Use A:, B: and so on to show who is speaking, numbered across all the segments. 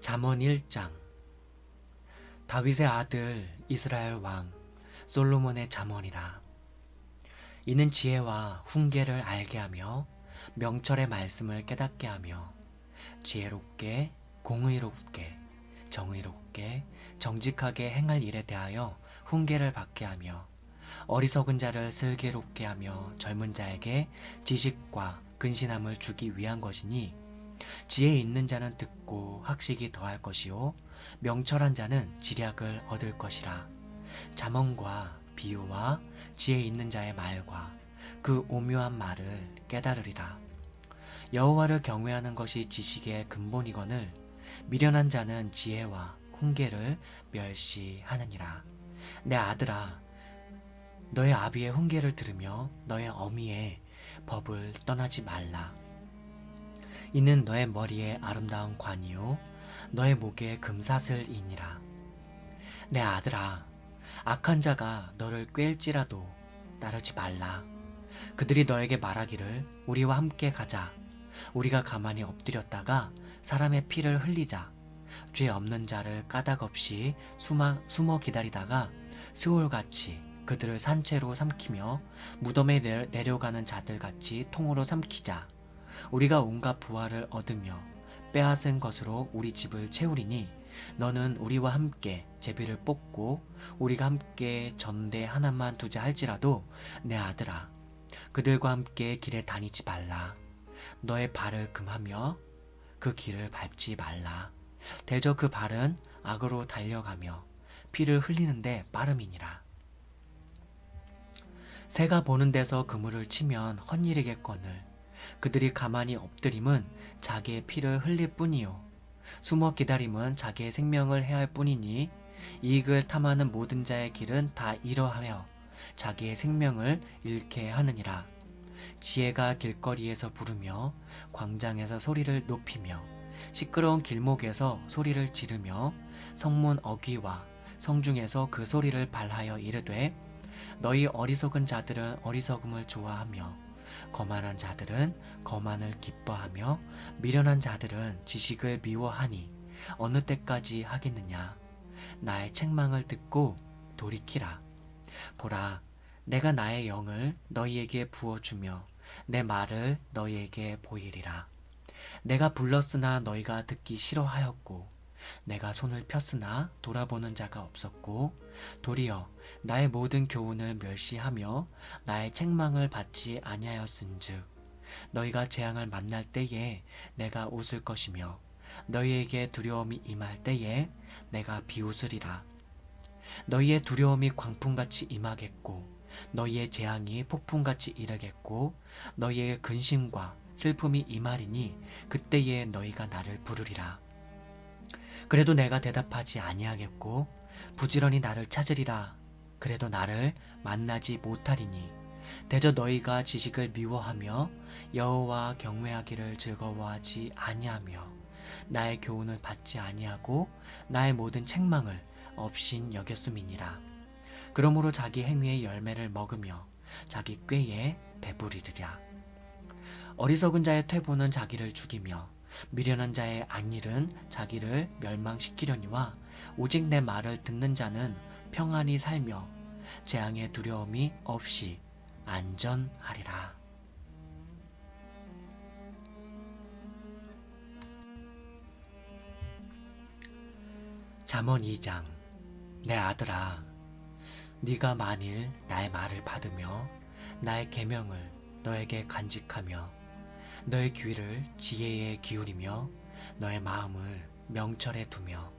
A: 잠언 1장. 다윗의 아들 이스라엘 왕 솔로몬의 잠언이라. 이는 지혜와 훈계를 알게 하며 명철의 말씀을 깨닫게 하며 지혜롭게 공의롭게 정의롭게 정직하게 행할 일에 대하여 훈계를 받게 하며 어리석은 자를 슬기롭게 하며 젊은 자에게 지식과 근신함을 주기 위한 것이니, 지혜 있는 자는 듣고 학식이 더할 것이요 명철한 자는 지략을 얻을 것이라. 잠언과 비유와 지혜 있는 자의 말과 그 오묘한 말을 깨달으리라. 여호와를 경외하는 것이 지식의 근본이거늘 미련한 자는 지혜와 훈계를 멸시하느니라. 내 아들아, 너의 아비의 훈계를 들으며 너의 어미의 법을 떠나지 말라. 이는 너의 머리에 아름다운 관이요 너의 목에 금사슬이니라. 내 아들아, 악한 자가 너를 꾀일지라도 따르지 말라. 그들이 너에게 말하기를 우리와 함께 가자. 우리가 가만히 엎드렸다가 사람의 피를 흘리자. 죄 없는 자를 까닭없이 숨어 기다리다가 스올같이 그들을 산채로 삼키며 무덤에 내려가는 자들같이 통으로 삼키자. 우리가 온갖 부활을 얻으며 빼앗은 것으로 우리 집을 채우리니, 너는 우리와 함께 제비를 뽑고 우리가 함께 전대 하나만 두자 할지라도 내 아들아, 그들과 함께 길에 다니지 말라. 너의 발을 금하며 그 길을 밟지 말라. 대저 그 발은 악으로 달려가며 피를 흘리는데 빠름이니라. 새가 보는 데서 그물을 치면 헛일이겠거늘 그들이 가만히 엎드림은 자기의 피를 흘릴 뿐이요 숨어 기다림은 자기의 생명을 해할 뿐이니, 이익을 탐하는 모든 자의 길은 다 이러하여 자기의 생명을 잃게 하느니라. 지혜가 길거리에서 부르며 광장에서 소리를 높이며 시끄러운 길목에서 소리를 지르며 성문 어귀와 성중에서 그 소리를 발하여 이르되, 너희 어리석은 자들은 어리석음을 좋아하며 거만한 자들은 거만을 기뻐하며 미련한 자들은 지식을 미워하니 어느 때까지 하겠느냐. 나의 책망을 듣고 돌이키라. 보라, 내가 나의 영을 너희에게 부어주며 내 말을 너희에게 보이리라. 내가 불렀으나 너희가 듣기 싫어하였고 내가 손을 폈으나 돌아보는 자가 없었고, 도리어 나의 모든 교훈을 멸시하며 나의 책망을 받지 아니하였은즉 너희가 재앙을 만날 때에 내가 웃을 것이며 너희에게 두려움이 임할 때에 내가 비웃으리라. 너희의 두려움이 광풍같이 임하겠고 너희의 재앙이 폭풍같이 이르겠고 너희의 근심과 슬픔이 임하리니 그때에 너희가 나를 부르리라. 그래도 내가 대답하지 아니하겠고 부지런히 나를 찾으리라. 그래도 나를 만나지 못하리니, 대저 너희가 지식을 미워하며 여호와 경외하기를 즐거워하지 아니하며 나의 교훈을 받지 아니하고 나의 모든 책망을 업신 여겼음이니라. 그러므로 자기 행위의 열매를 먹으며 자기 꾀에 배부리리라. 어리석은 자의 퇴보는 자기를 죽이며 미련한 자의 안일은 자기를 멸망시키려니와, 오직 내 말을 듣는 자는 평안히 살며 재앙의 두려움이 없이 안전하리라. 잠언 2장. 내 아들아, 네가 만일 나의 말을 받으며 나의 계명을 너에게 간직하며 너의 귀를 지혜에 기울이며 너의 마음을 명철에 두며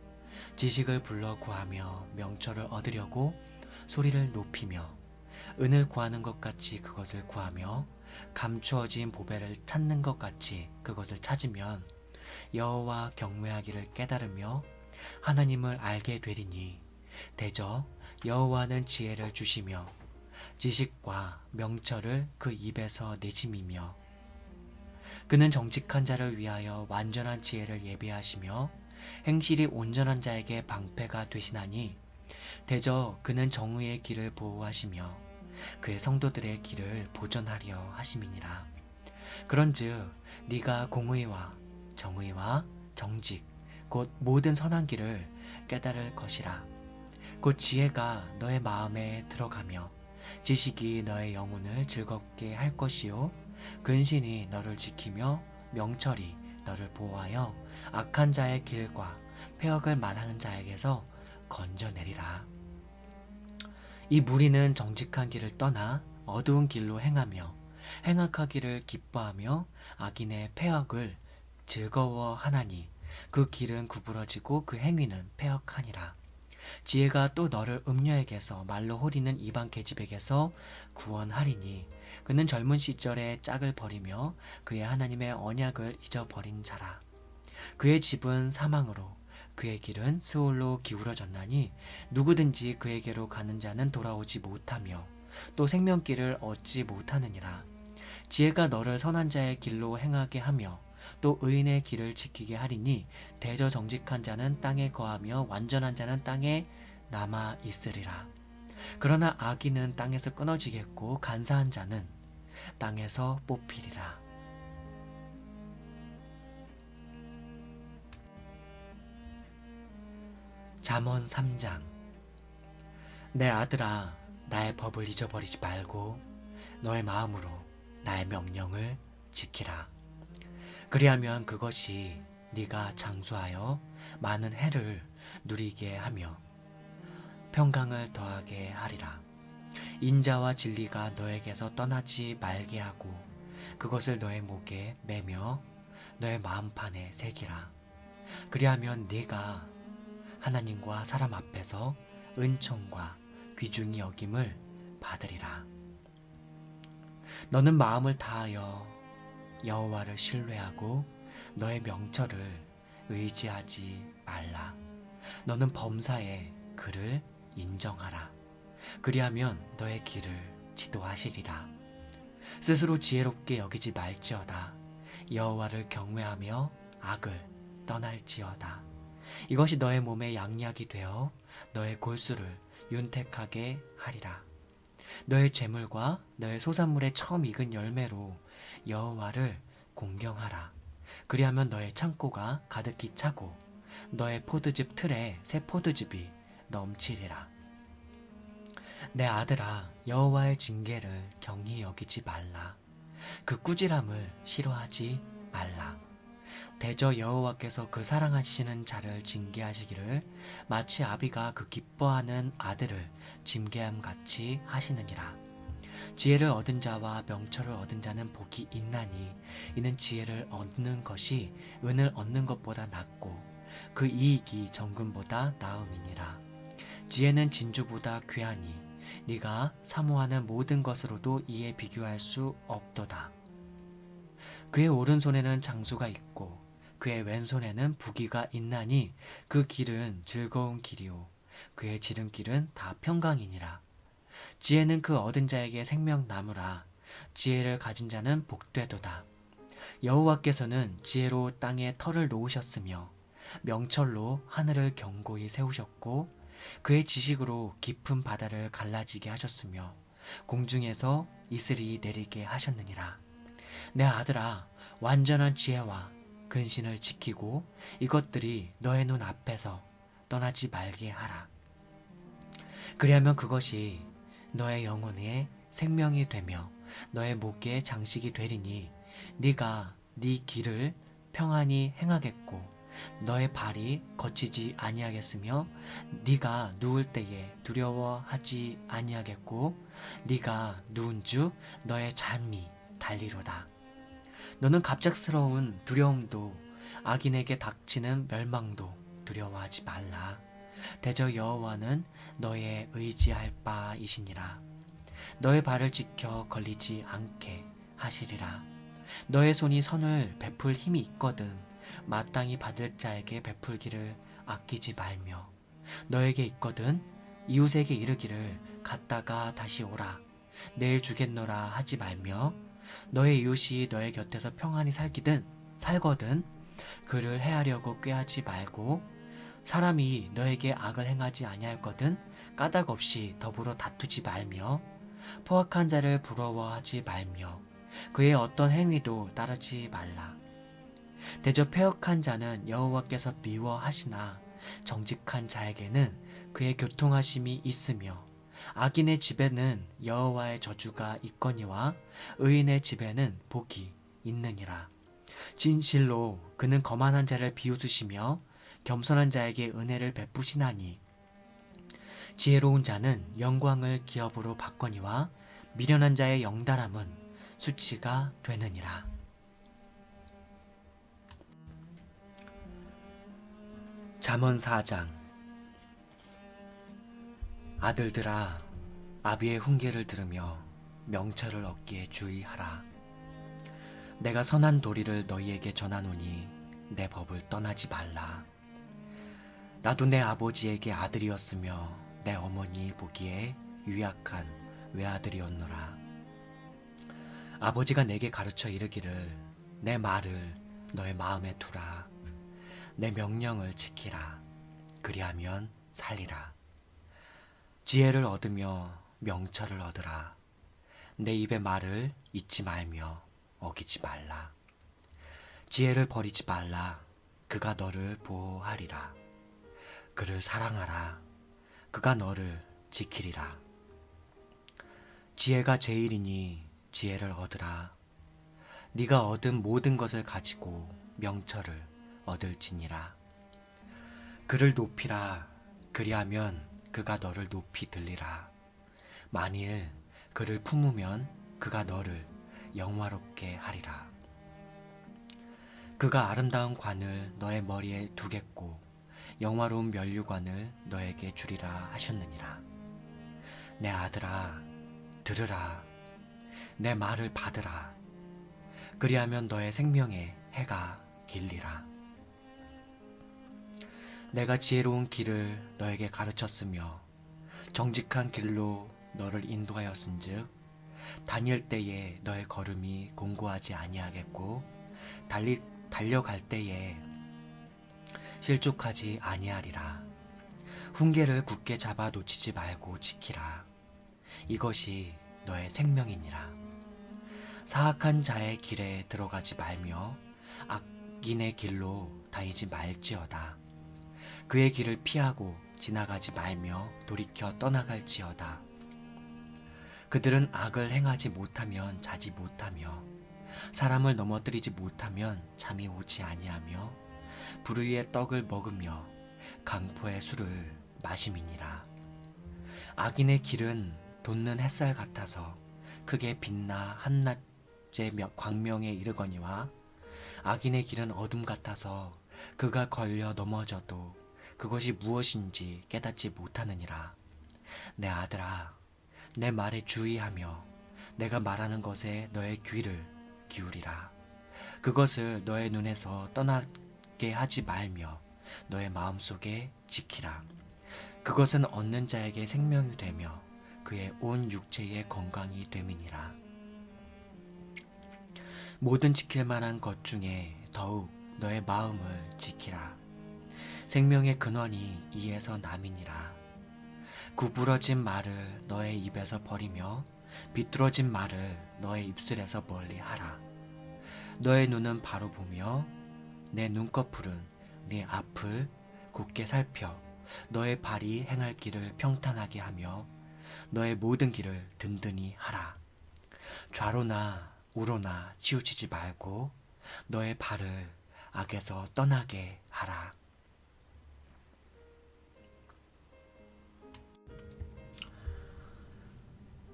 A: 지식을 불러 구하며 명철을 얻으려고 소리를 높이며 은을 구하는 것 같이 그것을 구하며 감추어진 보배를 찾는 것 같이 그것을 찾으면 여호와 경외하기를 깨달으며 하나님을 알게 되리니, 대저 여호와는 지혜를 주시며 지식과 명철을 그 입에서 내심이며 그는 정직한 자를 위하여 완전한 지혜를 예비하시며 행실이 온전한 자에게 방패가 되시나니, 대저 그는 정의의 길을 보호하시며 그의 성도들의 길을 보전하려 하심이니라. 그런즉 네가 공의와 정의와 정직 곧 모든 선한 길을 깨달을 것이라. 곧 지혜가 너의 마음에 들어가며 지식이 너의 영혼을 즐겁게 할 것이요 근신이 너를 지키며 명철이 너를 보호하여 악한 자의 길과 폐역을 말하는 자에게서 건져내리라. 이 무리는 정직한 길을 떠나 어두운 길로 행하며 행악하기를 기뻐하며 악인의 폐역을 즐거워하나니 그 길은 구부러지고 그 행위는 폐역하니라. 지혜가 또 너를 음녀에게서 말로 호리는 이방 계집에게서 구원하리니 그는 젊은 시절에 짝을 버리며 그의 하나님의 언약을 잊어버린 자라. 그의 집은 사망으로 그의 길은 스올로 기울어졌나니 누구든지 그에게로 가는 자는 돌아오지 못하며 또 생명길을 얻지 못하느니라. 지혜가 너를 선한 자의 길로 행하게 하며 또 의인의 길을 지키게 하리니 대저 정직한 자는 땅에 거하며 완전한 자는 땅에 남아 있으리라. 그러나 악인은 땅에서 끊어지겠고 간사한 자는 땅에서 뽑히리라. 잠언 3장. 내 아들아, 나의 법을 잊어버리지 말고 너의 마음으로 나의 명령을 지키라. 그리하면 그것이 네가 장수하여 많은 해를 누리게 하며 평강을 더하게 하리라. 인자와 진리가 너에게서 떠나지 말게 하고 그것을 너의 목에 매며 너의 마음판에 새기라. 그리하면 네가 하나님과 사람 앞에서 은총과 귀중히 여김을 받으리라. 너는 마음을 다하여 여호와를 신뢰하고 너의 명철을 의지하지 말라. 너는 범사에 그를 인정하라. 그리하면 너의 길을 지도하시리라. 스스로 지혜롭게 여기지 말지어다. 여호와를 경외하며 악을 떠날지어다. 이것이 너의 몸에 양약이 되어 너의 골수를 윤택하게 하리라. 너의 재물과 너의 소산물의 처음 익은 열매로 여호와를 공경하라. 그리하면 너의 창고가 가득히 차고 너의 포도즙 틀에 새 포도즙이 넘치리라. 내 아들아, 여호와의 징계를 경히 여기지 말라. 그 꾸지람을 싫어하지 말라. 대저 여호와께서 그 사랑하시는 자를 징계하시기를 마치 아비가 그 기뻐하는 아들을 징계함 같이 하시느니라. 지혜를 얻은 자와 명철을 얻은 자는 복이 있나니 이는 지혜를 얻는 것이 은을 얻는 것보다 낫고 그 이익이 정금보다 나음이니라. 지혜는 진주보다 귀하니 네가 사모하는 모든 것으로도 이에 비교할 수 없도다. 그의 오른손에는 장수가 있고 그의 왼손에는 부귀가 있나니 그 길은 즐거운 길이요 그의 지름길은 다 평강이니라. 지혜는 그 얻은 자에게 생명나무라. 지혜를 가진 자는 복되도다. 여호와께서는 지혜로 땅에 터를 놓으셨으며 명철로 하늘을 견고히 세우셨고 그의 지식으로 깊은 바다를 갈라지게 하셨으며 공중에서 이슬이 내리게 하셨느니라. 내 아들아, 완전한 지혜와 근신을 지키고 이것들이 너의 눈 앞에서 떠나지 말게 하라. 그리하면 그것이 너의 영혼의 생명이 되며 너의 목에 장식이 되리니 네가 네 길을 평안히 행하겠고 너의 발이 거치지 아니하겠으며 네가 누울 때에 두려워하지 아니하겠고 네가 누운 주 너의 잠이 달리로다. 너는 갑작스러운 두려움도 악인에게 닥치는 멸망도 두려워하지 말라. 대저 여호와는 너의 의지할 바이시니라. 너의 발을 지켜 걸리지 않게 하시리라. 너의 손이 선을 베풀 힘이 있거든 마땅히 받을 자에게 베풀기를 아끼지 말며 너에게 있거든 이웃에게 이르기를 갔다가 다시 오라 내일 주겠노라 하지 말며 너의 이웃이 너의 곁에서 평안히 살거든 그를 해하려고 꾀하지 말고 사람이 너에게 악을 행하지 아니할거든 까닭 없이 더불어 다투지 말며 포악한 자를 부러워하지 말며 그의 어떤 행위도 따르지 말라. 대저 패역한 자는 여호와께서 미워하시나 정직한 자에게는 그의 교통하심이 있으며 악인의 집에는 여호와의 저주가 있거니와 의인의 집에는 복이 있느니라. 진실로 그는 거만한 자를 비웃으시며 겸손한 자에게 은혜를 베푸시나니 지혜로운 자는 영광을 기업으로 받거니와 미련한 자의 영달함은 수치가 되느니라. 잠언 4장. 아들들아, 아비의 훈계를 들으며 명철을 얻기에 주의하라. 내가 선한 도리를 너희에게 전하노니 내 법을 떠나지 말라. 나도 내 아버지에게 아들이었으며 내 어머니 보기에 유약한 외아들이었노라. 아버지가 내게 가르쳐 이르기를 내 말을 너의 마음에 두라. 내 명령을 지키라. 그리하면 살리라. 지혜를 얻으며 명철을 얻으라. 내 입의 말을 잊지 말며 어기지 말라. 지혜를 버리지 말라. 그가 너를 보호하리라. 그를 사랑하라. 그가 너를 지키리라. 지혜가 제일이니 지혜를 얻으라. 네가 얻은 모든 것을 가지고 명철을 얻을지니라. 그를 높이라. 그리하면 그가 너를 높이 들리라. 만일 그를 품으면 그가 너를 영화롭게 하리라. 그가 아름다운 관을 너의 머리에 두겠고 영화로운 면류관을 너에게 주리라 하셨느니라. 내 아들아, 들으라. 내 말을 받으라. 그리하면 너의 생명에 해가 길리라. 내가 지혜로운 길을 너에게 가르쳤으며 정직한 길로 너를 인도하였은즉 다닐 때에 너의 걸음이 공고하지 아니하겠고 달려갈 때에 실족하지 아니하리라. 훈계를 굳게 잡아 놓치지 말고 지키라. 이것이 너의 생명이니라. 사악한 자의 길에 들어가지 말며 악인의 길로 다니지 말지어다. 그의 길을 피하고 지나가지 말며 돌이켜 떠나갈지어다. 그들은 악을 행하지 못하면 자지 못하며 사람을 넘어뜨리지 못하면 잠이 오지 아니하며 불의의 떡을 먹으며 강포의 술을 마심이니라. 악인의 길은 돋는 햇살 같아서 크게 빛나 한낮의 광명에 이르거니와 악인의 길은 어둠 같아서 그가 걸려 넘어져도 그것이 무엇인지 깨닫지 못하느니라. 내 아들아, 내 말에 주의하며 내가 말하는 것에 너의 귀를 기울이라. 그것을 너의 눈에서 떠나게 하지 말며 너의 마음속에 지키라. 그것은 얻는 자에게 생명이 되며 그의 온 육체의 건강이 됨이니라. 모든 지킬 만한 것 중에 더욱 너의 마음을 지키라. 생명의 근원이 이에서 남이니라. 구부러진 말을 너의 입에서 버리며 비뚤어진 말을 너의 입술에서 멀리하라. 너의 눈은 바로 보며 내 눈꺼풀은 네 앞을 곧게 살펴 너의 발이 행할 길을 평탄하게 하며 너의 모든 길을 든든히 하라. 좌로나 우로나 치우치지 말고 너의 발을 악에서 떠나게 하라.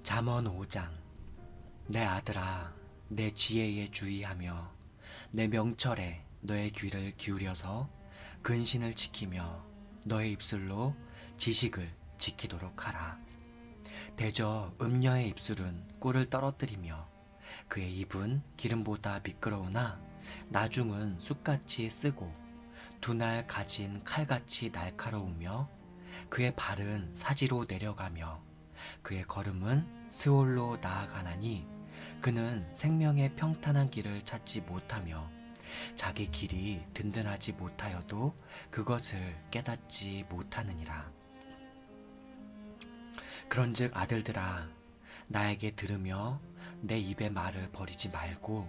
A: 잠언 5장. 내 아들아, 내 지혜에 주의하며 내 명철에 너의 귀를 기울여서 근신을 지키며 너의 입술로 지식을 지키도록 하라. 대저 음녀의 입술은 꿀을 떨어뜨리며 그의 입은 기름보다 미끄러우나 나중은 쑥같이 쓰고 두 날 가진 칼같이 날카로우며 그의 발은 사지로 내려가며 그의 걸음은 스올로 나아가나니 그는 생명의 평탄한 길을 찾지 못하며 자기 길이 든든하지 못하여도 그것을 깨닫지 못하느니라. 그런즉 아들들아, 나에게 들으며 내 입의 말을 버리지 말고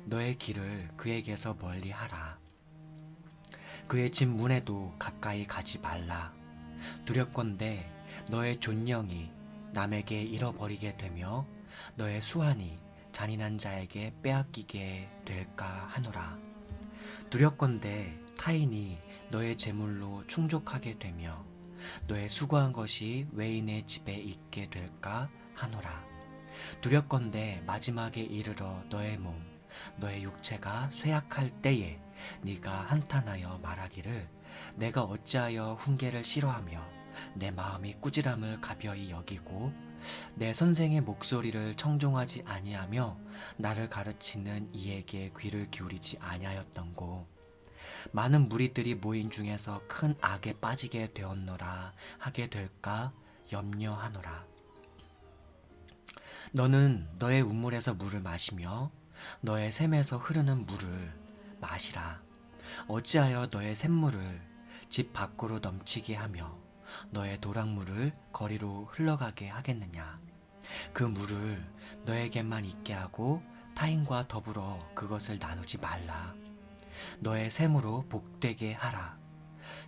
A: 너의 길을 그에게서 멀리 하라. 그의 집 문에도 가까이 가지 말라. 두렵건대 너의 존영이 남에게 잃어버리게 되며 너의 수완이 잔인한 자에게 빼앗기게 될까 하노라. 두렵건대 타인이 너의 재물로 충족하게 되며 너의 수고한 것이 외인의 집에 있게 될까 하노라. 두렵건대 마지막에 이르러 너의 몸, 너의 육체가 쇠약할 때에 네가 한탄하여 말하기를 내가 어찌하여 훈계를 싫어하며 내 마음이 꾸지람을 가벼이 여기고 내 선생의 목소리를 청종하지 아니하며 나를 가르치는 이에게 귀를 기울이지 아니하였던고. 많은 무리들이 모인 중에서 큰 악에 빠지게 되었노라 하게 될까 염려하노라. 너는 너의 우물에서 물을 마시며 너의 샘에서 흐르는 물을 마시라. 어찌하여 너의 샘물을 집 밖으로 넘치게 하며 너의 도랑물을 거리로 흘러가게 하겠느냐. 그 물을 너에게만 있게 하고 타인과 더불어 그것을 나누지 말라. 너의 샘으로 복되게 하라.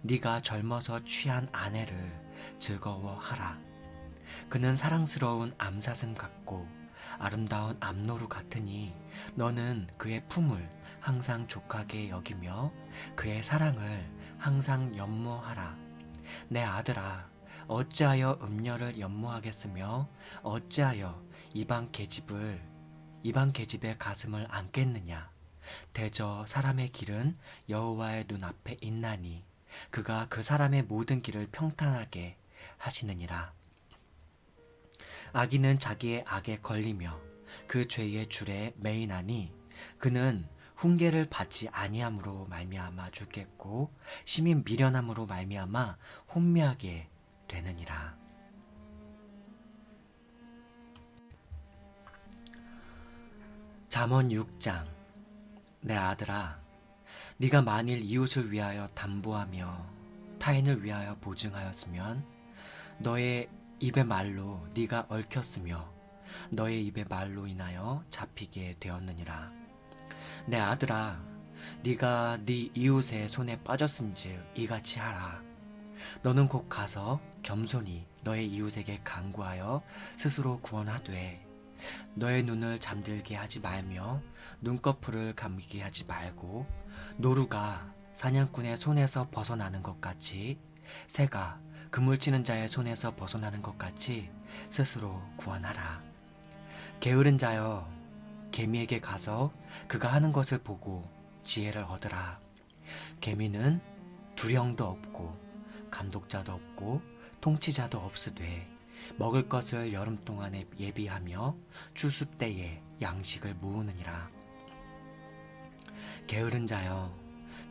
A: 네가 젊어서 취한 아내를 즐거워하라. 그는 사랑스러운 암사슴 같고 아름다운 암노루 같으니 너는 그의 품을 항상 족하게 여기며 그의 사랑을 항상 연모하라. 내 아들아, 어찌하여 음녀를 연모하겠으며 어찌하여 이방 계집의 가슴을 안겠느냐. 대저 사람의 길은 여호와의 눈앞에 있나니 그가 그 사람의 모든 길을 평탄하게 하시느니라. 악인은 자기의 악에 걸리며 그 죄의 줄에 매이나니 그는 훈계를 받지 아니함으로 말미암아 죽겠고 심히 미련함으로 말미암아 혼미하게 되느니라. 잠언 6장. 내 아들아, 네가 만일 이웃을 위하여 담보하며 타인을 위하여 보증하였으면 너의 입의 말로 네가 얽혔으며 너의 입의 말로 인하여 잡히게 되었느니라. 내 아들아, 네가 네 이웃의 손에 빠졌은즉 이같이 하라. 너는 곧 가서 겸손히 너의 이웃에게 간구하여 스스로 구원하되 너의 눈을 잠들게 하지 말며 눈꺼풀을 감기게 하지 말고 노루가 사냥꾼의 손에서 벗어나는 것 같이 새가 그물치는 자의 손에서 벗어나는 것 같이 스스로 구원하라. 게으른 자여, 개미에게 가서 그가 하는 것을 보고 지혜를 얻으라. 개미는 두령도 없고 감독자도 없고 통치자도 없으되 먹을 것을 여름 동안에 예비하며 추수 때에 양식을 모으느니라. 게으른 자여,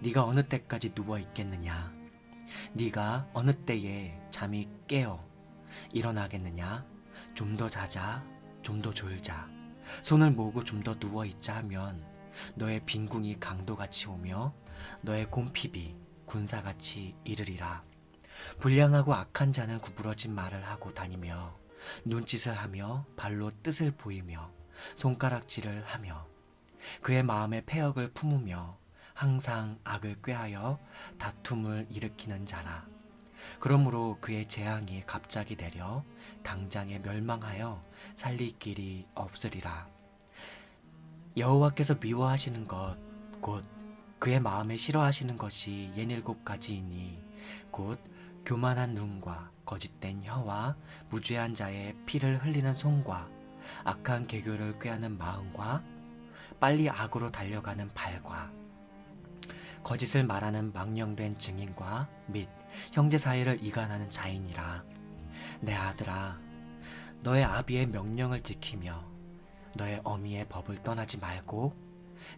A: 네가 어느 때까지 누워 있겠느냐? 네가 어느 때에 잠이 깨어 일어나겠느냐? 좀 더 자자, 좀 더 졸자, 손을 모으고 좀 더 누워 있자 하면 너의 빈궁이 강도같이 오며 너의 곰핍이 군사같이 이르리라. 불량하고 악한 자는 구부러진 말을 하고 다니며 눈짓을 하며 발로 뜻을 보이며 손가락질을 하며 그의 마음에 패역을 품으며 항상 악을 꾀하여 다툼을 일으키는 자라. 그러므로 그의 재앙이 갑자기 내려 당장에 멸망하여 살릴 길이 없으리라. 여호와께서 미워하시는 것 곧 그의 마음에 싫어하시는 것이 67가지이니 곧 교만한 눈과 거짓된 혀와 무죄한 자의 피를 흘리는 손과 악한 계교를 꾀하는 마음과 빨리 악으로 달려가는 발과 거짓을 말하는 망령된 증인과 및 형제 사이를 이간하는 자이니라. 내 아들아, 너의 아비의 명령을 지키며 너의 어미의 법을 떠나지 말고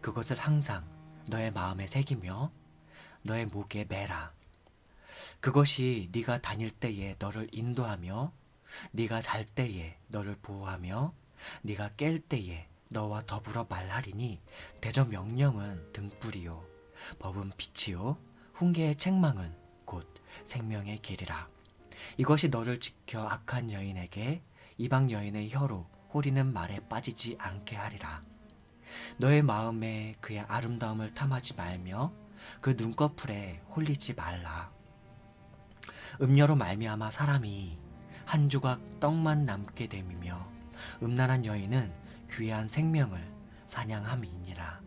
A: 그것을 항상 너의 마음에 새기며 너의 목에 매라. 그것이 네가 다닐 때에 너를 인도하며 네가 잘 때에 너를 보호하며 네가 깰 때에 너와 더불어 말하리니 대저 명령은 등불이요 법은 빛이요 훈계의 책망은 곧 생명의 길이라. 이것이 너를 지켜 악한 여인에게 이방 여인의 혀로 호리는 말에 빠지지 않게 하리라. 너의 마음에 그의 아름다움을 탐하지 말며 그 눈꺼풀에 홀리지 말라. 음녀로 말미암아 사람이 한 조각 떡만 남게 됨이며 음란한 여인은 귀한 생명을 사냥함이니라.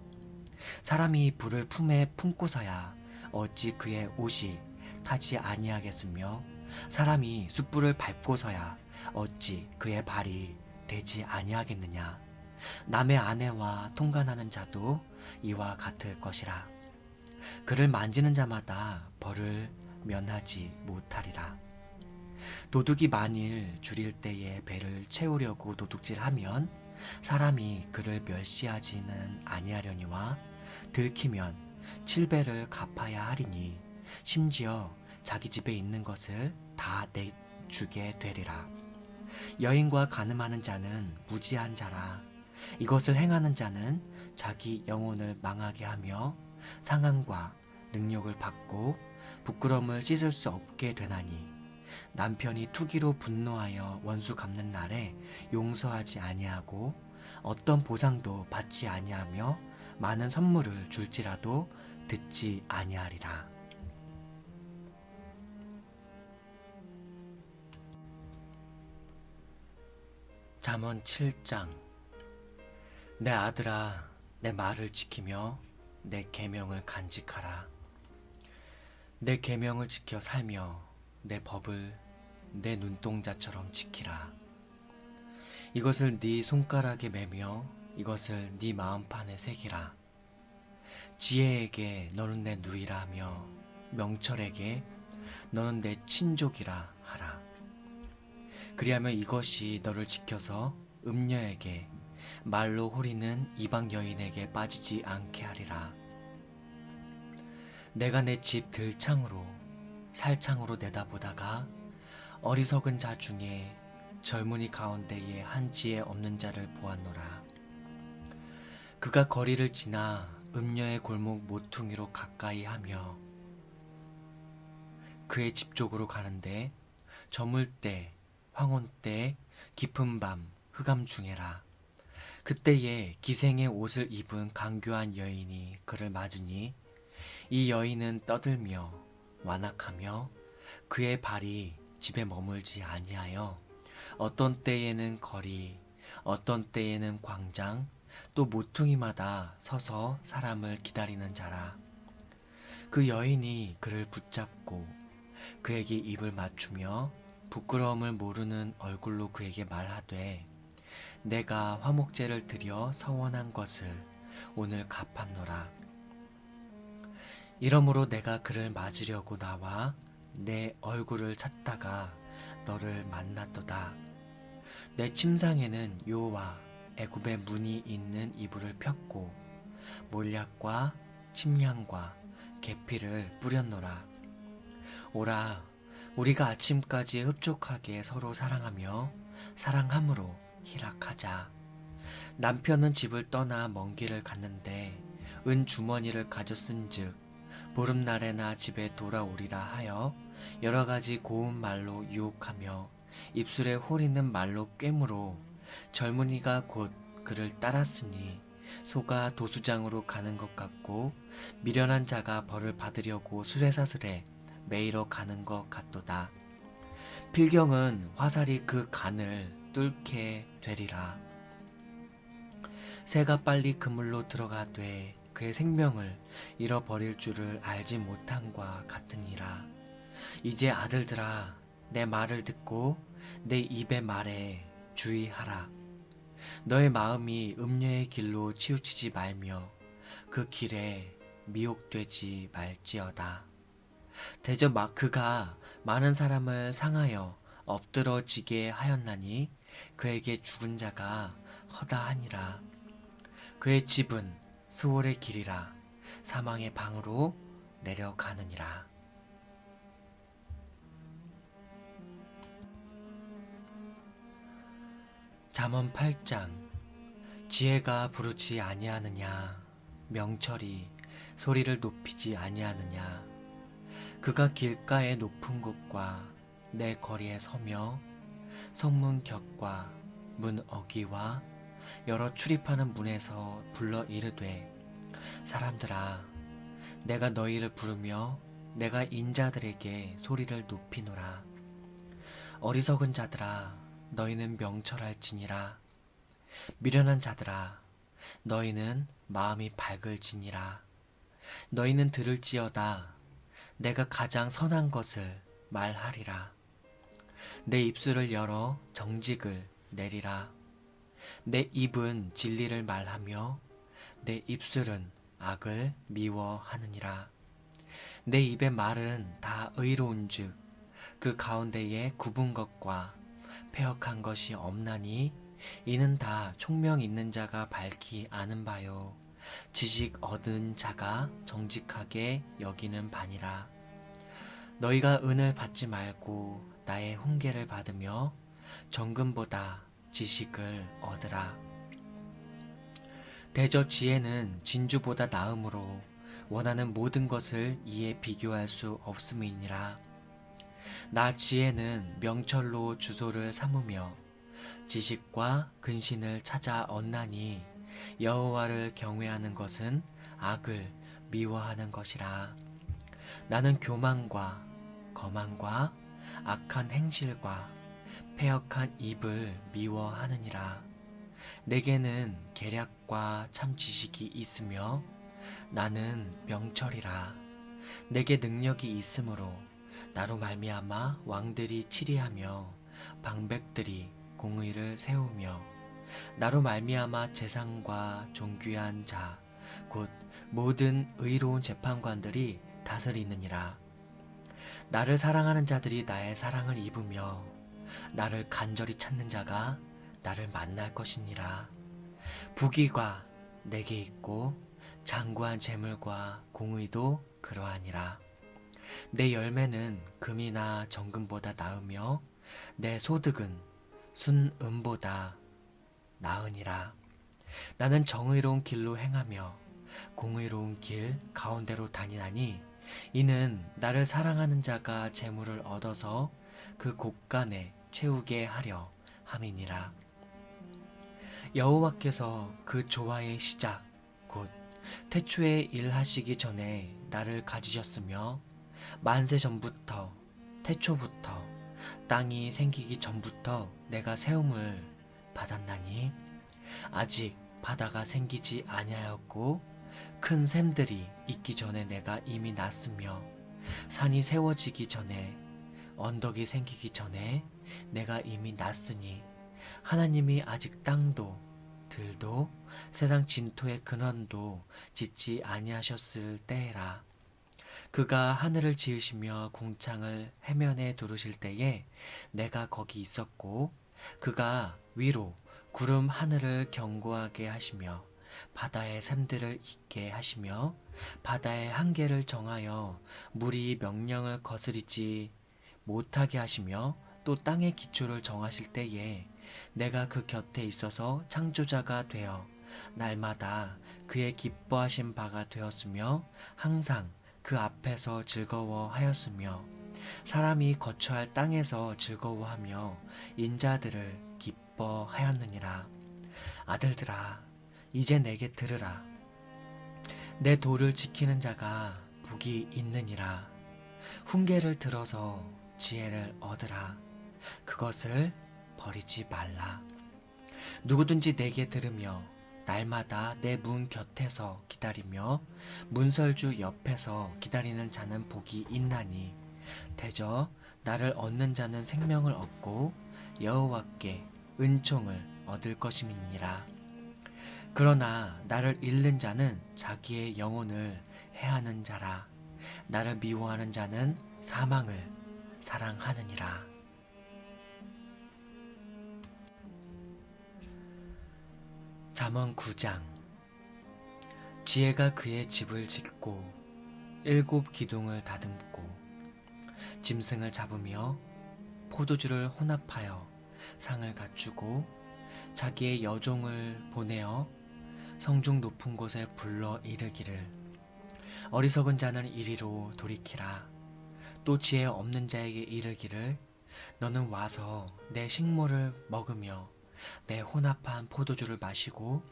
A: 사람이 불을 품에 품고서야 어찌 그의 옷이 타지 아니하겠으며 사람이 숯불을 밟고서야 어찌 그의 발이 되지 아니하겠느냐. 남의 아내와 통간하는 자도 이와 같을 것이라. 그를 만지는 자마다 벌을 면하지 못하리라. 도둑이 만일 줄일 때에 배를 채우려고 도둑질하면 사람이 그를 멸시하지는 아니하려니와 들키면 7배를 갚아야 하리니 심지어 자기 집에 있는 것을 다 내주게 되리라. 여인과 간음하는 자는 무지한 자라. 이것을 행하는 자는 자기 영혼을 망하게 하며 상함과 능욕을 받고 부끄러움을 씻을 수 없게 되나니 남편이 투기로 분노하여 원수 갚는 날에 용서하지 아니하고 어떤 보상도 받지 아니하며 많은 선물을 줄지라도 듣지 아니하리라. 잠언 7장. 내 아들아, 내 말을 지키며 내 계명을 간직하라. 내 계명을 지켜 살며 내 법을 내 눈동자처럼 지키라. 이것을 네 손가락에 매며 이것을 네 마음판에 새기라. 지혜에게 너는 내 누이라 하며 명철에게 너는 내 친족이라 하라. 그리하면 이것이 너를 지켜서 음녀에게 말로 호리는 이방 여인에게 빠지지 않게 하리라. 내가 내 집 들창으로 살창으로 내다보다가 어리석은 자 중에 젊은이 가운데에 한 지혜 없는 자를 보았노라. 그가 거리를 지나 음녀의 골목 모퉁이로 가까이 하며 그의 집 쪽으로 가는데 저물 때 황혼 때 깊은 밤 흑암 중에라. 그때에 기생의 옷을 입은 강교한 여인이 그를 맞으니 이 여인은 떠들며 완악하며 그의 발이 집에 머물지 아니하여 어떤 때에는 거리 어떤 때에는 광장 또 모퉁이마다 서서 사람을 기다리는 자라. 그 여인이 그를 붙잡고 그에게 입을 맞추며 부끄러움을 모르는 얼굴로 그에게 말하되 내가 화목제를 드려 서원한 것을 오늘 갚았노라. 이러므로 내가 그를 맞으려고 나와 내 얼굴을 찾다가 너를 만났도다. 내 침상에는 요와 애굽의 문이 있는 이불을 폈고 몰약과 침향과 계피를 뿌렸노라. 오라, 우리가 아침까지 흡족하게 서로 사랑하며 사랑함으로 희락하자. 남편은 집을 떠나 먼 길을 갔는데 은 주머니를 가졌은즉 보름날에나 집에 돌아오리라 하여 여러 가지 고운 말로 유혹하며 입술에 호리는 말로 꿰므로 젊은이가 곧 그를 따랐으니 소가 도수장으로 가는 것 같고 미련한 자가 벌을 받으려고 수레사슬에 매이러 가는 것 같도다. 필경은 화살이 그 간을 뚫게 되리라. 새가 빨리 그물로 들어가되 그의 생명을 잃어버릴 줄을 알지 못함과 같으니라. 이제 아들들아, 내 말을 듣고 내 입의 말에 주의하라. 너의 마음이 음녀의 길로 치우치지 말며 그 길에 미혹되지 말지어다. 대저 그가 많은 사람을 상하여 엎드러지게 하였나니 그에게 죽은 자가 허다하니라. 그의 집은 스월의 길이라 사망의 방으로 내려가느니라. 잠언 8장. 지혜가 부르지 아니하느냐, 명철이 소리를 높이지 아니하느냐. 그가 길가의 높은 곳과 내 거리에 서며 성문 곁과 문 어귀와 여러 출입하는 문에서 불러 이르되 사람들아 내가 너희를 부르며 내가 인자들에게 소리를 높이노라. 어리석은 자들아 너희는 명철할지니라. 미련한 자들아 너희는 마음이 밝을지니라. 너희는 들을지어다 내가 가장 선한 것을 말하리라. 내 입술을 열어 정직을 내리라. 내 입은 진리를 말하며 내 입술은 악을 미워하느니라. 내 입의 말은 다 의로운즉 그 가운데에 굽은 것과 패역한 것이 없나니 이는 다 총명 있는 자가 밝히 아는 바요 지식 얻은 자가 정직하게 여기는 바니라. 너희가 은을 받지 말고 나의 훈계를 받으며 정금보다 지식을 얻으라. 대저 지혜는 진주보다 나음으로 원하는 모든 것을 이에 비교할 수 없음이니라. 나 지혜는 명철로 주소를 삼으며 지식과 근신을 찾아 얻나니 여호와를 경외하는 것은 악을 미워하는 것이라. 나는 교만과 거만과 악한 행실과 패역한 입을 미워하느니라. 내게는 계략과 참 지식이 있으며 나는 명철이라. 내게 능력이 있으므로 나로 말미암아 왕들이 치리하며 방백들이 공의를 세우며 나로 말미암아 재상과 존귀한 자 곧 모든 의로운 재판관들이 다스리느니라. 나를 사랑하는 자들이 나의 사랑을 입으며 나를 간절히 찾는 자가 나를 만날 것이니라. 부귀가 내게 있고 장구한 재물과 공의도 그러하니라. 내 열매는 금이나 정금보다 나으며 내 소득은 순금보다 나으니라. 나는 정의로운 길로 행하며 공의로운 길 가운데로 다니나니 이는 나를 사랑하는 자가 재물을 얻어서 그 곳간에 채우게 하려 함이니라. 여호와께서 그 조화의 시작 곧 태초에 일하시기 전에 나를 가지셨으며 만세 전부터 태초부터 땅이 생기기 전부터 내가 세움을 받았나니 아직 바다가 생기지 아니하였고 큰 샘들이 있기 전에 내가 이미 났으며 산이 세워지기 전에 언덕이 생기기 전에 내가 이미 났으니 하나님이 아직 땅도 들도 세상 진토의 근원도 짓지 아니하셨을 때라. 그가 하늘을 지으시며 궁창을 해면에 두르실 때에 내가 거기 있었고 그가 위로 구름 하늘을 견고하게 하시며 바다의 샘들을 있게 하시며 바다의 한계를 정하여 물이 명령을 거스리지 못하게 하시며 또 땅의 기초를 정하실 때에 내가 그 곁에 있어서 창조자가 되어 날마다 그의 기뻐하신 바가 되었으며 항상 그 앞에서 즐거워하였으며 사람이 거처할 땅에서 즐거워하며 인자들을 기뻐하였느니라. 아들들아 이제 내게 들으라. 내 도를 지키는 자가 복이 있느니라. 훈계를 들어서 지혜를 얻으라. 그것을 버리지 말라. 누구든지 내게 들으며 날마다 내 문 곁에서 기다리며 문설주 옆에서 기다리는 자는 복이 있나니 대저 나를 얻는 자는 생명을 얻고 여호와께 은총을 얻을 것임이니라. 그러나 나를 잃는 자는 자기의 영혼을 해하는 자라. 나를 미워하는 자는 사망을 사랑하느니라. 잠언 9장. 지혜가 그의 집을 짓고 7 기둥을 다듬고 짐승을 잡으며 포도주를 혼합하여 상을 갖추고 자기의 여종을 보내어 성중 높은 곳에 불러 이르기를 어리석은 자는 이리로 돌이키라. 또 지혜 없는 자에게 이르기를 너는 와서 내 식물을 먹으며 내 혼합한 포도주를 마시고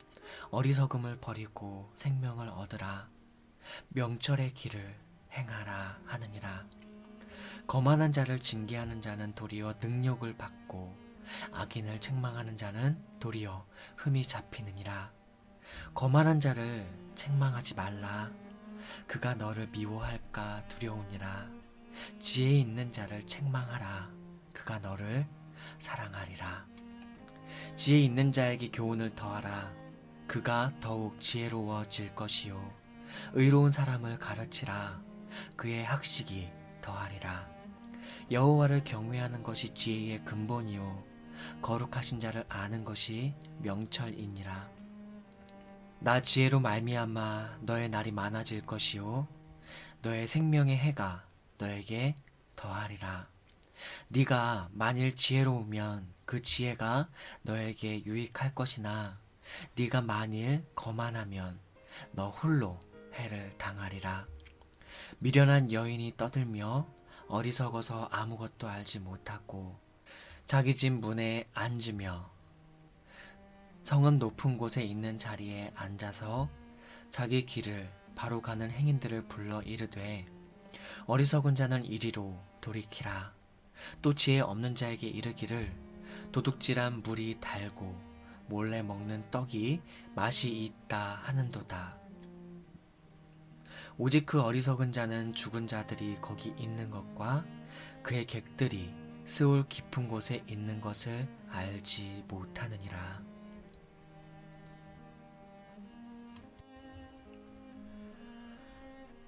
A: 어리석음을 버리고 생명을 얻으라. 명철의 길을 행하라 하느니라. 거만한 자를 징계하는 자는 도리어 능욕을 받고 악인을 책망하는 자는 도리어 흠이 잡히느니라. 거만한 자를 책망하지 말라. 그가 너를 미워할까 두려우니라. 지혜 있는 자를 책망하라. 그가 너를 사랑하리라. 지혜 있는 자에게 교훈을 더하라. 그가 더욱 지혜로워질 것이요. 의로운 사람을 가르치라. 그의 학식이 더하리라. 여호와를 경외하는 것이 지혜의 근본이요. 거룩하신 자를 아는 것이 명철이니라. 나 지혜로 말미암아 너의 날이 많아질 것이요. 너의 생명의 해가 너에게 더하리라. 네가 만일 지혜로우면 그 지혜가 너에게 유익할 것이나 네가 만일 거만하면 너 홀로 해를 당하리라. 미련한 여인이 떠들며 어리석어서 아무것도 알지 못하고 자기 집 문에 앉으며 성은 높은 곳에 있는 자리에 앉아서 자기 길을 바로 가는 행인들을 불러 이르되 어리석은 자는 이리로 돌이키라. 또 지혜 없는 자에게 이르기를 도둑질한 물이 달고 몰래 먹는 떡이 맛이 있다 하는도다. 오직 그 어리석은 자는 죽은 자들이 거기 있는 것과 그의 객들이 스올 깊은 곳에 있는 것을 알지 못하느니라.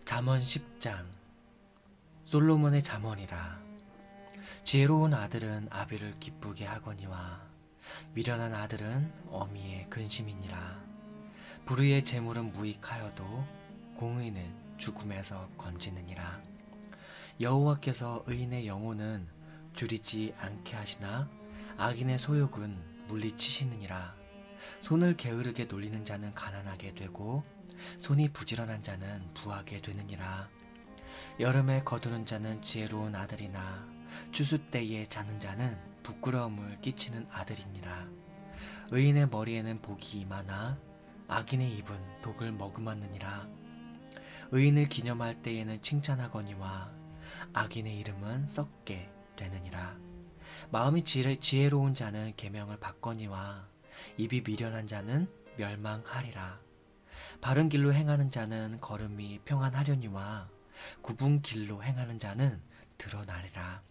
A: 잠언 10장. 솔로몬의 잠언이라. 지혜로운 아들은 아비를 기쁘게 하거니와 미련한 아들은 어미의 근심이니라. 불의의 재물은 무익하여도 공의는 죽음에서 건지느니라. 여호와께서 의인의 영혼은 줄이지 않게 하시나 악인의 소욕은 물리치시느니라. 손을 게으르게 놀리는 자는 가난하게 되고 손이 부지런한 자는 부하게 되느니라. 여름에 거두는 자는 지혜로운 아들이나 추수 때에 자는 자는 부끄러움을 끼치는 아들이니라. 의인의 머리에는 복이 임하나 악인의 입은 독을 머금었느니라. 의인을 기념할 때에는 칭찬하거니와 악인의 이름은 썩게 되느니라. 마음이 지혜로운 자는 계명을 받거니와 입이 미련한 자는 멸망하리라. 바른 길로 행하는 자는 걸음이 평안하려니와 굽은 길로 행하는 자는 드러나리라.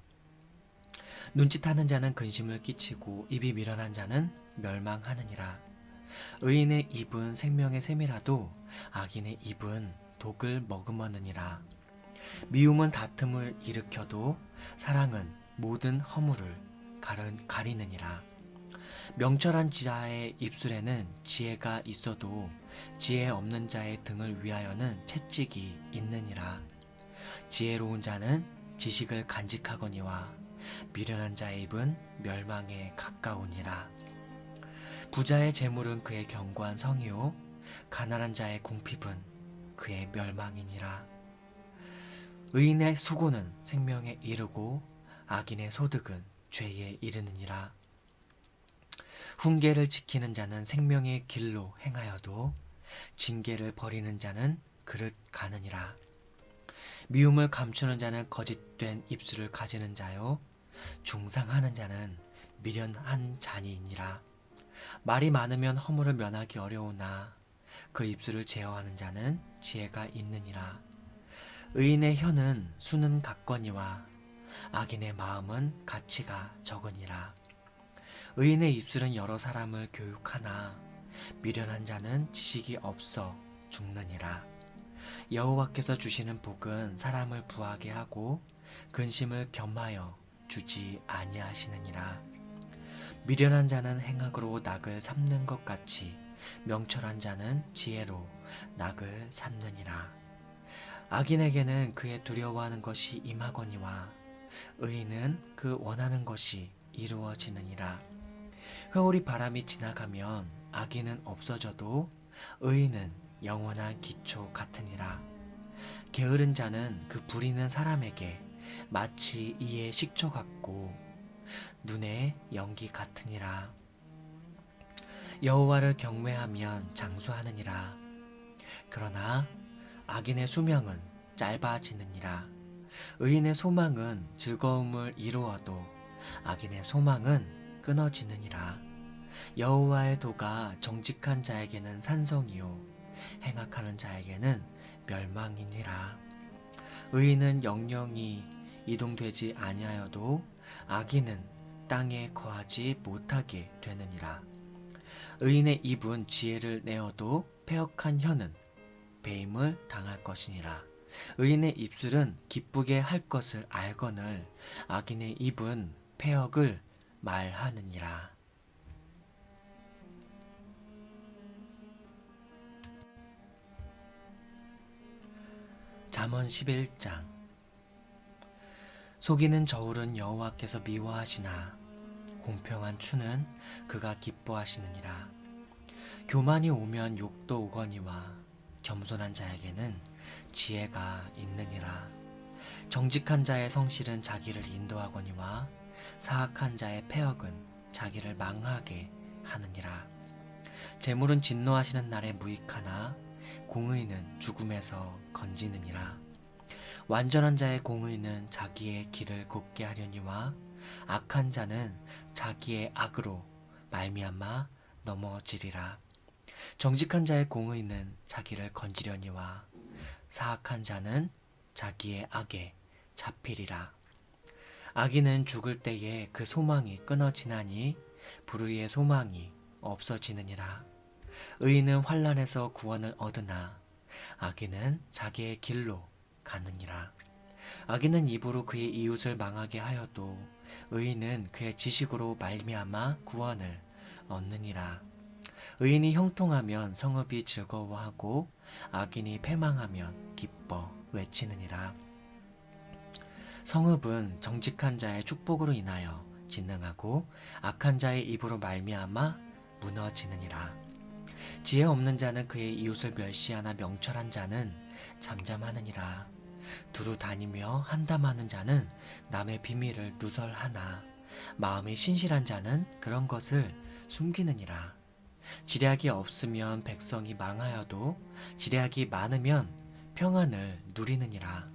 A: 눈짓하는 자는 근심을 끼치고 입이 미련한 자는 멸망하느니라. 의인의 입은 생명의 샘이라도 악인의 입은 독을 머금었느니라. 미움은 다툼을 일으켜도 사랑은 모든 허물을 가리느니라. 명철한 자의 입술에는 지혜가 있어도 지혜 없는 자의 등을 위하여는 채찍이 있느니라. 지혜로운 자는 지식을 간직하거니와 미련한 자의 입은 멸망에 가까우니라. 부자의 재물은 그의 견고한 성이요 가난한 자의 궁핍은 그의 멸망이니라. 의인의 수고는 생명에 이르고 악인의 소득은 죄에 이르느니라. 훈계를 지키는 자는 생명의 길로 행하여도 징계를 버리는 자는 그릇 가느니라. 미움을 감추는 자는 거짓된 입술을 가지는 자요 중상하는 자는 미련한 자니이니라. 말이 많으면 허물을 면하기 어려우나 그 입술을 제어하는 자는 지혜가 있느니라. 의인의 혀는 수는 같거니와 악인의 마음은 가치가 적으니라. 의인의 입술은 여러 사람을 교육하나 미련한 자는 지식이 없어 죽느니라. 여호와께서 주시는 복은 사람을 부하게 하고 근심을 겸하여 주지 아니하시느니라. 미련한 자는 행악으로 낙을 삼는 것 같이 명철한 자는 지혜로 낙을 삼느니라. 악인에게는 그의 두려워하는 것이 임하거니와 의인은 그 원하는 것이 이루어지느니라. 회오리 바람이 지나가면 악인은 없어져도 의인은 영원한 기초 같으니라. 게으른 자는 그 부리는 사람에게 마치 이의 식초 같고 눈의 연기 같으니라. 여호와를 경외하면 장수하느니라. 그러나 악인의 수명은 짧아지느니라. 의인의 소망은 즐거움을 이루어도 악인의 소망은 끊어지느니라. 여호와의 도가 정직한 자에게는 산성이요 행악하는 자에게는 멸망이니라. 의인은 영영이 이동되지 아니하여도 악인은 땅에 거하지 못하게 되느니라. 의인의 입은 지혜를 내어도 패역한 혀는 배임을 당할 것이니라. 의인의 입술은 기쁘게 할 것을 알거늘 악인의 입은 패역을 말하느니라. 잠언 11장. 속이는 저울은 여호와께서 미워하시나 공평한 추는 그가 기뻐하시느니라. 교만이 오면 욕도 오거니와 겸손한 자에게는 지혜가 있느니라. 정직한 자의 성실은 자기를 인도하거니와 사악한 자의 패역은 자기를 망하게 하느니라. 재물은 진노하시는 날에 무익하나 공의는 죽음에서 건지느니라. 완전한 자의 공의는 자기의 길을 곱게 하려니와 악한 자는 자기의 악으로 말미암아 넘어지리라. 정직한 자의 공의는 자기를 건지려니와 사악한 자는 자기의 악에 잡히리라. 악인은 죽을 때에 그 소망이 끊어지나니 불의의 소망이 없어지느니라. 의인은 환난에서 구원을 얻으나 악인은 자기의 길로 가느니라. 악인은 입으로 그의 이웃을 망하게 하여도 의인은 그의 지식으로 말미암아 구원을 얻느니라. 의인이 형통하면 성읍이 즐거워하고 악인이 패망하면 기뻐 외치느니라. 성읍은 정직한 자의 축복으로 인하여 진능하고 악한 자의 입으로 말미암아 무너지느니라. 지혜 없는 자는 그의 이웃을 멸시하나 명철한 자는 잠잠하느니라. 두루 다니며 한담하는 자는 남의 비밀을 누설하나 마음이 신실한 자는 그런 것을 숨기느니라. 지략이 없으면 백성이 망하여도 지략이 많으면 평안을 누리느니라.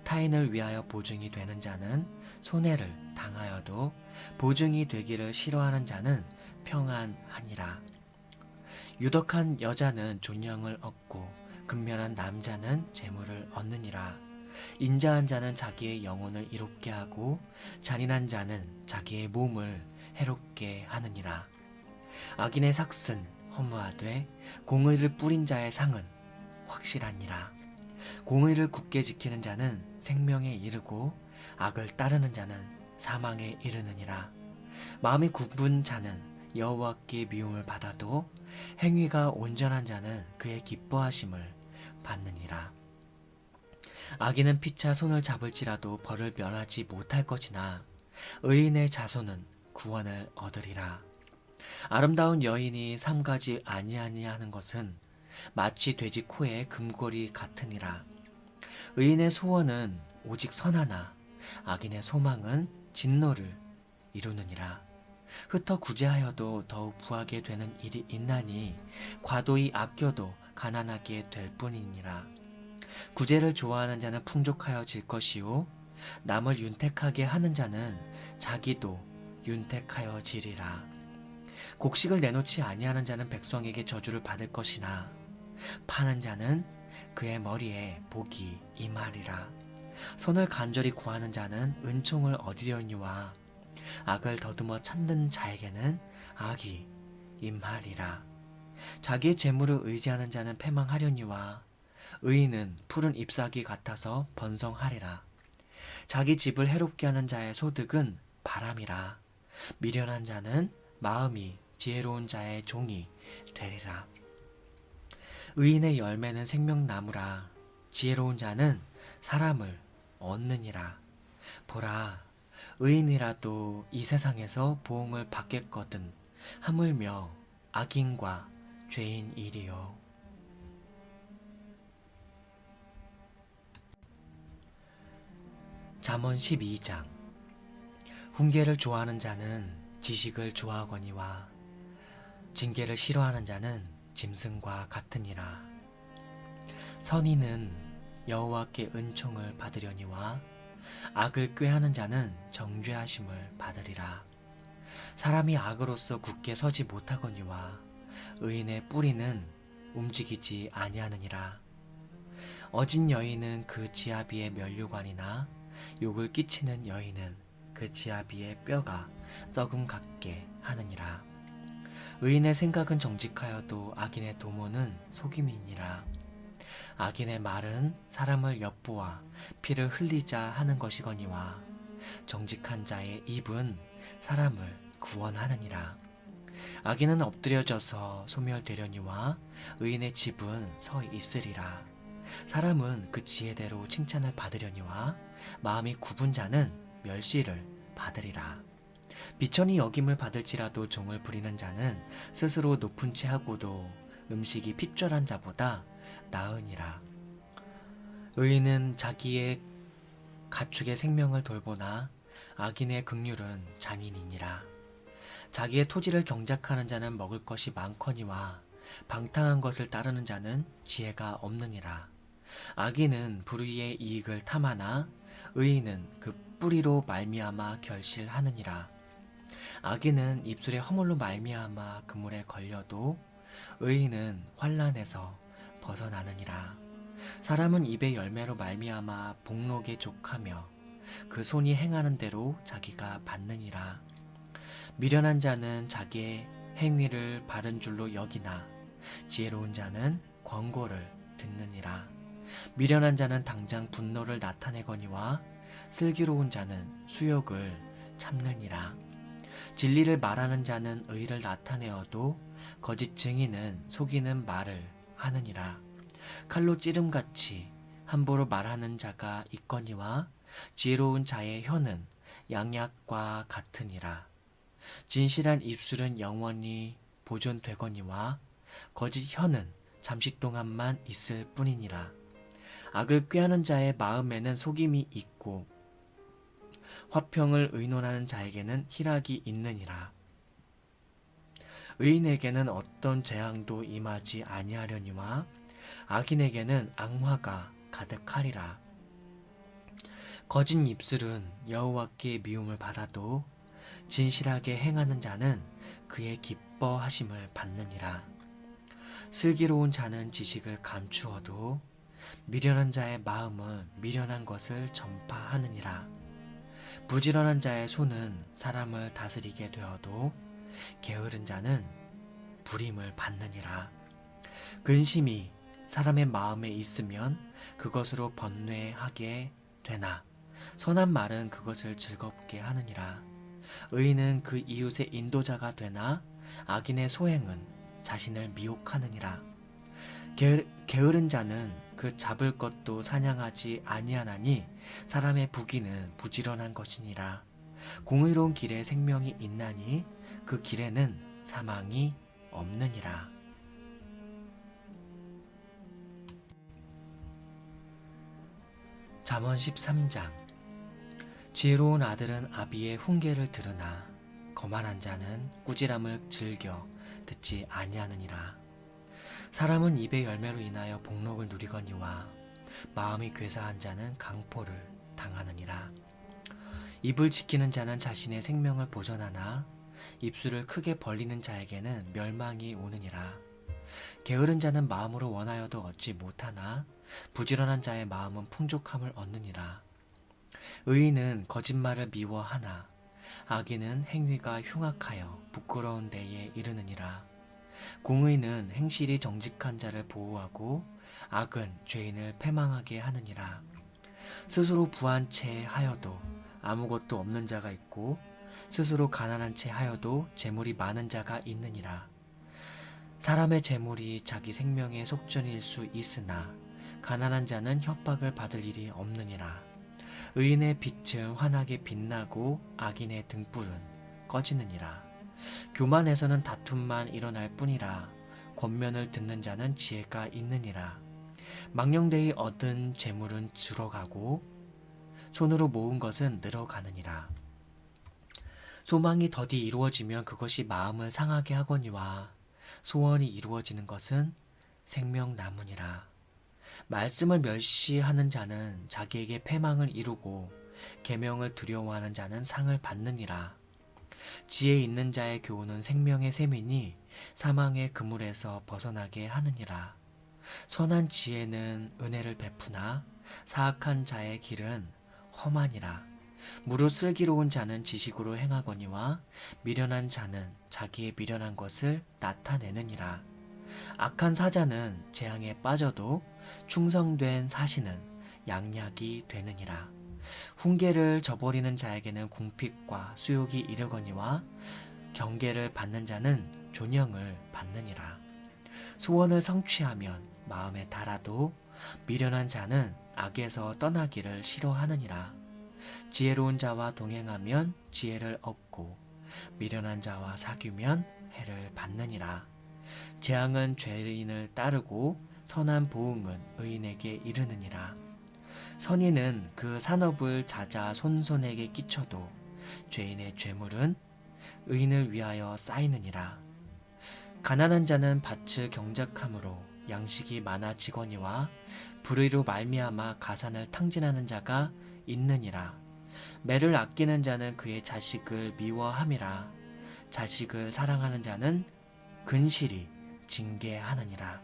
A: 타인을 위하여 보증이 되는 자는 손해를 당하여도 보증이 되기를 싫어하는 자는 평안하니라. 유덕한 여자는 존영을 얻고 근면한 남자는 재물을 얻느니라. 인자한 자는 자기의 영혼을 이롭게 하고 잔인한 자는 자기의 몸을 해롭게 하느니라. 악인의 삭은 허무하되 공의를 뿌린 자의 상은 확실하니라. 공의를 굳게 지키는 자는 생명에 이르고 악을 따르는 자는 사망에 이르느니라. 마음이 굽은 자는 여호와께 미움을 받아도 행위가 온전한 자는 그의 기뻐하심을 받느니라. 악인은 피차 손을 잡을지라도 벌을 면하지 못할 것이나 의인의 자손은 구원을 얻으리라. 아름다운 여인이 삼가지 아니하는 것은 마치 돼지 코에 금고리 같으니라. 의인의 소원은 오직 선하나 악인의 소망은 진노를 이루느니라. 흩어 구제하여도 더욱 부하게 되는 일이 있나니 과도히 아껴도 가난하게 될 뿐이니라. 구제를 좋아하는 자는 풍족하여질 것이요 남을 윤택하게 하는 자는 자기도 윤택하여지리라. 곡식을 내놓지 아니하는 자는 백성에게 저주를 받을 것이나 파는 자는 그의 머리에 복이 임하리라. 선을 간절히 구하는 자는 은총을 얻으려니와 악을 더듬어 찾는 자에게는 악이 임하리라. 자기의 재물을 의지하는 자는 패망하려니와 의인은 푸른 잎사귀 같아서 번성하리라. 자기 집을 해롭게 하는 자의 소득은 바람이라. 미련한 자는 마음이 지혜로운 자의 종이 되리라. 의인의 열매는 생명나무라. 지혜로운 자는 사람을 얻느니라. 보라, 의인이라도 이 세상에서 보응을 받겠거든 하물며 악인과 죄인이리요. 잠언 12장. 훈계를 좋아하는 자는 지식을 좋아하거니와 징계를 싫어하는 자는 짐승과 같으니라. 선인은 여호와께 은총을 받으려니와 악을 꾀하는 자는 정죄하심을 받으리라. 사람이 악으로서 굳게 서지 못하거니와 의인의 뿌리는 움직이지 아니하느니라. 어진 여인은 그 지아비의 면류관이나 욕을 끼치는 여인은 그 지아비의 뼈가 썩음 같게 하느니라. 의인의 생각은 정직하여도 악인의 도모는 속임이니라. 악인의 말은 사람을 엿보아 피를 흘리자 하는 것이거니와 정직한 자의 입은 사람을 구원하느니라. 악인은 엎드려져서 소멸되려니와 의인의 집은 서 있으리라. 사람은 그 지혜대로 칭찬을 받으려니와 마음이 굽은 자는 멸시를 받으리라. 비천이 여김을 받을지라도 종을 부리는 자는 스스로 높은 채 하고도 음식이 핍절한 자보다 나으니라. 의인은 자기의 가축의 생명을 돌보나 악인의 긍휼은 잔인이니라. 자기의 토지를 경작하는 자는 먹을 것이 많거니와 방탕한 것을 따르는 자는 지혜가 없느니라. 악인은 불의의 이익을 탐하나 의인은 그 뿌리로 말미암아 결실하느니라. 악인은 입술의 허물로 말미암아 그물에 걸려도 의인은 환난에서 벗어나느니라. 사람은 입의 열매로 말미암아 복록에 족하며 그 손이 행하는 대로 자기가 받느니라. 미련한 자는 자기의 행위를 바른 줄로 여기나 지혜로운 자는 권고를 듣느니라. 미련한 자는 당장 분노를 나타내거니와 슬기로운 자는 수욕을 참느니라. 진리를 말하는 자는 의를 나타내어도 거짓 증인은 속이는 말을 하느니라. 칼로 찌름같이 함부로 말하는 자가 있거니와 지혜로운 자의 혀는 양약과 같으니라. 진실한 입술은 영원히 보존되거니와 거짓 혀는 잠시 동안만 있을 뿐이니라. 악을 꾀하는 자의 마음에는 속임이 있고 화평을 의논하는 자에게는 희락이 있느니라. 의인에게는 어떤 재앙도 임하지 아니하려니와 악인에게는 악화가 가득하리라. 거짓 입술은 여호와께 미움을 받아도 진실하게 행하는 자는 그의 기뻐하심을 받느니라. 슬기로운 자는 지식을 감추어도 미련한 자의 마음은 미련한 것을 전파하느니라. 부지런한 자의 손은 사람을 다스리게 되어도 게으른 자는 부림을 받느니라. 근심이 사람의 마음에 있으면 그것으로 번뇌하게 되나 선한 말은 그것을 즐겁게 하느니라. 의인은 그 이웃의 인도자가 되나 악인의 소행은 자신을 미혹하느니라. 게으른 자는 그 잡을 것도 사냥하지 아니하나니 사람의 부귀는 부지런한 것이니라. 공의로운 길에 생명이 있나니 그 길에는 사망이 없느니라. 잠언 13장. 지혜로운 아들은 아비의 훈계를 들으나 거만한 자는 꾸지람을 즐겨 듣지 아니하느니라. 사람은 입의 열매로 인하여 복록을 누리거니와 마음이 괴사한 자는 강포를 당하느니라. 입을 지키는 자는 자신의 생명을 보존하나 입술을 크게 벌리는 자에게는 멸망이 오느니라. 게으른 자는 마음으로 원하여도 얻지 못하나 부지런한 자의 마음은 풍족함을 얻느니라. 의인은 거짓말을 미워하나 악인은 행위가 흉악하여 부끄러운 데에 이르느니라. 공의는 행실이 정직한 자를 보호하고 악은 죄인을 패망하게 하느니라. 스스로 부한 채 하여도 아무것도 없는 자가 있고 스스로 가난한 채 하여도 재물이 많은 자가 있느니라. 사람의 재물이 자기 생명의 속전일 수 있으나 가난한 자는 협박을 받을 일이 없느니라. 의인의 빛은 환하게 빛나고 악인의 등불은 꺼지느니라. 교만에서는 다툼만 일어날 뿐이라. 권면을 듣는 자는 지혜가 있느니라. 망령되이 얻은 재물은 줄어가고 손으로 모은 것은 늘어가느니라. 소망이 더디 이루어지면 그것이 마음을 상하게 하거니와 소원이 이루어지는 것은 생명나무니라. 말씀을 멸시하는 자는 자기에게 패망을 이루고 계명을 두려워하는 자는 상을 받느니라. 지혜 있는 자의 교훈은 생명의 샘이니 사망의 그물에서 벗어나게 하느니라. 선한 지혜는 은혜를 베푸나 사악한 자의 길은 험하니라. 무릇 슬기로운 자는 지식으로 행하거니와 미련한 자는 자기의 미련한 것을 나타내느니라. 악한 사자는 재앙에 빠져도 충성된 사신은 양약이 되느니라. 훈계를 저버리는 자에게는 궁핍과 수욕이 이르거니와 경계를 받는 자는 존영을 받느니라. 소원을 성취하면 마음에 달아도 미련한 자는 악에서 떠나기를 싫어하느니라. 지혜로운 자와 동행하면 지혜를 얻고 미련한 자와 사귀면 해를 받느니라. 재앙은 죄인을 따르고 선한 보응은 의인에게 이르느니라. 선인은 그 산업을 자자 손손에게 끼쳐도 죄인의 죄물은 의인을 위하여 쌓이느니라. 가난한 자는 밭을 경작함으로 양식이 많아지거니와 불의로 말미암아 가산을 탕진하는 자가 있느니라. 매를 아끼는 자는 그의 자식을 미워함이라. 자식을 사랑하는 자는 근실이 징계하느니라.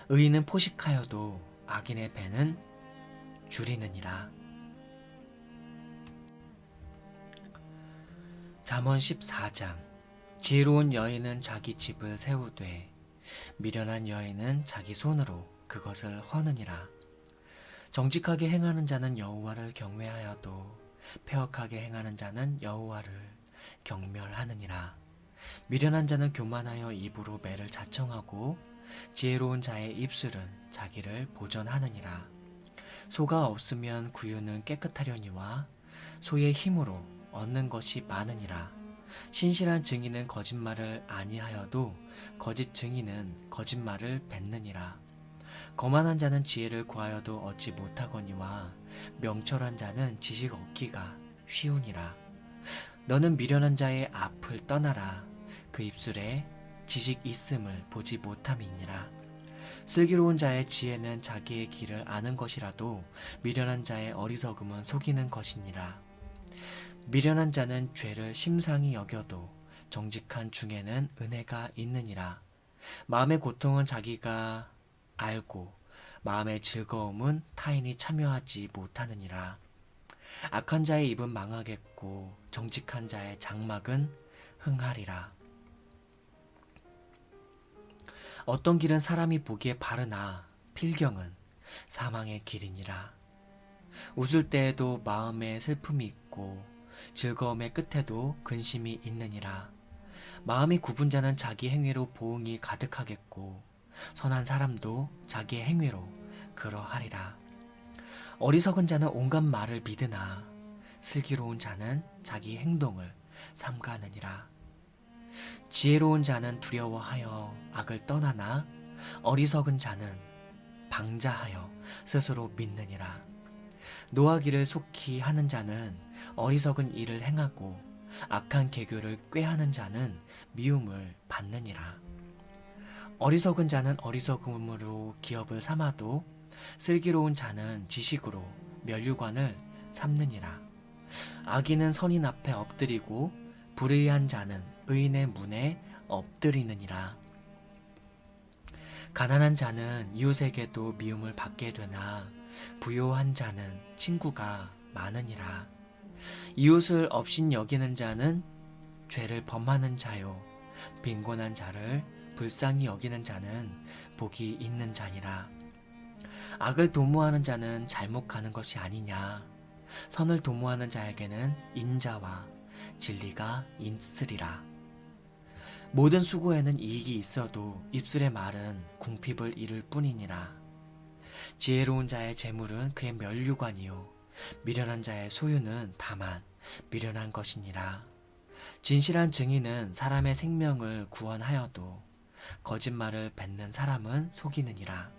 A: 의인은 포식하여도 악인의 배는 줄이느니라. 잠언 14장. 지혜로운 여인은 자기 집을 세우되 미련한 여인은 자기 손으로 그것을 허느니라. 정직하게 행하는 자는 여호와를 경외하여도 패역하게 행하는 자는 여호와를 경멸하느니라. 미련한 자는 교만하여 입으로 매를 자청하고 지혜로운 자의 입술은 자기를 보전하느니라. 소가 없으면 구유는 깨끗하려니와 소의 힘으로 얻는 것이 많으니라. 신실한 증인은 거짓말을 아니하여도 거짓 증인은 거짓말을 뱉느니라. 거만한 자는 지혜를 구하여도 얻지 못하거니와 명철한 자는 지식 얻기가 쉬우니라. 너는 미련한 자의 앞을 떠나라. 그 입술에 지식 있음을 보지 못함이니라. 슬기로운 자의 지혜는 자기의 길을 아는 것이라도 미련한 자의 어리석음은 속이는 것이니라. 미련한 자는 죄를 심상히 여겨도 정직한 중에는 은혜가 있느니라. 마음의 고통은 자기가 알고 마음의 즐거움은 타인이 참여하지 못하느니라. 악한 자의 입은 망하겠고 정직한 자의 장막은 흥하리라. 어떤 길은 사람이 보기에 바르나 필경은 사망의 길이니라. 웃을 때에도 마음에 슬픔이 있고 즐거움의 끝에도 근심이 있느니라. 마음이 굽은 자는 자기 행위로 보응이 가득하겠고 선한 사람도 자기의 행위로 그러하리라. 어리석은 자는 온갖 말을 믿으나 슬기로운 자는 자기 행동을 삼가느니라. 지혜로운 자는 두려워하여 악을 떠나나 어리석은 자는 방자하여 스스로 믿느니라. 노하기를 속히 하는 자는 어리석은 일을 행하고 악한 계교를 꾀하는 자는 미움을 받느니라. 어리석은 자는 어리석음으로 기업을 삼아도 슬기로운 자는 지식으로 면류관을 삼느니라. 악인은 선인 앞에 엎드리고 불의한 자는 의인의 문에 엎드리느니라. 가난한 자는 이웃에게도 미움을 받게 되나 부요한 자는 친구가 많으니라. 이웃을 업신 여기는 자는 죄를 범하는 자요 빈곤한 자를 불쌍히 여기는 자는 복이 있는 자니라. 악을 도모하는 자는 잘못 가는 것이 아니냐. 선을 도모하는 자에게는 인자와 진리가 있으리라. 모든 수고에는 이익이 있어도 입술의 말은 궁핍을 이룰 뿐이니라. 지혜로운 자의 재물은 그의 면류관이요 미련한 자의 소유는 다만 미련한 것이니라. 진실한 증인은 사람의 생명을 구원하여도 거짓말을 뱉는 사람은 속이느니라.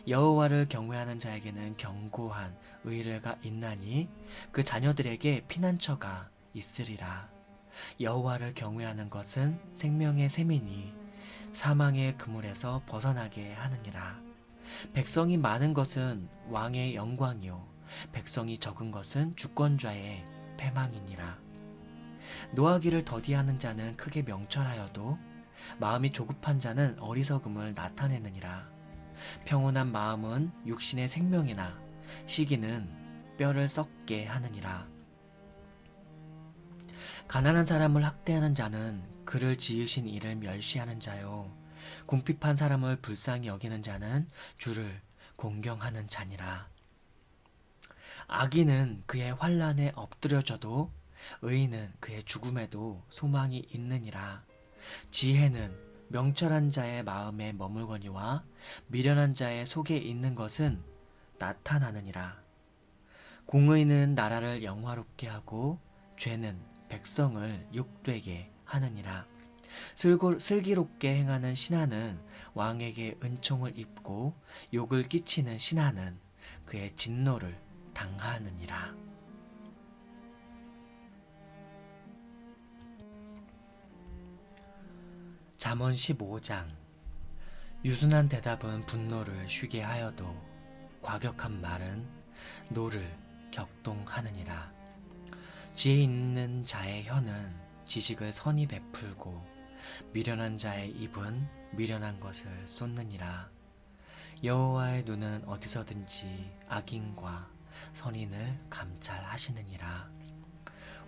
A: 여호와를 경외하는 자에게는 견고한 의뢰가 있나니 그 자녀들에게 피난처가 있으리라. 여호와를 경외하는 것은 생명의 셈이니 사망의 그물에서 벗어나게 하느니라. 백성이 많은 것은 왕의 영광이요 백성이 적은 것은 주권자의 패망이니라. 노하기를 더디하는 자는 크게 명철하여도 마음이 조급한 자는 어리석음을 나타내느니라. 평온한 마음은 육신의 생명이나 시기는 뼈를 썩게 하느니라. 가난한 사람을 학대하는 자는 그를 지으신 이를 멸시하는 자요 궁핍한 사람을 불쌍히 여기는 자는 주를 공경하는 자니라. 악인은 그의 환난에 엎드려져도 의인은 그의 죽음에도 소망이 있느니라. 지혜는 명철한 자의 마음에 머물거니와 미련한 자의 속에 있는 것은 나타나느니라. 공의는 나라를 영화롭게 하고 죄는 백성을 욕되게 하느니라. 슬기롭게 행하는 신하는 왕에게 은총을 입고 욕을 끼치는 신하는 그의 진노를 당하느니라. 잠언 15장. 유순한 대답은 분노를 쉬게 하여도 과격한 말은 노를 격동하느니라. 지혜 있는 자의 혀는 지식을 선히 베풀고 미련한 자의 입은 미련한 것을 쏟느니라. 여호와의 눈은 어디서든지 악인과 선인을 감찰하시느니라.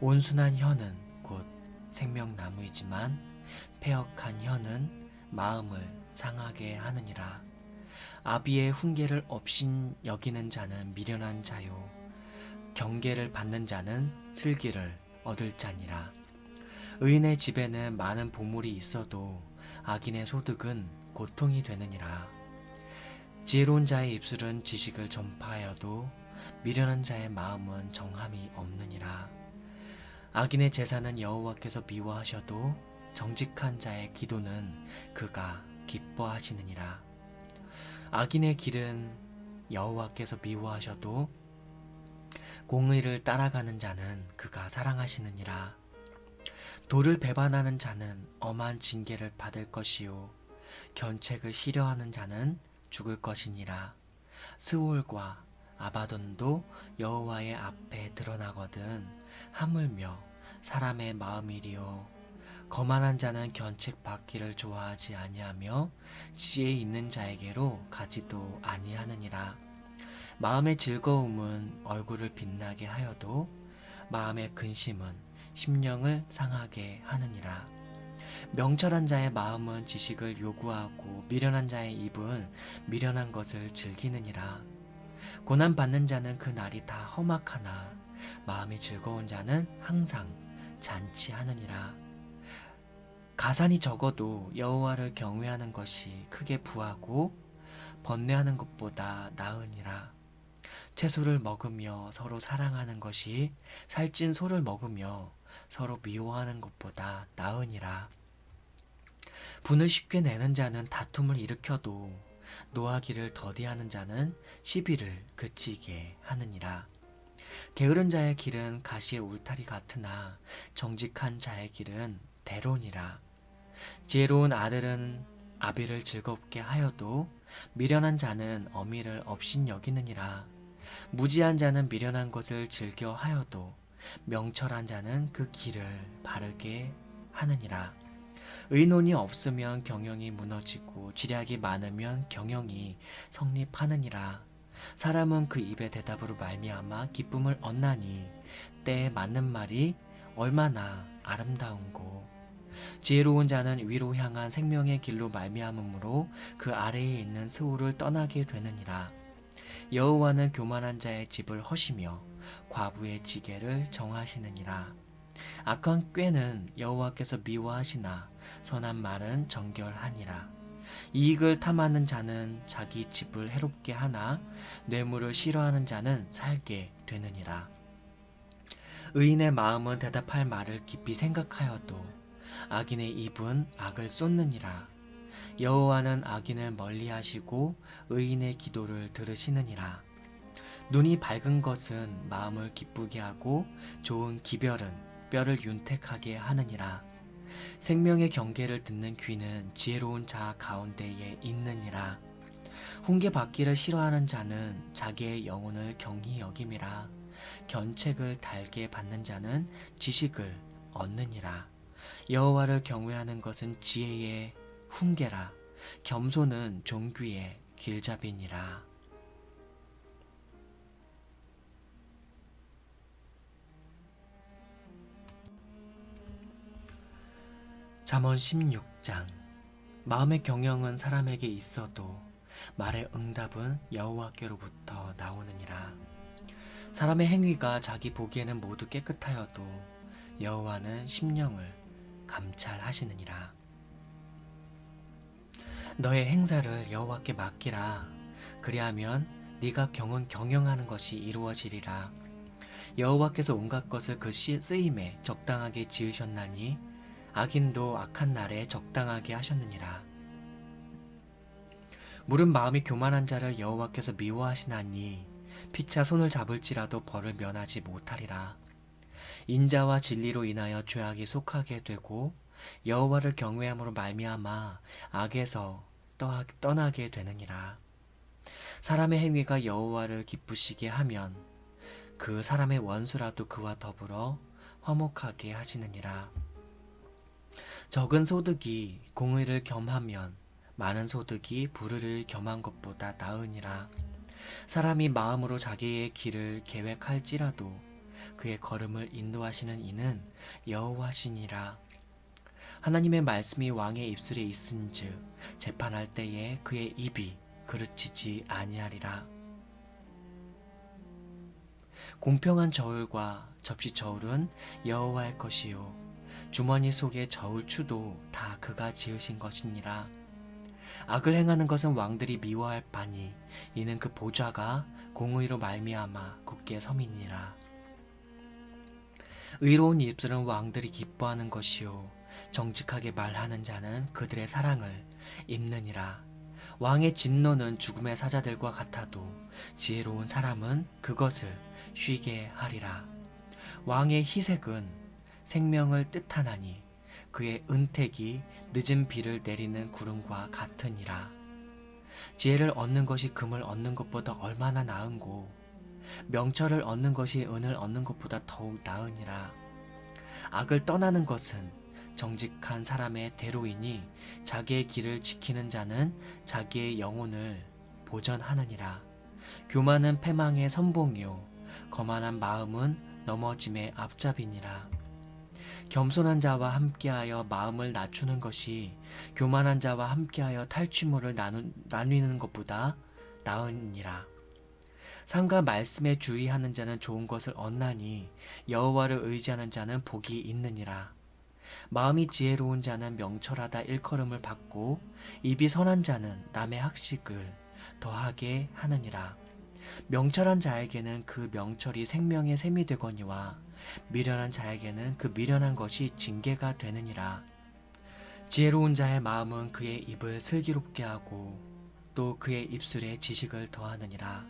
A: 온순한 혀는 곧 생명나무이지만 패역한 혀는 마음을 상하게 하느니라. 아비의 훈계를 업신 여기는 자는 미련한 자요 경계를 받는 자는 슬기를 얻을 자니라. 의인의 집에는 많은 보물이 있어도 악인의 소득은 고통이 되느니라. 지혜로운 자의 입술은 지식을 전파하여도 미련한 자의 마음은 정함이 없느니라. 악인의 제사는 여호와께서 미워하셔도 정직한 자의 기도는 그가 기뻐하시느니라. 악인의 길은 여호와께서 미워하셔도 공의를 따라가는 자는 그가 사랑하시느니라. 도를 배반하는 자는 엄한 징계를 받을 것이요 견책을 싫어하는 자는 죽을 것이니라. 스올과 아바돈도 여호와의 앞에 드러나거든 하물며 사람의 마음이리요. 거만한 자는 견책 받기를 좋아하지 아니하며 지혜 있는 자에게로 가지도 아니하느니라. 마음의 즐거움은 얼굴을 빛나게 하여도 마음의 근심은 심령을 상하게 하느니라. 명철한 자의 마음은 지식을 요구하고 미련한 자의 입은 미련한 것을 즐기느니라. 고난받는 자는 그 날이 다 험악하나 마음이 즐거운 자는 항상 잔치하느니라. 가산이 적어도 여호와를 경외하는 것이 크게 부하고 번뇌하는 것보다 나으니라. 채소를 먹으며 서로 사랑하는 것이 살찐 소를 먹으며 서로 미워하는 것보다 나으니라. 분을 쉽게 내는 자는 다툼을 일으켜도 노하기를 더디하는 자는 시비를 그치게 하느니라. 게으른 자의 길은 가시의 울타리 같으나 정직한 자의 길은 대론이라. 지혜로운 아들은 아비를 즐겁게 하여도 미련한 자는 어미를 업신 여기느니라. 무지한 자는 미련한 것을 즐겨 하여도 명철한 자는 그 길을 바르게 하느니라. 의논이 없으면 경영이 무너지고 지략이 많으면 경영이 성립하느니라. 사람은 그 입의 대답으로 말미암아 기쁨을 얻나니 때에 맞는 말이 얼마나 아름다운고. 지혜로운 자는 위로 향한 생명의 길로 말미암으므로 그 아래에 있는 스올을 떠나게 되느니라. 여호와는 교만한 자의 집을 허시며 과부의 지게를 정하시느니라. 악한 꾀는 여호와께서 미워하시나 선한 말은 정결하니라. 이익을 탐하는 자는 자기 집을 해롭게 하나 뇌물을 싫어하는 자는 살게 되느니라. 의인의 마음은 대답할 말을 깊이 생각하여도 악인의 입은 악을 쏟느니라. 여호와는 악인을 멀리하시고 의인의 기도를 들으시느니라. 눈이 밝은 것은 마음을 기쁘게 하고 좋은 기별은 뼈를 윤택하게 하느니라. 생명의 경계를 듣는 귀는 지혜로운 자 가운데에 있느니라. 훈계받기를 싫어하는 자는 자기의 영혼을 경히 여김이라. 견책을 달게 받는 자는 지식을 얻느니라. 여호와를 경외하는 것은 지혜의 훈계라. 겸손은 존귀의 길잡이니라. 잠언 16장. 마음의 경영은 사람에게 있어도 말의 응답은 여호와께로부터 나오느니라. 사람의 행위가 자기 보기에는 모두 깨끗하여도 여호와는 심령을 감찰하시느니라. 너의 행사를 여호와께 맡기라. 그리하면 네가 경영하는 것이 이루어지리라. 여호와께서 온갖 것을 그 쓰임에 적당하게 지으셨나니 악인도 악한 날에 적당하게 하셨느니라. 물은 마음이 교만한 자를 여호와께서 미워하시나니 피차 손을 잡을지라도 벌을 면하지 못하리라. 인자와 진리로 인하여 죄악이 속하게 되고 여호와를 경외함으로 말미암아 악에서 떠나게 되느니라. 사람의 행위가 여호와를 기쁘시게 하면 그 사람의 원수라도 그와 더불어 화목하게 하시느니라. 적은 소득이 공의를 겸하면 많은 소득이 불의를 겸한 것보다 나으니라. 사람이 마음으로 자기의 길을 계획할지라도 그의 걸음을 인도하시는 이는 여호와시니라. 하나님의 말씀이 왕의 입술에 있은즉 재판할 때에 그의 입이 그르치지 아니하리라. 공평한 저울과 접시 저울은 여호와의 것이요 주머니 속의 저울추도 다 그가 지으신 것이니라. 악을 행하는 것은 왕들이 미워할 바니 이는 그 보좌가 공의로 말미암아 굳게 섬이니라. 의로운 입술은 왕들이 기뻐하는 것이요 정직하게 말하는 자는 그들의 사랑을 입느니라. 왕의 진노는 죽음의 사자들과 같아도 지혜로운 사람은 그것을 쉬게 하리라. 왕의 희색은 생명을 뜻하나니 그의 은택이 늦은 비를 내리는 구름과 같으니라. 지혜를 얻는 것이 금을 얻는 것보다 얼마나 나은고 명철을 얻는 것이 은을 얻는 것보다 더욱 나으니라. 악을 떠나는 것은 정직한 사람의 대로이니 자기의 길을 지키는 자는 자기의 영혼을 보전하느니라. 교만은 패망의 선봉이요 거만한 마음은 넘어짐의 앞잡이니라. 겸손한 자와 함께하여 마음을 낮추는 것이 교만한 자와 함께하여 탈취물을 나누는 것보다 나으니라. 상과 말씀에 주의하는 자는 좋은 것을 얻나니 여호와를 의지하는 자는 복이 있느니라. 마음이 지혜로운 자는 명철하다 일컬음을 받고 입이 선한 자는 남의 학식을 더하게 하느니라. 명철한 자에게는 그 명철이 생명의 샘이 되거니와 미련한 자에게는 그 미련한 것이 징계가 되느니라. 지혜로운 자의 마음은 그의 입을 슬기롭게 하고 또 그의 입술에 지식을 더하느니라.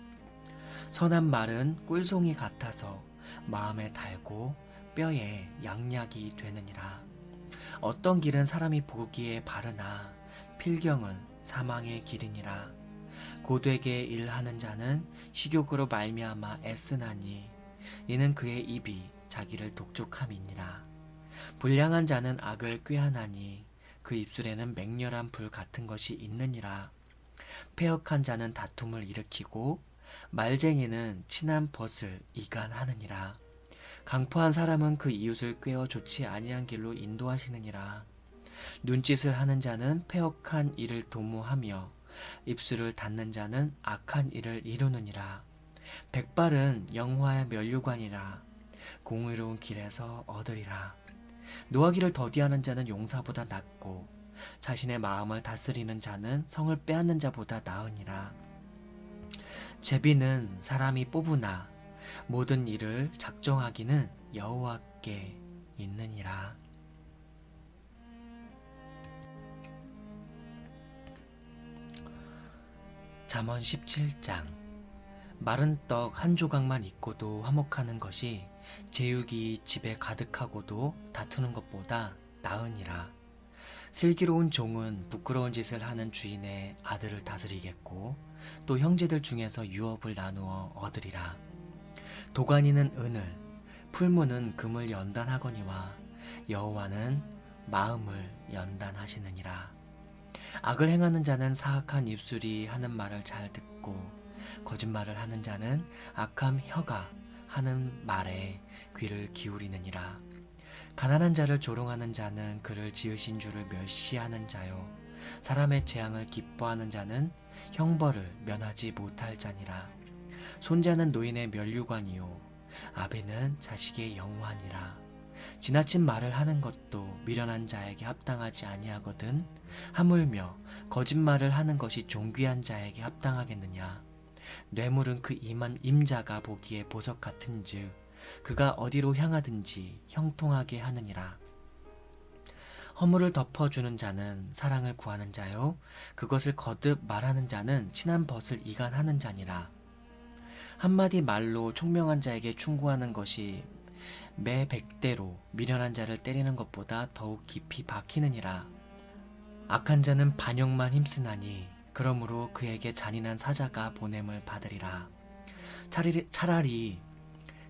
A: 선한 말은 꿀송이 같아서 마음에 달고 뼈에 양약이 되느니라. 어떤 길은 사람이 보기에 바르나 필경은 사망의 길이니라. 고되게 일하는 자는 식욕으로 말미암아 애쓰나니 이는 그의 입이 자기를 독촉함이니라. 불량한 자는 악을 꾀하나니 그 입술에는 맹렬한 불 같은 것이 있느니라. 패역한 자는 다툼을 일으키고 말쟁이는 친한 벗을 이간하느니라. 강포한 사람은 그 이웃을 꾀어 좋지 아니한 길로 인도하시느니라. 눈짓을 하는 자는 패역한 일을 도모하며 입술을 닫는 자는 악한 일을 이루느니라. 백발은 영화의 면류관이라. 공의로운 길에서 얻으리라. 노하기를 더디하는 자는 용사보다 낫고 자신의 마음을 다스리는 자는 성을 빼앗는 자보다 나으니라. 제비는 사람이 뽑으나 모든 일을 작정하기는 여호와께 있느니라. 잠언 17장. 마른 떡 한 조각만 있고도 화목하는 것이 제육이 집에 가득하고도 다투는 것보다 나으니라. 슬기로운 종은 부끄러운 짓을 하는 주인의 아들을 다스리겠고 또 형제들 중에서 유업을 나누어 얻으리라. 도가니는 은을, 풀무는 금을 연단하거니와 여호와는 마음을 연단하시느니라. 악을 행하는 자는 사악한 입술이 하는 말을 잘 듣고 거짓말을 하는 자는 악한 혀가 하는 말에 귀를 기울이느니라. 가난한 자를 조롱하는 자는 그를 지으신 주를 멸시하는 자요 사람의 재앙을 기뻐하는 자는 형벌을 면하지 못할 자니라. 손자는 노인의 면류관이요 아비는 자식의 영화니라. 지나친 말을 하는 것도 미련한 자에게 합당하지 아니하거든 하물며 거짓말을 하는 것이 존귀한 자에게 합당하겠느냐. 뇌물은 그 임자가 보기에 보석 같은즉 그가 어디로 향하든지 형통하게 하느니라. 허물을 덮어주는 자는 사랑을 구하는 자요 그것을 거듭 말하는 자는 친한 벗을 이간하는 자니라. 한마디 말로 총명한 자에게 충고하는 것이 매 100대로 미련한 자를 때리는 것보다 더욱 깊이 박히느니라. 악한 자는 반역만 힘쓰나니 그러므로 그에게 잔인한 사자가 보냄을 받으리라. 차라리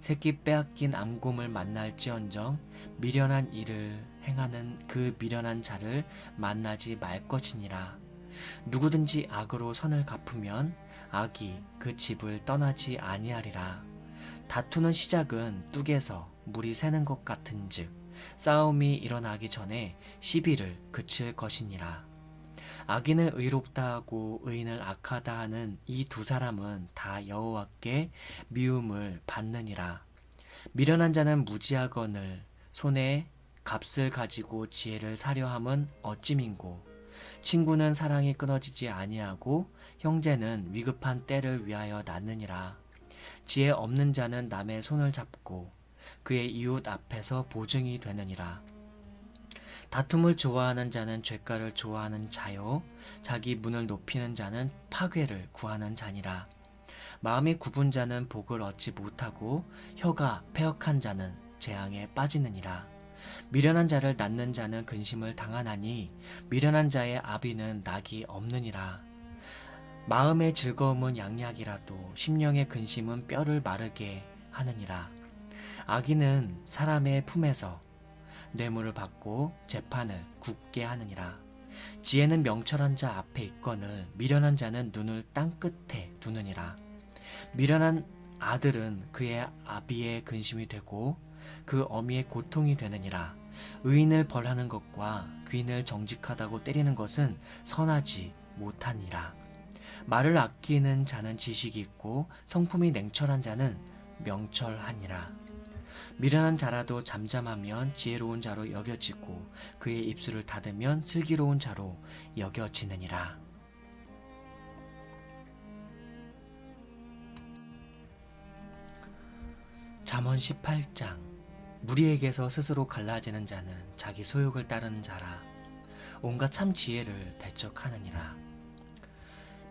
A: 새끼 빼앗긴 암곰을 만날지언정 미련한 일을 행하는 그 미련한 자를 만나지 말 것이니라. 누구든지 악으로 선을 갚으면 악이 그 집을 떠나지 아니하리라. 다투는 시작은 뚝에서 물이 새는 것 같은즉 싸움이 일어나기 전에 시비를 그칠 것이니라. 악인을 의롭다 하고 의인을 악하다 하는 이 두 사람은 다 여호와께 미움을 받느니라. 미련한 자는 무지하거늘 손에 값을 가지고 지혜를 사려 함은 어찌민고. 친구는 사랑이 끊어지지 아니하고 형제는 위급한 때를 위하여 낳느니라. 지혜 없는 자는 남의 손을 잡고 그의 이웃 앞에서 보증이 되느니라. 다툼을 좋아하는 자는 죄가를 좋아하는 자요 자기 문을 높이는 자는 파괴를 구하는 자니라. 마음이 굽은 자는 복을 얻지 못하고 혀가 패역한 자는 재앙에 빠지느니라. 미련한 자를 낳는 자는 근심을 당하나니 미련한 자의 아비는 낙이 없느니라. 마음의 즐거움은 양약이라도 심령의 근심은 뼈를 마르게 하느니라. 악인은 사람의 품에서 뇌물을 받고 재판을 굳게 하느니라. 지혜는 명철한 자 앞에 있거늘 미련한 자는 눈을 땅 끝에 두느니라. 미련한 아들은 그의 아비의 근심이 되고 그 어미의 고통이 되느니라. 의인을 벌하는 것과 귀인을 정직하다고 때리는 것은 선하지 못하니라. 말을 아끼는 자는 지식이 있고 성품이 냉철한 자는 명철하니라. 미련한 자라도 잠잠하면 지혜로운 자로 여겨지고 그의 입술을 닫으면 슬기로운 자로 여겨지느니라. 잠언 18장. 무리에게서 스스로 갈라지는 자는 자기 소욕을 따르는 자라. 온갖 참 지혜를 배척하느니라.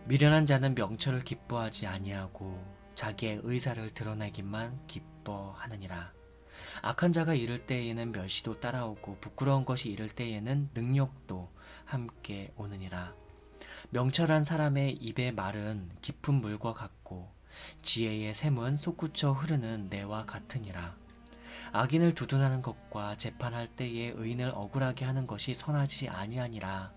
A: 미련한 자는 명철을 기뻐하지 아니하고 자기의 의사를 드러내기만 기뻐하느니라. 악한 자가 이를 때에는 멸시도 따라오고 부끄러운 것이 이를 때에는 능욕도 함께 오느니라. 명철한 사람의 입의 말은 깊은 물과 같고 지혜의 샘은 솟구쳐 흐르는 내와 같으니라. 악인을 두둔하는 것과 재판할 때에 의인을 억울하게 하는 것이 선하지 아니하니라.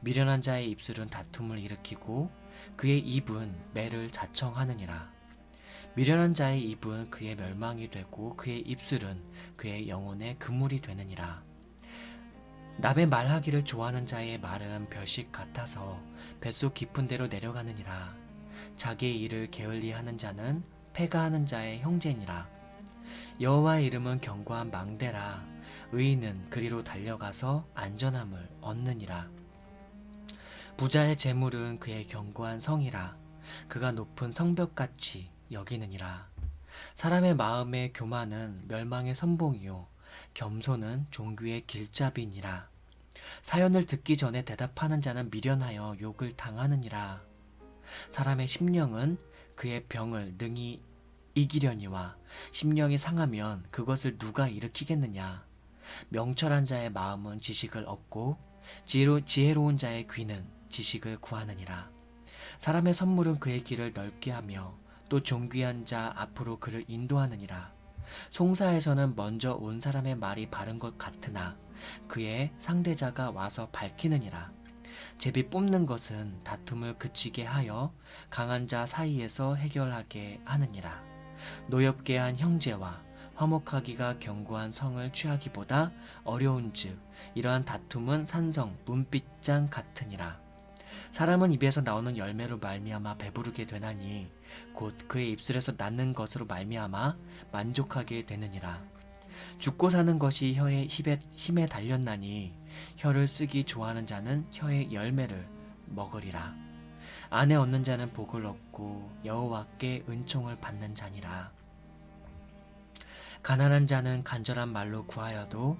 A: 미련한 자의 입술은 다툼을 일으키고 그의 입은 매를 자청하느니라. 미련한 자의 입은 그의 멸망이 되고 그의 입술은 그의 영혼의 그물이 되느니라. 남의 말하기를 좋아하는 자의 말은 별식 같아서 뱃속 깊은 데로 내려가느니라. 자기의 일을 게을리하는 자는 패가하는 자의 형제니라. 여호와의 이름은 견고한 망대라. 의인은 그리로 달려가서 안전함을 얻느니라. 부자의 재물은 그의 견고한 성이라. 그가 높은 성벽같이 여기느니라. 사람의 마음의 교만은 멸망의 선봉이요 겸손은 종귀의 길잡이니라. 사연을 듣기 전에 대답하는 자는 미련하여 욕을 당하느니라. 사람의 심령은 그의 병을 능히 이기려니와 심령이 상하면 그것을 누가 일으키겠느냐. 명철한 자의 마음은 지식을 얻고 지혜로운 자의 귀는 지식을 구하느니라. 사람의 선물은 그의 길을 넓게 하며 또 존귀한 자 앞으로 그를 인도하느니라. 송사에서는 먼저 온 사람의 말이 바른 것 같으나 그의 상대자가 와서 밝히느니라. 제비 뽑는 것은 다툼을 그치게 하여 강한 자 사이에서 해결하게 하느니라. 노엽게 한 형제와 화목하기가 견고한 성을 취하기보다 어려운즉 이러한 다툼은 산성 문빗장 같으니라. 사람은 입에서 나오는 열매로 말미암아 배부르게 되나니 곧 그의 입술에서 낳는 것으로 말미암아 만족하게 되느니라. 죽고 사는 것이 혀의 힘에 달렸나니 혀를 쓰기 좋아하는 자는 혀의 열매를 먹으리라. 아내 얻는 자는 복을 얻고 여호와께 은총을 받는 자니라. 가난한 자는 간절한 말로 구하여도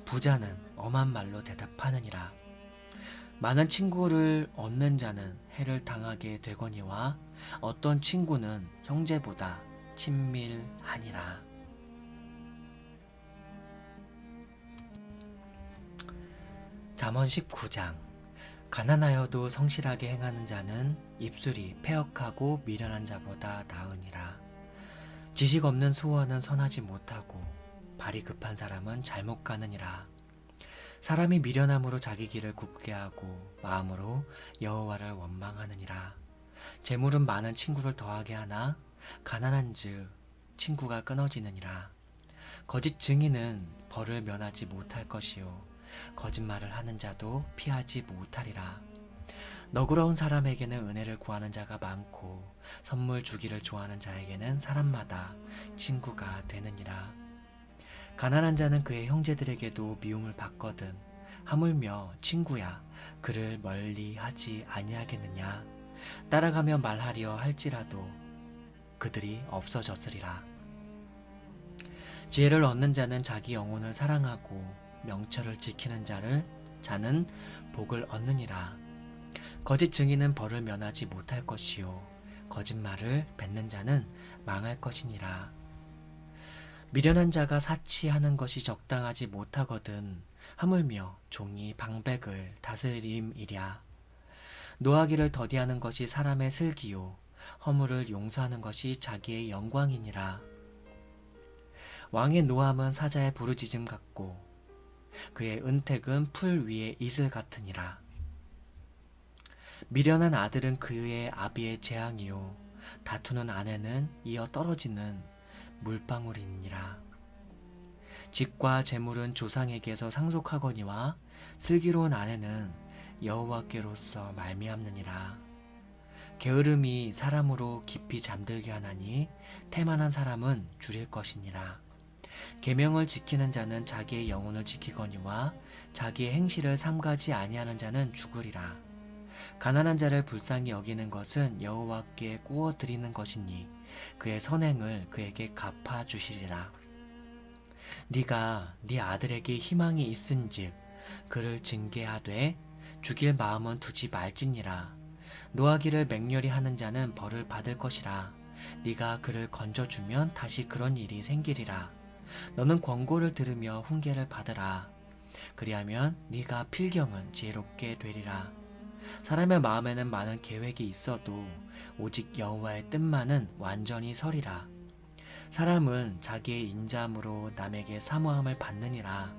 A: 부자는 엄한 말로 대답하느니라. 많은 친구를 얻는 자는 해를 당하게 되거니와 어떤 친구는 형제보다 친밀하니라. 잠언 19장. 가난하여도 성실하게 행하는 자는 입술이 패역하고 미련한 자보다 나으니라. 지식 없는 소원은 선하지 못하고 발이 급한 사람은 잘못 가느니라. 사람이 미련함으로 자기 길을 굽게 하고 마음으로 여호와를 원망하느니라. 재물은 많은 친구를 더하게 하나 가난한즉 친구가 끊어지느니라. 거짓 증인은 벌을 면하지 못할 것이요 거짓말을 하는 자도 피하지 못하리라. 너그러운 사람에게는 은혜를 구하는 자가 많고 선물 주기를 좋아하는 자에게는 사람마다 친구가 되느니라. 가난한 자는 그의 형제들에게도 미움을 받거든 하물며 친구야 그를 멀리하지 아니하겠느냐. 따라가며 말하려 할지라도 그들이 없어졌으리라. 지혜를 얻는 자는 자기 영혼을 사랑하고 명철을 지키는 자는 복을 얻느니라. 거짓 증인은 벌을 면하지 못할 것이요 거짓말을 뱉는 자는 망할 것이니라. 미련한 자가 사치하는 것이 적당하지 못하거든 하물며 종이 방백을 다스림이랴. 노하기를 더디하는 것이 사람의 슬기요 허물을 용서하는 것이 자기의 영광이니라. 왕의 노함은 사자의 부르짖음 같고 그의 은택은 풀 위의 이슬 같으니라. 미련한 아들은 그의 아비의 재앙이요 다투는 아내는 이어 떨어지는 물방울이니라. 집과 재물은 조상에게서 상속하거니와 슬기로운 아내는 여호와께로서 말미암느니라. 게으름이 사람으로 깊이 잠들게 하나니 태만한 사람은 줄일 것이니라. 계명을 지키는 자는 자기의 영혼을 지키거니와 자기의 행실을 삼가지 아니하는 자는 죽으리라. 가난한 자를 불쌍히 여기는 것은 여호와께 꾸어 드리는 것이니 그의 선행을 그에게 갚아 주시리라. 네가 네 아들에게 희망이 있은즉 그를 징계하되 죽일 마음은 두지 말지니라. 노하기를 맹렬히 하는 자는 벌을 받을 것이라. 네가 그를 건져주면 다시 그런 일이 생기리라. 너는 권고를 들으며 훈계를 받으라. 그리하면 네가 필경은 지혜롭게 되리라. 사람의 마음에는 많은 계획이 있어도 오직 여호와의 뜻만은 완전히 서리라. 사람은 자기의 인자함으로 남에게 사모함을 받느니라.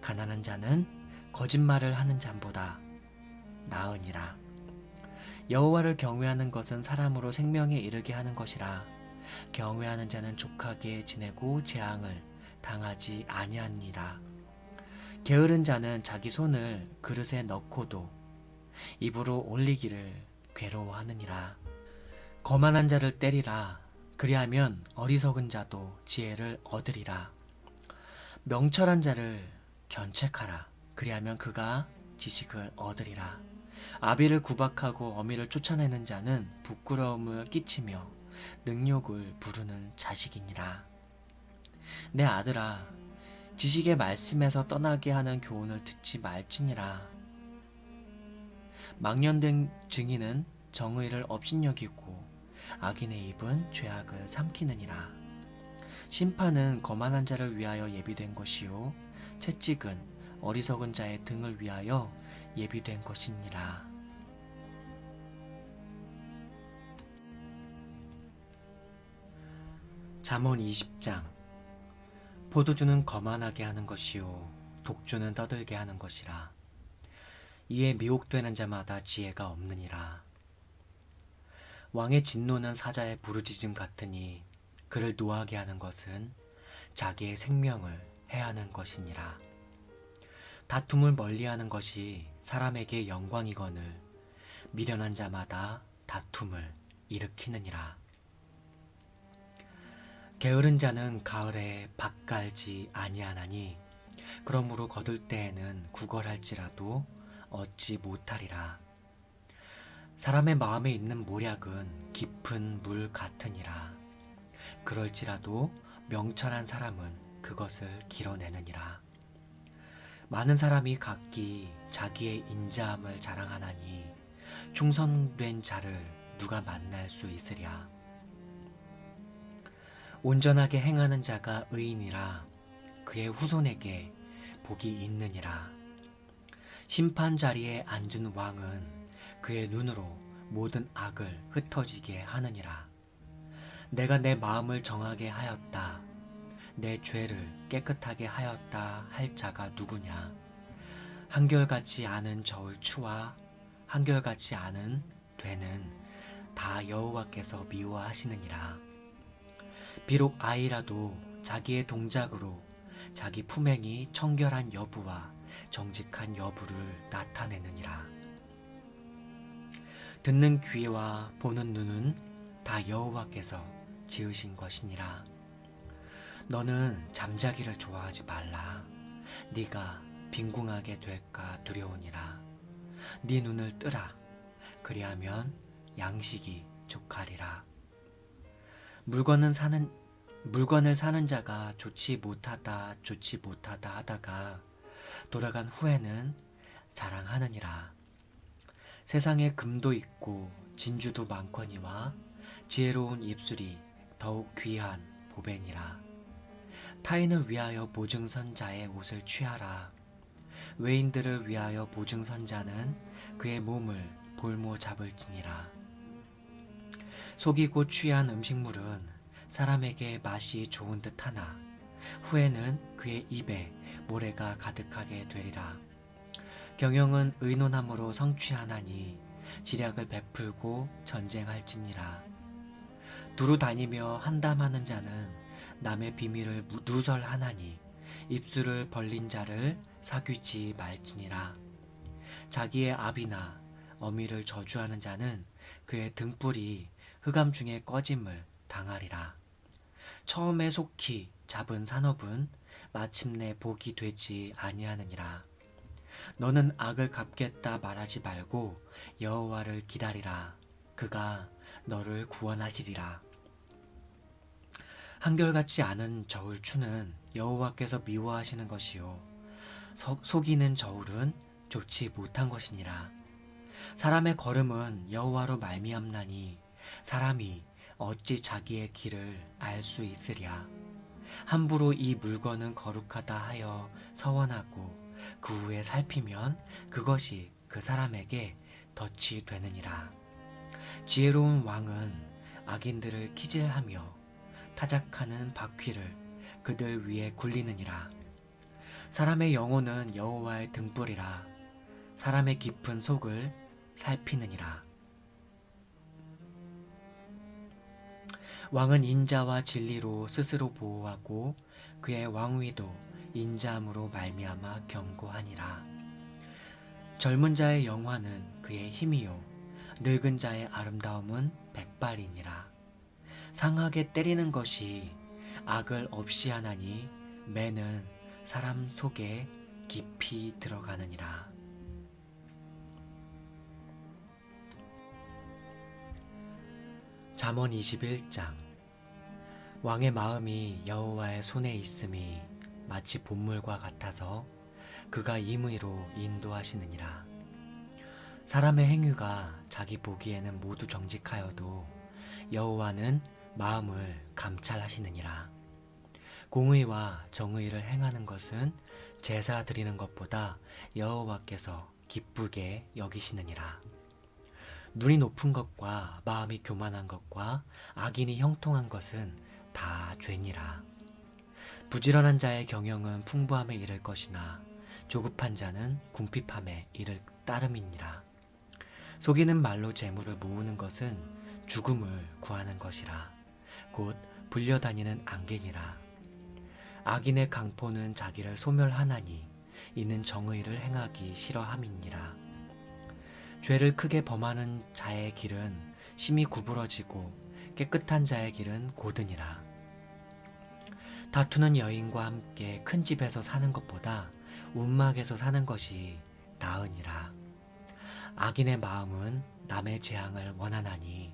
A: 가난한 자는 거짓말을 하는 자보다 나으니라. 여호와를 경외하는 것은 사람으로 생명에 이르게 하는 것이라. 경외하는 자는 족하게 지내고 재앙을 당하지 아니하니라. 게으른 자는 자기 손을 그릇에 넣고도 입으로 올리기를 괴로워하느니라. 거만한 자를 때리라. 그리하면 어리석은 자도 지혜를 얻으리라. 명철한 자를 견책하라. 그리하면 그가 지식을 얻으리라. 아비를 구박하고 어미를 쫓아내는 자는 부끄러움을 끼치며 능욕을 부르는 자식이니라. 내 아들아, 지식의 말씀에서 떠나게 하는 교훈을 듣지 말지니라. 망령된 증인은 정의를 업신여기고 악인의 입은 죄악을 삼키느니라. 심판은 거만한 자를 위하여 예비된 것이요 채찍은 어리석은 자의 등을 위하여 예비된 것이니라. 잠언 20장. 포도주는 거만하게 하는 것이요 독주는 떠들게 하는 것이라. 이에 미혹되는 자마다 지혜가 없느니라. 왕의 진노는 사자의 부르짖음 같으니 그를 노하게 하는 것은 자기의 생명을 해하는 것이니라. 다툼을 멀리하는 것이 사람에게 영광이거늘 미련한 자마다 다툼을 일으키느니라. 게으른 자는 가을에 밭 갈지 아니하나니 그러므로 거둘 때에는 구걸할지라도 얻지 못하리라. 사람의 마음에 있는 모략은 깊은 물 같으니라. 그럴지라도 명철한 사람은 그것을 길어내느니라. 많은 사람이 각기 자기의 인자함을 자랑하나니 충성된 자를 누가 만날 수 있으랴. 온전하게 행하는 자가 의인이라. 그의 후손에게 복이 있느니라. 심판 자리에 앉은 왕은 그의 눈으로 모든 악을 흩어지게 하느니라. 내가 내 마음을 정하게 하였다. 내 죄를 깨끗하게 하였다 할 자가 누구냐. 한결같이 않은 저울 추와 한결같이 않은 되는 다 여호와께서 미워하시느니라. 비록 아이라도 자기의 동작으로 자기 품행이 청결한 여부와 정직한 여부를 나타내느니라. 듣는 귀와 보는 눈은 다 여호와께서 지으신 것이니라. 너는 잠자기를 좋아하지 말라. 네가 빈궁하게 될까 두려우니라. 네 눈을 뜨라. 그리하면 양식이 족하리라. 물건을 사는 자가 좋지 못하다 하다가 돌아간 후에는 자랑하느니라. 세상에 금도 있고 진주도 많거니와 지혜로운 입술이 더욱 귀한 보배니라. 타인을 위하여 보증선 자의 옷을 취하라. 외인들을 위하여 보증선 자는 그의 몸을 볼모 잡을지니라. 속이고 취한 음식물은 사람에게 맛이 좋은 듯하나 후에는 그의 입에 모래가 가득하게 되리라. 경영은 의논함으로 성취하나니 지략을 베풀고 전쟁할지니라. 두루 다니며 한담하는 자는 남의 비밀을 누설하나니 입술을 벌린 자를 사귀지 말지니라. 자기의 아비나 어미를 저주하는 자는 그의 등불이 흑암 중에 꺼짐을 당하리라. 처음에 속히 잡은 산업은 마침내 복이 되지 아니하느니라. 너는 악을 갚겠다 말하지 말고 여호와를 기다리라. 그가 너를 구원하시리라. 한결같이 않은 저울추는 여호와께서 미워하시는 것이요 속이는 저울은 좋지 못한 것이니라. 사람의 걸음은 여호와로 말미암나니 사람이 어찌 자기의 길을 알 수 있으랴. 함부로 이 물건은 거룩하다 하여 서원하고 그 후에 살피면 그것이 그 사람에게 덫이 되느니라. 지혜로운 왕은 악인들을 키질하며 타작하는 바퀴를 그들 위에 굴리느니라. 사람의 영혼은 여호와의 등불이라. 사람의 깊은 속을 살피느니라. 왕은 인자와 진리로 스스로 보호하고 그의 왕위도 인자함으로 말미암아 견고하니라. 젊은 자의 영화는 그의 힘이요 늙은 자의 아름다움은 백발이니라. 상하게 때리는 것이 악을 없이 하나니 매는 사람 속에 깊이 들어가느니라. 잠언 21장. 왕의 마음이 여호와의 손에 있음이 마치 본물과 같아서 그가 임의로 인도하시느니라. 사람의 행위가 자기 보기에는 모두 정직하여도 여호와는 마음을 감찰하시느니라. 공의와 정의를 행하는 것은 제사 드리는 것보다 여호와께서 기쁘게 여기시느니라. 눈이 높은 것과 마음이 교만한 것과 악인이 형통한 것은 다 죄니라. 부지런한 자의 경영은 풍부함에 이를 것이나 조급한 자는 궁핍함에 이를 따름이니라. 속이는 말로 재물을 모으는 것은 죽음을 구하는 것이라. 곧 불려다니는 안개니라. 악인의 강포는 자기를 소멸하나니 이는 정의를 행하기 싫어함이니라. 죄를 크게 범하는 자의 길은 심히 구부러지고 깨끗한 자의 길은 고드니라. 다투는 여인과 함께 큰 집에서 사는 것보다 움막에서 사는 것이 나으니라. 악인의 마음은 남의 재앙을 원하나니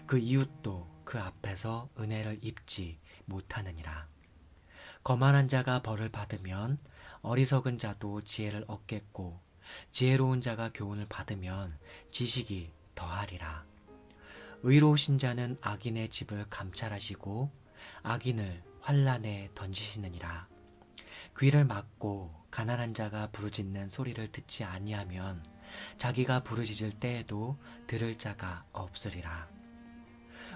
A: 그 이웃도 그 앞에서 은혜를 입지 못하느니라. 거만한 자가 벌을 받으면 어리석은 자도 지혜를 얻겠고 지혜로운 자가 교훈을 받으면 지식이 더하리라. 의로우신 자는 악인의 집을 감찰하시고 악인을 환란에 던지시느니라. 귀를 막고 가난한 자가 부르짖는 소리를 듣지 아니하면 자기가 부르짖을 때에도 들을 자가 없으리라.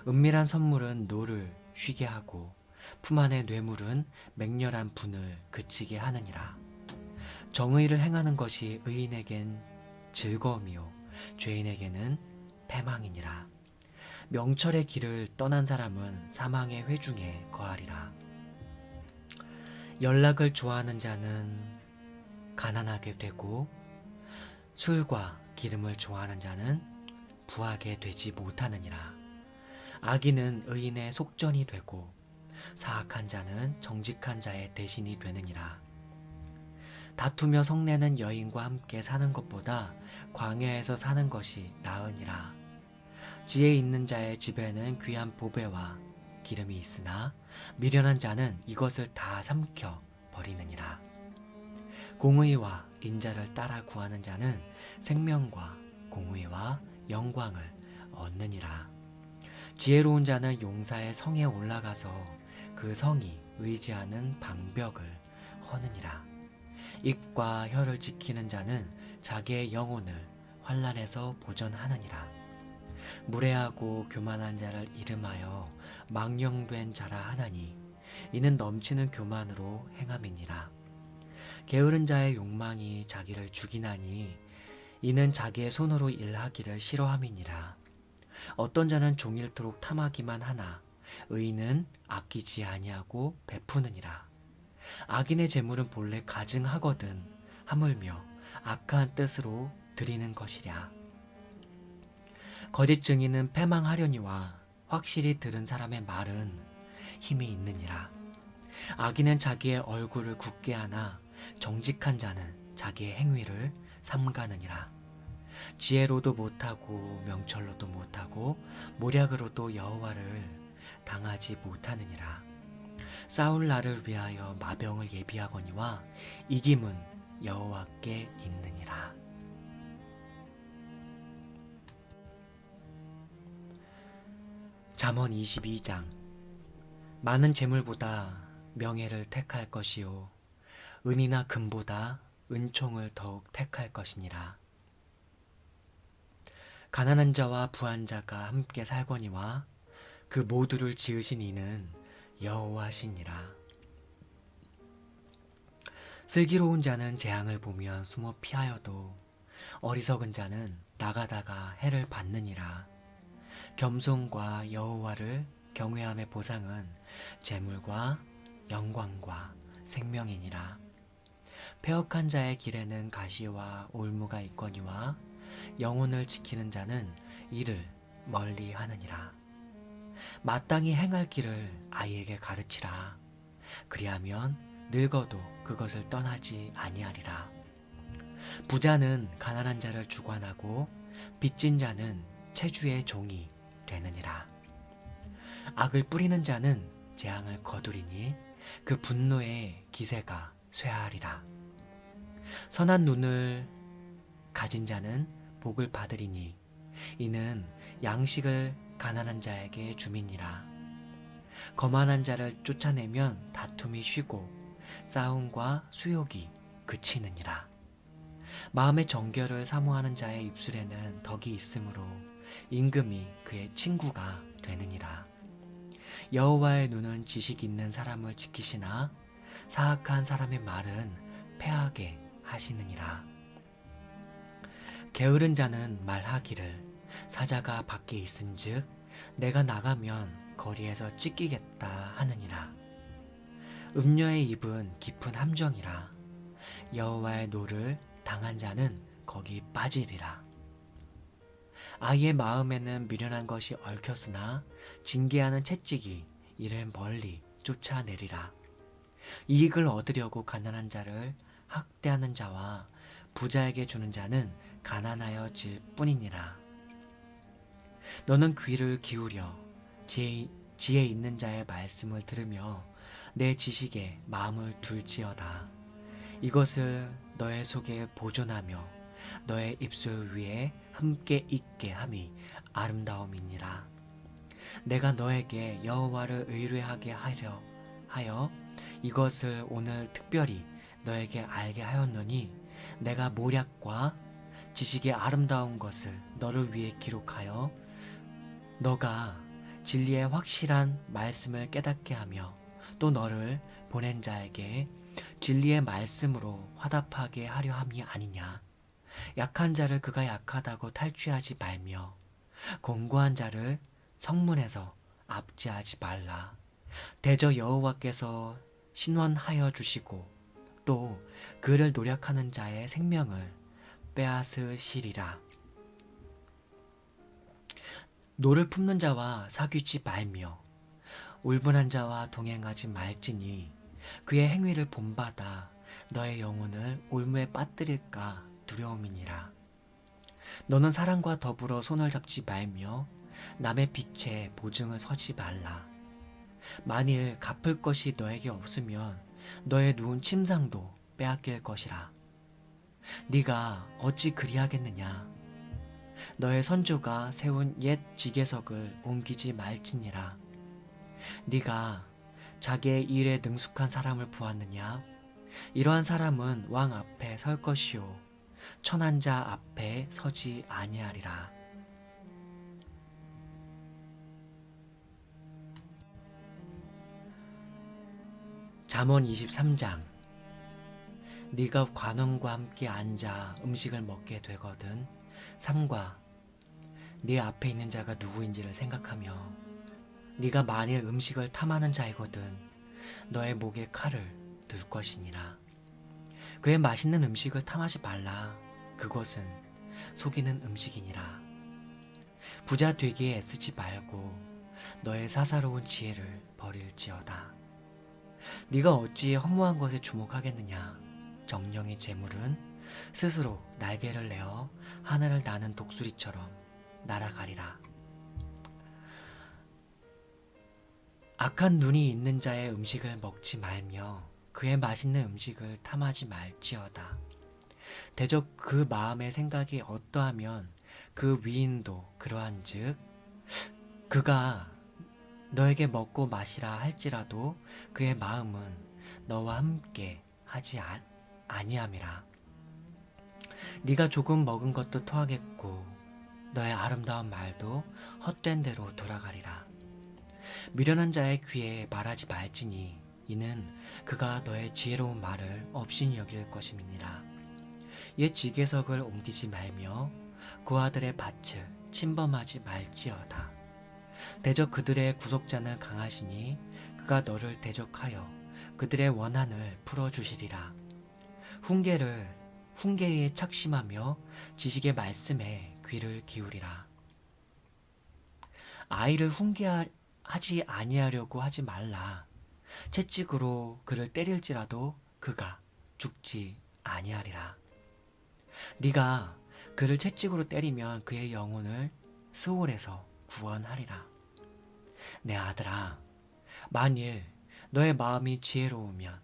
A: 은밀한 선물은 노를 쉬게 하고 품 안의 뇌물은 맹렬한 분을 그치게 하느니라. 정의를 행하는 것이 의인에겐 즐거움이요 죄인에게는 패망이니라. 명철의 길을 떠난 사람은 사망의 회중에 거하리라. 연락을 좋아하는 자는 가난하게 되고 술과 기름을 좋아하는 자는 부하게 되지 못하느니라. 악인은 의인의 속전이 되고 사악한 자는 정직한 자의 대신이 되느니라. 다투며 성내는 여인과 함께 사는 것보다 광야에서 사는 것이 나으니라. 지혜 있는 자의 집에는 귀한 보배와 기름이 있으나 미련한 자는 이것을 다 삼켜 버리느니라. 공의와 인자를 따라 구하는 자는 생명과 공의와 영광을 얻느니라. 지혜로운 자는 용사의 성에 올라가서 그 성이 의지하는 방벽을 허느니라. 입과 혀를 지키는 자는 자기의 영혼을 환난에서 보전하느니라. 무례하고 교만한 자를 이름하여 망령된 자라 하나니 이는 넘치는 교만으로 행함이니라. 게으른 자의 욕망이 자기를 죽이나니 이는 자기의 손으로 일하기를 싫어함이니라. 어떤 자는 종일토록 탐하기만 하나 의인은 아끼지 아니하고 베푸느니라. 악인의 재물은 본래 가증하거든 하물며 악한 뜻으로 드리는 것이랴. 거짓 증인은 패망하려니와 확실히 들은 사람의 말은 힘이 있느니라. 악인은 자기의 얼굴을 굳게 하나 정직한 자는 자기의 행위를 삼가느니라. 지혜로도 못하고 명철로도 못하고 모략으로도 여호와를 당하지 못하느니라. 싸울 날을 위하여 마병을 예비하거니와 이김은 여호와께 있느니라. 잠언 22장. 많은 재물보다 명예를 택할 것이요 은이나 금보다 은총을 더욱 택할 것이니라. 가난한 자와 부한 자가 함께 살거니와 그 모두를 지으신 이는 여호와시니라. 슬기로운 자는 재앙을 보면 숨어 피하여도 어리석은 자는 나가다가 해를 받느니라. 겸손과 여호와를 경외함의 보상은 재물과 영광과 생명이니라. 패역한 자의 길에는 가시와 올무가 있거니와 영혼을 지키는 자는 이를 멀리 하느니라. 마땅히 행할 길을 아이에게 가르치라. 그리하면 늙어도 그것을 떠나지 아니하리라. 부자는 가난한 자를 주관하고 빚진 자는 채주의 종이 되느니라. 악을 뿌리는 자는 재앙을 거두리니 그 분노의 기세가 쇠하리라. 선한 눈을 가진 자는 복을 받으리니 이는 양식을 가난한 자에게 주민이라. 거만한 자를 쫓아내면 다툼이 쉬고 싸움과 수욕이 그치느니라. 마음의 정결을 사모하는 자의 입술에는 덕이 있으므로 임금이 그의 친구가 되느니라. 여호와의 눈은 지식 있는 사람을 지키시나 사악한 사람의 말은 패하게 하시느니라. 게으른 자는 말하기를 사자가 밖에 있은즉 내가 나가면 거리에서 찢기겠다 하느니라. 음녀의 입은 깊은 함정이라. 여호와의 노를 당한 자는 거기 빠지리라. 아이의 마음에는 미련한 것이 얽혔으나 징계하는 채찍이 이를 멀리 쫓아내리라. 이익을 얻으려고 가난한 자를 학대하는 자와 부자에게 주는 자는 가난하여질 뿐이니라. 너는 귀를 기울여 지혜 있는 자의 말씀을 들으며 내 지식에 마음을 둘지어다. 이것을 너의 속에 보존하며 너의 입술 위에 함께 있게 함이 아름다움이니라. 내가 너에게 여호와를 의뢰하게 하여 이것을 오늘 특별히 너에게 알게 하였노니 내가 모략과 지식의 아름다운 것을 너를 위해 기록하여 너가 진리의 확실한 말씀을 깨닫게 하며 또 너를 보낸 자에게 진리의 말씀으로 화답하게 하려 함이 아니냐. 약한 자를 그가 약하다고 탈취하지 말며 공고한 자를 성문에서 압제하지 말라. 대저 여호와께서 신원하여 주시고 또 그를 노력하는 자의 생명을 빼앗으시리라. 노를 품는 자와 사귀지 말며 울분한 자와 동행하지 말지니 그의 행위를 본받아 너의 영혼을 올무에 빠뜨릴까 두려움이니라. 너는 사랑과 더불어 손을 잡지 말며 남의 빛에 보증을 서지 말라. 만일 갚을 것이 너에게 없으면 너의 누운 침상도 빼앗길 것이라. 네가 어찌 그리하겠느냐. 너의 선조가 세운 옛 지게석을 옮기지 말지니라. 네가 자기의 일에 능숙한 사람을 보았느냐. 이러한 사람은 왕 앞에 설 것이요 천한 자 앞에 서지 아니하리라. 잠언 23장. 네가 관원과 함께 앉아 음식을 먹게 되거든 삼가 네 앞에 있는 자가 누구인지를 생각하며 네가 만일 음식을 탐하는 자이거든 너의 목에 칼을 둘 것이니라. 그의 맛있는 음식을 탐하지 말라. 그것은 속이는 음식이니라. 부자 되기에 애쓰지 말고 너의 사사로운 지혜를 버릴지어다. 네가 어찌 허무한 것에 주목하겠느냐. 정령의 재물은 스스로 날개를 내어 하늘을 나는 독수리처럼 날아가리라. 악한 눈이 있는 자의 음식을 먹지 말며 그의 맛있는 음식을 탐하지 말지어다. 대적 그 마음의 생각이 어떠하면 그 위인도 그러한즉 그가 너에게 먹고 마시라 할지라도 그의 마음은 너와 함께 하지 아니함이라. 네가 조금 먹은 것도 토하겠고 너의 아름다운 말도 헛된 대로 돌아가리라. 미련한 자의 귀에 말하지 말지니 이는 그가 너의 지혜로운 말을 업신이 여길 것임이니라. 옛 지게석을 옮기지 말며 고아들의 밭을 침범하지 말지어다. 대적 그들의 구속자는 강하시니 그가 너를 대적하여 그들의 원한을 풀어주시리라. 훈계에 착심하며 지식의 말씀에 귀를 기울이라. 아이를 훈계하지 아니하려고 하지 말라. 채찍으로 그를 때릴지라도 그가 죽지 아니하리라. 네가 그를 채찍으로 때리면 그의 영혼을 스올에서 구원하리라. 내 아들아, 만일 너의 마음이 지혜로우면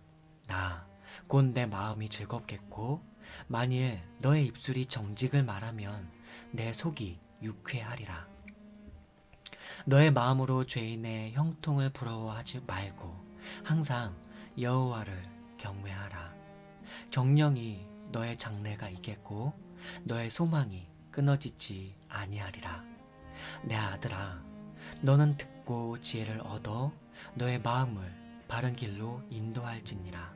A: 나 곧 내 마음이 즐겁겠고 만일 너의 입술이 정직을 말하면 내 속이 유쾌하리라. 너의 마음으로 죄인의 형통을 부러워하지 말고 항상 여호와를 경외하라. 정령이 너의 장래가 있겠고 너의 소망이 끊어지지 아니하리라. 내 아들아, 너는 듣고 지혜를 얻어 너의 마음을 바른 길로 인도할지니라.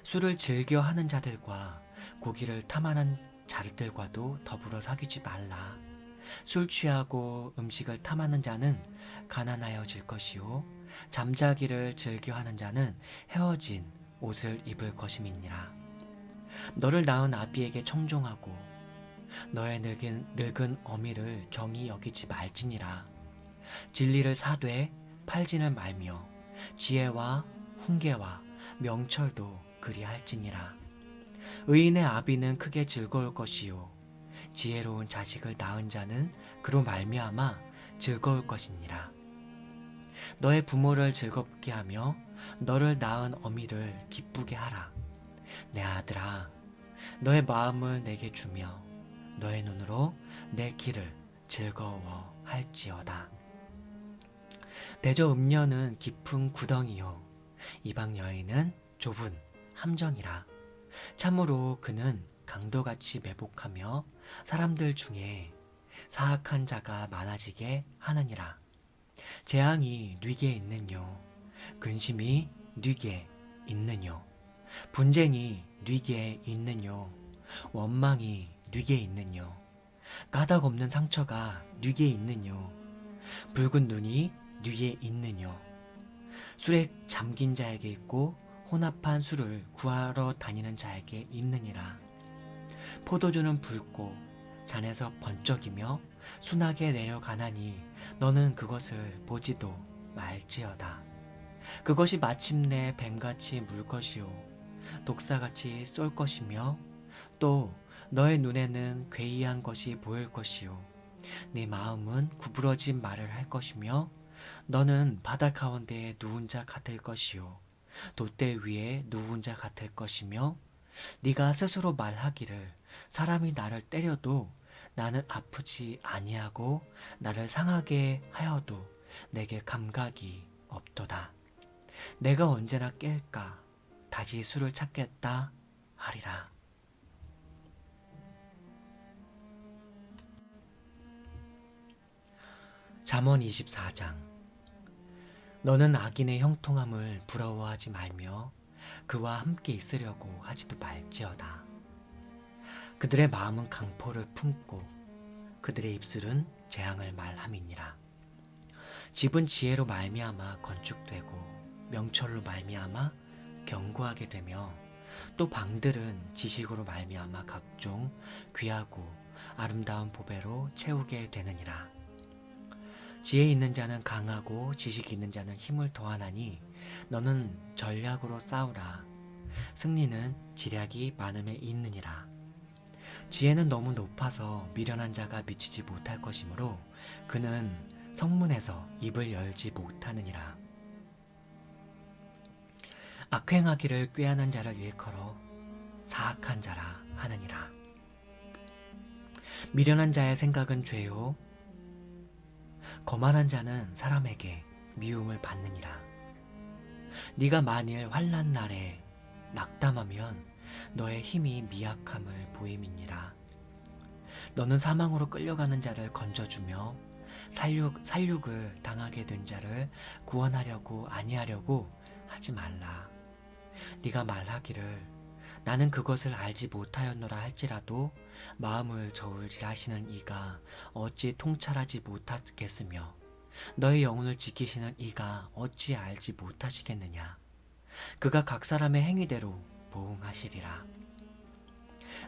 A: 술을 즐겨 하는 자들과 고기를 탐하는 자들과도 더불어 사귀지 말라. 술 취하고 음식을 탐하는 자는 가난하여질 것이요 잠자기를 즐겨하는 자는 헤어진 옷을 입을 것임이니라. 너를 낳은 아비에게 청종하고 너의 늙은 어미를 경히 여기지 말지니라. 진리를 사되 팔진을 말며 지혜와 훈계와 명철도 그리할지니라. 의인의 아비는 크게 즐거울 것이요 지혜로운 자식을 낳은 자는 그로 말미암아 즐거울 것이니라. 너의 부모를 즐겁게 하며 너를 낳은 어미를 기쁘게 하라. 내 아들아, 너의 마음을 내게 주며 너의 눈으로 내 길을 즐거워할지어다. 대저 음녀는 깊은 구덩이요 이방 여인은 좁은 함정이라. 참으로 그는 강도같이 매복하며 사람들 중에 사악한 자가 많아지게 하느니라. 재앙이 뉘게 있느뇨 근심이 뉘게 있느뇨 분쟁이 뉘게 있느뇨 원망이 뉘게 있느뇨 까닭 없는 상처가 뉘게 있느뇨 붉은 눈이 뉘게 있느뇨 술에 잠긴 자에게 있고 혼합한 술을 구하러 다니는 자에게 있느니라. 포도주는 붉고 잔에서 번쩍이며 순하게 내려가나니 너는 그것을 보지도 말지어다. 그것이 마침내 뱀같이 물 것이요 독사같이 쏠 것이며 또 너의 눈에는 괴이한 것이 보일 것이요 네 마음은 구부러진 말을 할 것이며 너는 바다 가운데에 누운 자 같을 것이요 돛대 위에 누운 자 같을 것이며 네가 스스로 말하기를 사람이 나를 때려도 나는 아프지 아니하고 나를 상하게 하여도 내게 감각이 없도다. 내가 언제나 깰까 다시 술을 찾겠다 하리라. 잠언 24장. 너는 악인의 형통함을 부러워하지 말며 그와 함께 있으려고 하지도 말지어다. 그들의 마음은 강포를 품고 그들의 입술은 재앙을 말함이니라. 집은 지혜로 말미암아 건축되고 명철로 말미암아 견고하게 되며 또 방들은 지식으로 말미암아 각종 귀하고 아름다운 보배로 채우게 되느니라. 지혜 있는 자는 강하고 지식 있는 자는 힘을 더하나니 너는 전략으로 싸우라. 승리는 지략이 많음에 있느니라. 지혜는 너무 높아서 미련한 자가 미치지 못할 것이므로 그는 성문에서 입을 열지 못하느니라. 악행하기를 꾀하는 자를 일컬어 사악한 자라 하느니라. 미련한 자의 생각은 죄요 거만한 자는 사람에게 미움을 받느니라. 네가 만일 환난 날에 낙담하면 너의 힘이 미약함을 보임이니라. 너는 사망으로 끌려가는 자를 건져주며 살육을 당하게 된 자를 구원하려고 아니하려고 하지 말라. 네가 말하기를 나는 그것을 알지 못하였노라 할지라도 마음을 저울질하시는 이가 어찌 통찰하지 못하겠으며 너의 영혼을 지키시는 이가 어찌 알지 못하시겠느냐. 그가 각 사람의 행위대로 보응하시리라.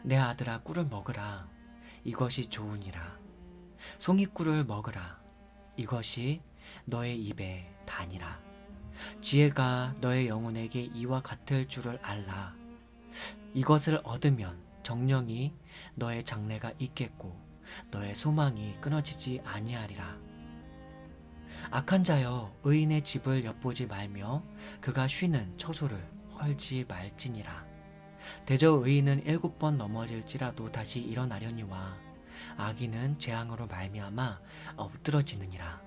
A: 내 아들아 꿀을 먹으라. 이것이 좋으니라. 송이꿀을 먹으라. 이것이 너의 입에 다니라. 지혜가 너의 영혼에게 이와 같을 줄을 알라. 이것을 얻으면 정령이 너의 장래가 있겠고 너의 소망이 끊어지지 아니하리라. 악한 자여 의인의 집을 엿보지 말며 그가 쉬는 처소를 헐지 말지니라. 대저 의인은 7번 넘어질지라도 다시 일어나려니와 악인은 재앙으로 말미암아 엎드러지느니라.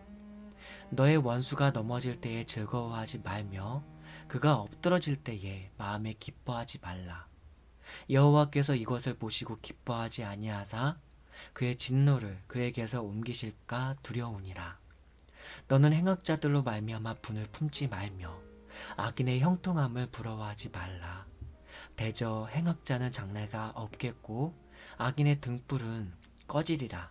A: 너의 원수가 넘어질 때에 즐거워하지 말며 그가 엎드러질 때에 마음에 기뻐하지 말라. 여호와께서 이것을 보시고 기뻐하지 아니하사 그의 진노를 그에게서 옮기실까 두려우니라. 너는 행악자들로 말미암아 분을 품지 말며 악인의 형통함을 부러워하지 말라. 대저 행악자는 장래가 없겠고 악인의 등불은 꺼지리라.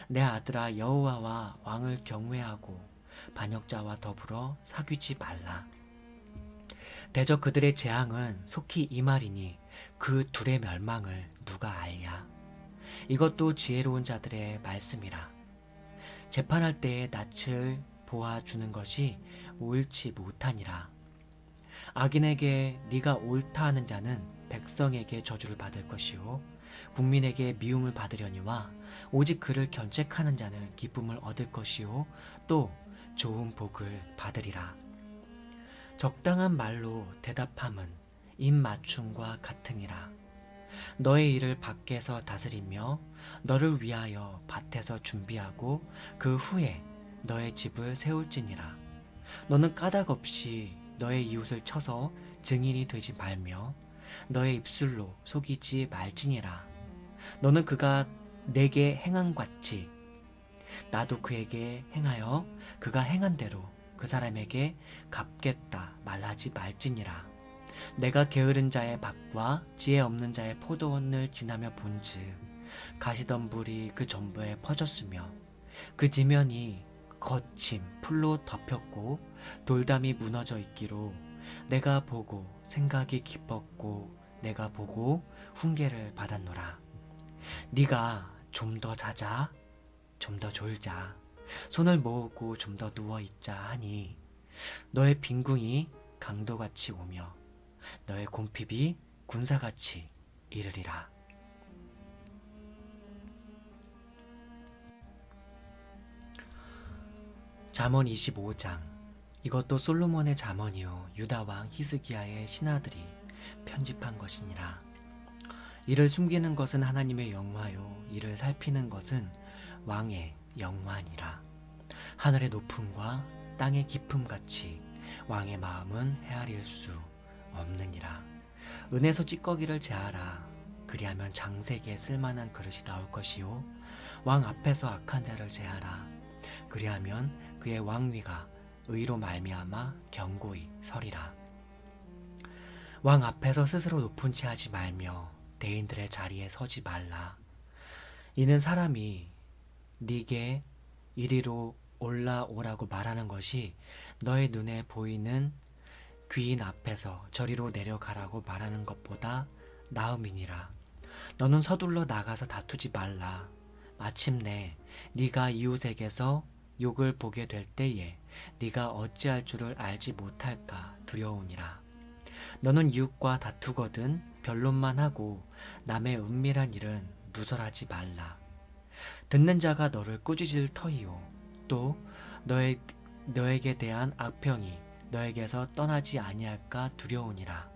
A: 내 아들아, 여호와와 왕을 경외하고 반역자와 더불어 사귀지 말라. 대저 그들의 재앙은 속히 임하리니 그 둘의 멸망을 누가 알랴. 이것도 지혜로운 자들의 말씀이라. 재판할 때에 낯을 보아주는 것이 옳지 못하니라. 악인에게 네가 옳다 하는 자는 백성에게 저주를 받을 것이요 국민에게 미움을 받으려니와 오직 그를 견책하는 자는 기쁨을 얻을 것이요 또 좋은 복을 받으리라. 적당한 말로 대답함은 입 맞춤과 같으니라. 너의 일을 밖에서 다스리며 너를 위하여 밭에서 준비하고 그 후에 너의 집을 세울지니라. 너는 까닭 없이 너의 이웃을 쳐서 증인이 되지 말며 너의 입술로 속이지 말지니라. 너는 그가 내게 행한 같이 나도 그에게 행하여 그가 행한 대로 그 사람에게 갚겠다 말하지 말지니라. 내가 게으른 자의 밭과 지혜 없는 자의 포도원을 지나며 본즉 가시덤불이 그 전부에 퍼졌으며 그 지면이 거친 풀로 덮였고 돌담이 무너져 있기로 내가 보고 생각이 깊었고 내가 보고 훈계를 받았노라. 네가 좀 더 자자, 좀 더 졸자, 손을 모으고 좀 더 누워 있자 하니 너의 빈궁이 강도같이 오며 너의 곰핍이 군사같이 이르리라. 잠언 25장. 이것도 솔로몬의 잠언이요 유다 왕 히스기야의 신하들이 편집한 것이니라. 이를 숨기는 것은 하나님의 영화요 이를 살피는 것은 왕의 영화니라. 하늘의 높음과 땅의 깊음 같이 왕의 마음은 헤아릴 수 없느니라. 은에서 찌꺼기를 제하라. 그리하면 장색에 쓸만한 그릇이 나올 것이요 왕 앞에서 악한 자를 제하라. 그리하면 그의 왕위가 의로 말미암아 견고히 서리라. 왕 앞에서 스스로 높은 채 하지 말며 대인들의 자리에 서지 말라. 이는 사람이 네게 이리로 올라오라고 말하는 것이 너의 눈에 보이는 귀인 앞에서 저리로 내려가라고 말하는 것보다 나음이니라. 너는 서둘러 나가서 다투지 말라. 마침내 네가 이웃에게서 욕을 보게 될 때에 네가 어찌할 줄을 알지 못할까 두려우니라. 너는 이웃과 다투거든 변론만 하고 남의 은밀한 일은 누설하지 말라. 듣는 자가 너를 꾸짖을 터이요 또 너에게 대한 악평이 너에게서 떠나지 아니할까 두려우니라.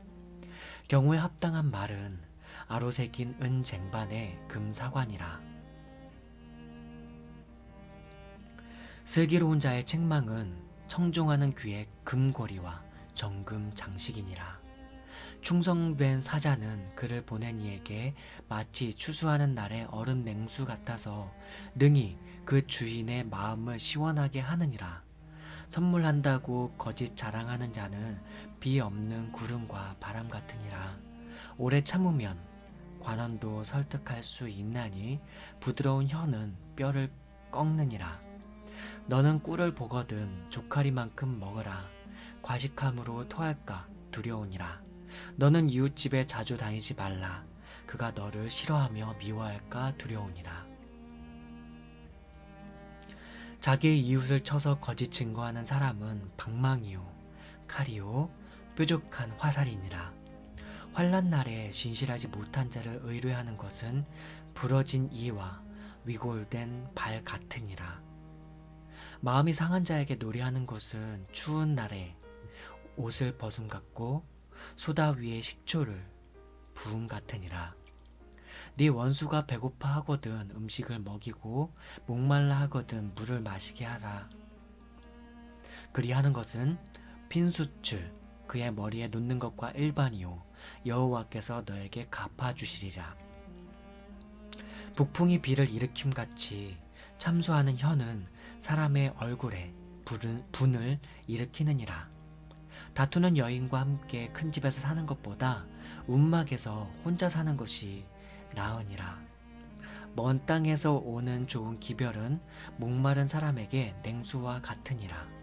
A: 경우에 합당한 말은 아로새긴 은 쟁반의 금 사관이라. 슬기로운 자의 책망은 청종하는 귀의 금고리와 정금 장식이니라. 충성된 사자는 그를 보낸 이에게 마치 추수하는 날의 어른 냉수 같아서 능히 그 주인의 마음을 시원하게 하느니라. 선물한다고 거짓 자랑하는 자는 비 없는 구름과 바람 같으니라. 오래 참으면 관원도 설득할 수 있나니 부드러운 혀는 뼈를 꺾느니라. 너는 꿀을 보거든 조카리만큼 먹으라. 과식함으로 토할까 두려우니라. 너는 이웃집에 자주 다니지 말라. 그가 너를 싫어하며 미워할까 두려우니라. 자기의 이웃을 쳐서 거짓 증거하는 사람은 방망이요 칼이요 뾰족한 화살이니라. 환난 날에 진실하지 못한 자를 의뢰하는 것은 부러진 이와 위골된 발 같으니라. 마음이 상한 자에게 노래하는 것은 추운 날에 옷을 벗음 같고 소다 위에 식초를 부음 같으니라. 네 원수가 배고파 하거든 음식을 먹이고 목말라 하거든 물을 마시게 하라. 그리하는 것은 핀수출 그의 머리에 놓는 것과 일반이요 여호와께서 너에게 갚아주시리라. 북풍이 비를 일으킴같이 참수하는 혀는 사람의 얼굴에 분을 일으키느니라. 다투는 여인과 함께 큰 집에서 사는 것보다 움막에서 혼자 사는 것이 나으니라. 먼 땅에서 오는 좋은 기별은 목마른 사람에게 냉수와 같으니라.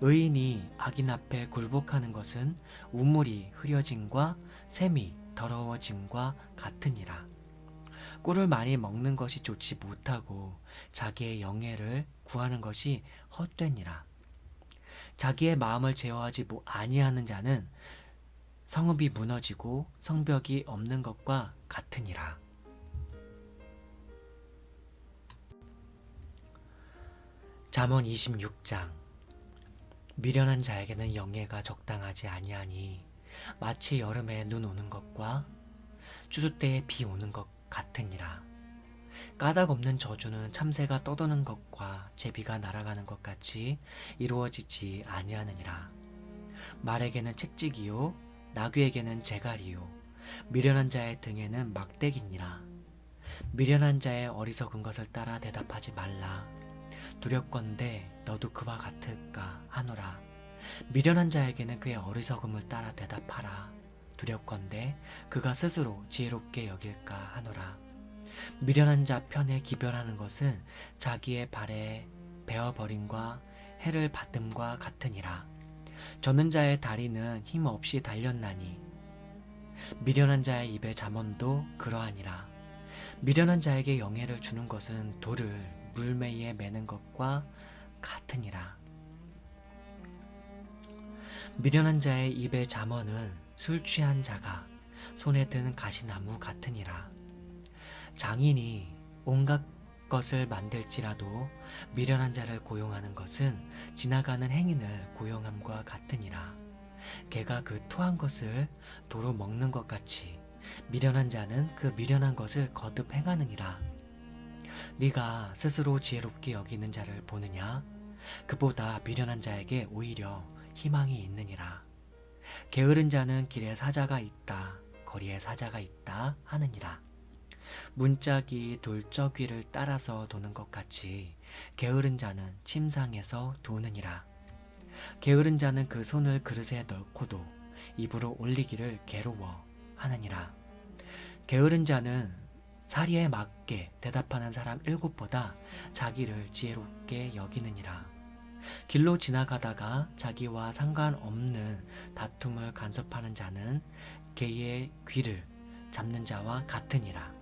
A: 의인이 악인 앞에 굴복하는 것은 우물이 흐려짐과 샘이 더러워짐과 같으니라. 꿀을 많이 먹는 것이 좋지 못하고 자기의 영예를 구하는 것이 헛되니라. 자기의 마음을 제어하지 아니하는 자는 성읍이 무너지고 성벽이 없는 것과 같으니라. 잠언 26장. 미련한 자에게는 영예가 적당하지 아니하니 마치 여름에 눈 오는 것과 추수 때에 비 오는 것 같으니라. 까닭 없는 저주는 참새가 떠도는 것과 제비가 날아가는 것 같이 이루어지지 아니하느니라. 말에게는 채찍이요 나귀에게는 재갈이요 미련한 자의 등에는 막대기니라. 미련한 자의 어리석은 것을 따라 대답하지 말라. 두렵건대 너도 그와 같을까 하노라. 미련한 자에게는 그의 어리석음을 따라 대답하라. 두렵건대 그가 스스로 지혜롭게 여길까 하노라. 미련한 자 편에 기별하는 것은 자기의 발에 베어버림과 해를 받음과 같으니라. 저는 자의 다리는 힘없이 달렸나니 미련한 자의 입의 잠언도 그러하니라. 미련한 자에게 영예를 주는 것은 돌을 물매에 매는 것과 같으니라. 미련한 자의 입의 잠언은 술 취한 자가 손에 든 가시나무 같으니라. 장인이 온갖 것을 만들지라도 미련한 자를 고용하는 것은 지나가는 행인을 고용함과 같으니라. 개가 그 토한 것을 도로 먹는 것 같이 미련한 자는 그 미련한 것을 거듭 행하느니라. 네가 스스로 지혜롭게 여기는 자를 보느냐? 그보다 미련한 자에게 오히려 희망이 있느니라. 게으른 자는 길에 사자가 있다, 거리에 사자가 있다 하느니라. 문짝이 돌적위를 따라서 도는 것 같이 게으른 자는 침상에서 도느니라. 게으른 자는 그 손을 그릇에 넣고도 입으로 올리기를 괴로워 하느니라. 게으른 자는 사리에 맞게 대답하는 사람 7보다 자기를 지혜롭게 여기느니라. 길로 지나가다가 자기와 상관없는 다툼을 간섭하는 자는 개의 귀를 잡는 자와 같으니라.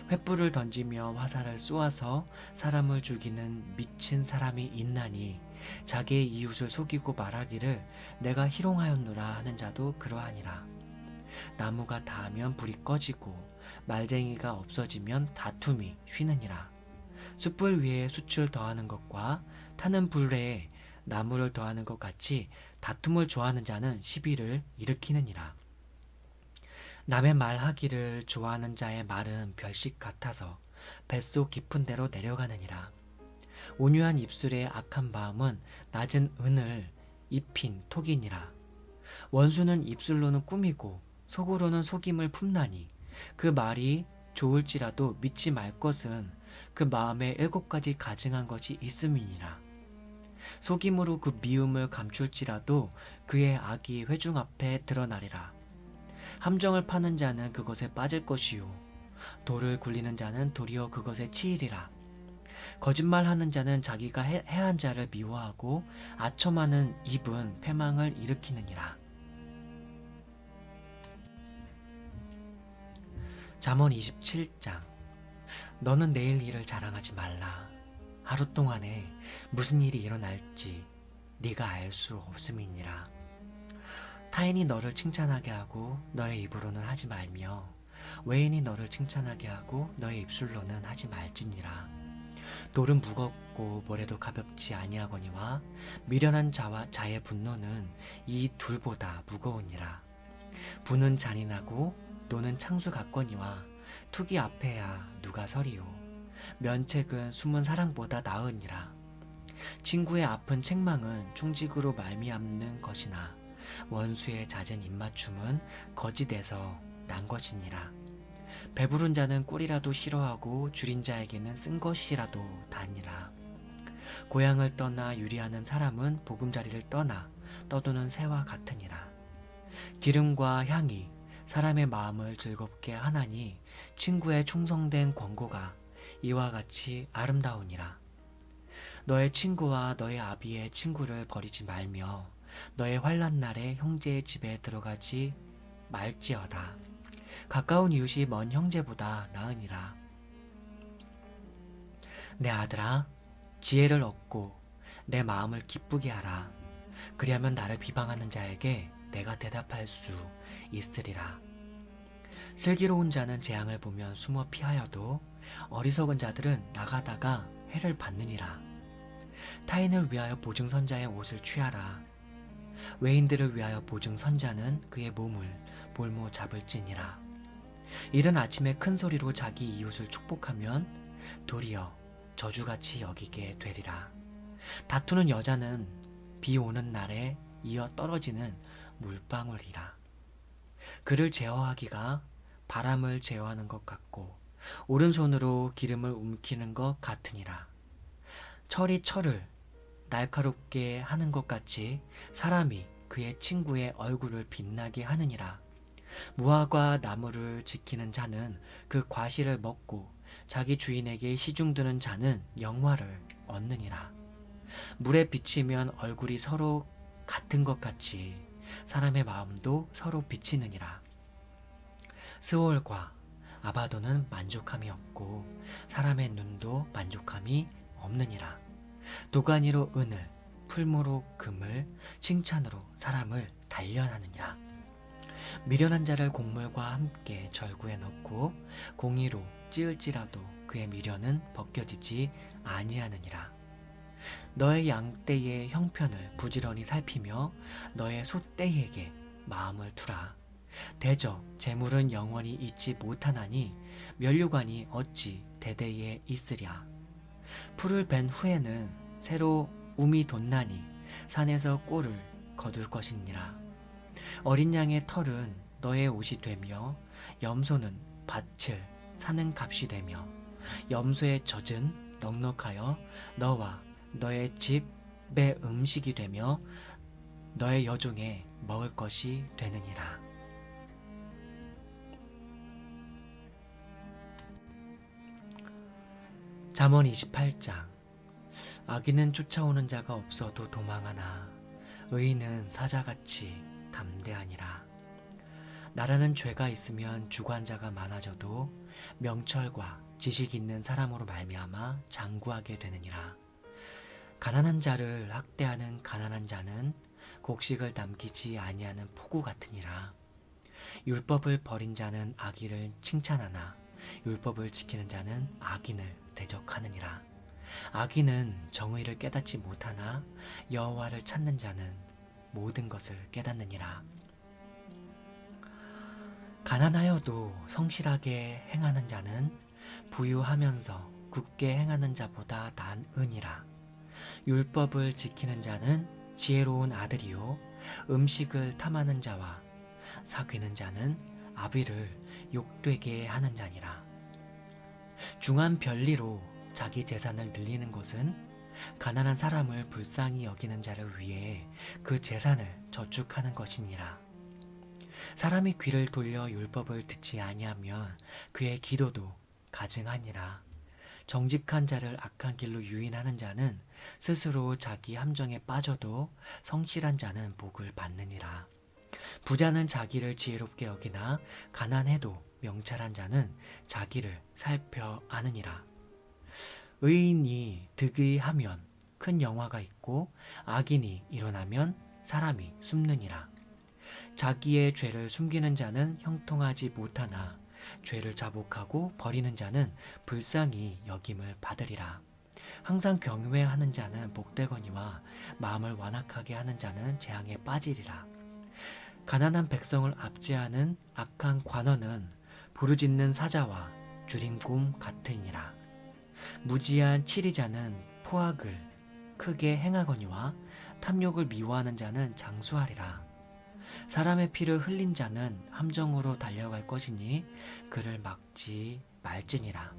A: 횃불을 던지며 화살을 쏘아서 사람을 죽이는 미친 사람이 있나니 자기의 이웃을 속이고 말하기를 내가 희롱하였노라 하는 자도 그러하니라. 나무가 닿으면 불이 꺼지고 말쟁이가 없어지면 다툼이 쉬느니라. 숯불 위에 숯을 더하는 것과 타는 불에 나무를 더하는 것 같이 다툼을 좋아하는 자는 시비를 일으키느니라. 남의 말하기를 좋아하는 자의 말은 별식 같아서 뱃속 깊은 데로 내려가느니라. 온유한 입술의 악한 마음은 낮은 은을 입힌 톡이니라. 원수는 입술로는 꾸미고 속으로는 속임을 품나니 그 말이 좋을지라도 믿지 말 것은 그 마음에 7가지 가증한 것이 있음이니라. 속임으로 그 미움을 감출지라도 그의 악이 회중 앞에 드러나리라. 함정을 파는 자는 그것에 빠질 것이요 돌을 굴리는 자는 도리어 그것에 치이리라. 거짓말하는 자는 자기가 해한 자를 미워하고 아첨하는 입은 패망을 일으키느니라. 잠언 27장. 너는 내일 일을 자랑하지 말라. 하루 동안에 무슨 일이 일어날지 네가 알 수 없음이니라. 타인이 너를 칭찬하게 하고 너의 입으로는 하지 말며 외인이 너를 칭찬하게 하고 너의 입술로는 하지 말지니라. 돌은 무겁고 모래도 가볍지 아니하거니와 미련한 자의 분노는 이 둘보다 무거우니라. 부는 잔인하고 노는 창수 같거니와 투기 앞에야 누가 서리요. 면책은 숨은 사랑보다 나으니라. 친구의 아픈 책망은 충직으로 말미암는 것이나 원수의 잦은 입맞춤은 거짓에서 난 것이니라. 배부른 자는 꿀이라도 싫어하고 줄인 자에게는 쓴 것이라도 다니라. 고향을 떠나 유리하는 사람은 보금자리를 떠나 떠도는 새와 같으니라. 기름과 향이 사람의 마음을 즐겁게 하나니 친구의 충성된 권고가 이와 같이 아름다우니라. 너의 친구와 너의 아비의 친구를 버리지 말며 너의 환난 날에 형제의 집에 들어가지 말지어다. 가까운 이웃이 먼 형제보다 나으니라. 내 아들아, 지혜를 얻고 내 마음을 기쁘게 하라. 그리하면 나를 비방하는 자에게 내가 대답할 수 있으리라. 슬기로운 자는 재앙을 보면 숨어 피하여도 어리석은 자들은 나가다가 해를 받느니라. 타인을 위하여 보증선자의 옷을 취하라. 외인들을 위하여 보증선자는 그의 몸을 볼모 잡을지니라. 이른 아침에 큰 소리로 자기 이웃을 축복하면 도리어 저주같이 여기게 되리라. 다투는 여자는 비 오는 날에 이어 떨어지는 물방울이라. 그를 제어하기가 바람을 제어하는 것 같고 오른손으로 기름을 움키는 것 같으니라. 철이 철을 날카롭게 하는 것 같이 사람이 그의 친구의 얼굴을 빛나게 하느니라. 무화과 나무를 지키는 자는 그 과실을 먹고 자기 주인에게 시중드는 자는 영화를 얻느니라. 물에 비치면 얼굴이 서로 같은 것 같이 사람의 마음도 서로 비치느니라. 스올과 아바도는 만족함이 없고 사람의 눈도 만족함이 없느니라. 도가니로 은을, 풀무로 금을, 칭찬으로 사람을 단련하느니라. 미련한 자를 곡물과 함께 절구에 넣고 공의로 찌을지라도 그의 미련은 벗겨지지 아니하느니라. 너의 양떼의 형편을 부지런히 살피며 너의 소떼에게 마음을 두라. 대저 재물은 영원히 잊지 못하나니 면류관이 어찌 대대에 있으랴. 풀을 벤 후에는 새로 움이 돋나니 산에서 꼴을 거둘 것이니라. 어린 양의 털은 너의 옷이 되며 염소는 밭을 사는 값이 되며 염소의 젖은 넉넉하여 너와 너의 집의 음식이 되며 너의 여종의 먹을 것이 되느니라. 잠언 28장. 악인은 쫓아오는 자가 없어도 도망하나 의인은 사자같이 담대하니라. 나라는 죄가 있으면 주관자가 많아져도 명철과 지식 있는 사람으로 말미암아 장구하게 되느니라. 가난한 자를 학대하는 가난한 자는 곡식을 남기지 아니하는 폭우 같으니라. 율법을 버린 자는 악의를 칭찬하나 율법을 지키는 자는 악인을 대적하느니라. 악인은 정의를 깨닫지 못하나 여호와를 찾는 자는 모든 것을 깨닫느니라. 가난하여도 성실하게 행하는 자는 부유하면서 굳게 행하는 자보다 나으니라. 율법을 지키는 자는 지혜로운 아들이요 음식을 탐하는 자와 사귀는 자는 아비를 욕되게 하는 자니라. 중한 별리로 자기 재산을 늘리는 것은 가난한 사람을 불쌍히 여기는 자를 위해 그 재산을 저축하는 것이니라. 사람이 귀를 돌려 율법을 듣지 아니하면 그의 기도도 가증하니라. 정직한 자를 악한 길로 유인하는 자는 스스로 자기 함정에 빠져도 성실한 자는 복을 받느니라. 부자는 자기를 지혜롭게 여기나 가난해도 명철한 자는 자기를 살펴 아느니라. 의인이 득의하면 큰 영화가 있고 악인이 일어나면 사람이 숨느니라. 자기의 죄를 숨기는 자는 형통하지 못하나 죄를 자복하고 버리는 자는 불쌍히 여김을 받으리라. 항상 경외하는 자는 복되거니와 마음을 완악하게 하는 자는 재앙에 빠지리라. 가난한 백성을 압제하는 악한 관원은 부르짖는 사자와 줄인 꿈 같으니라. 무지한 치리자는 포악을 크게 행하거니와 탐욕을 미워하는 자는 장수하리라. 사람의 피를 흘린 자는 함정으로 달려갈 것이니 그를 막지 말지니라.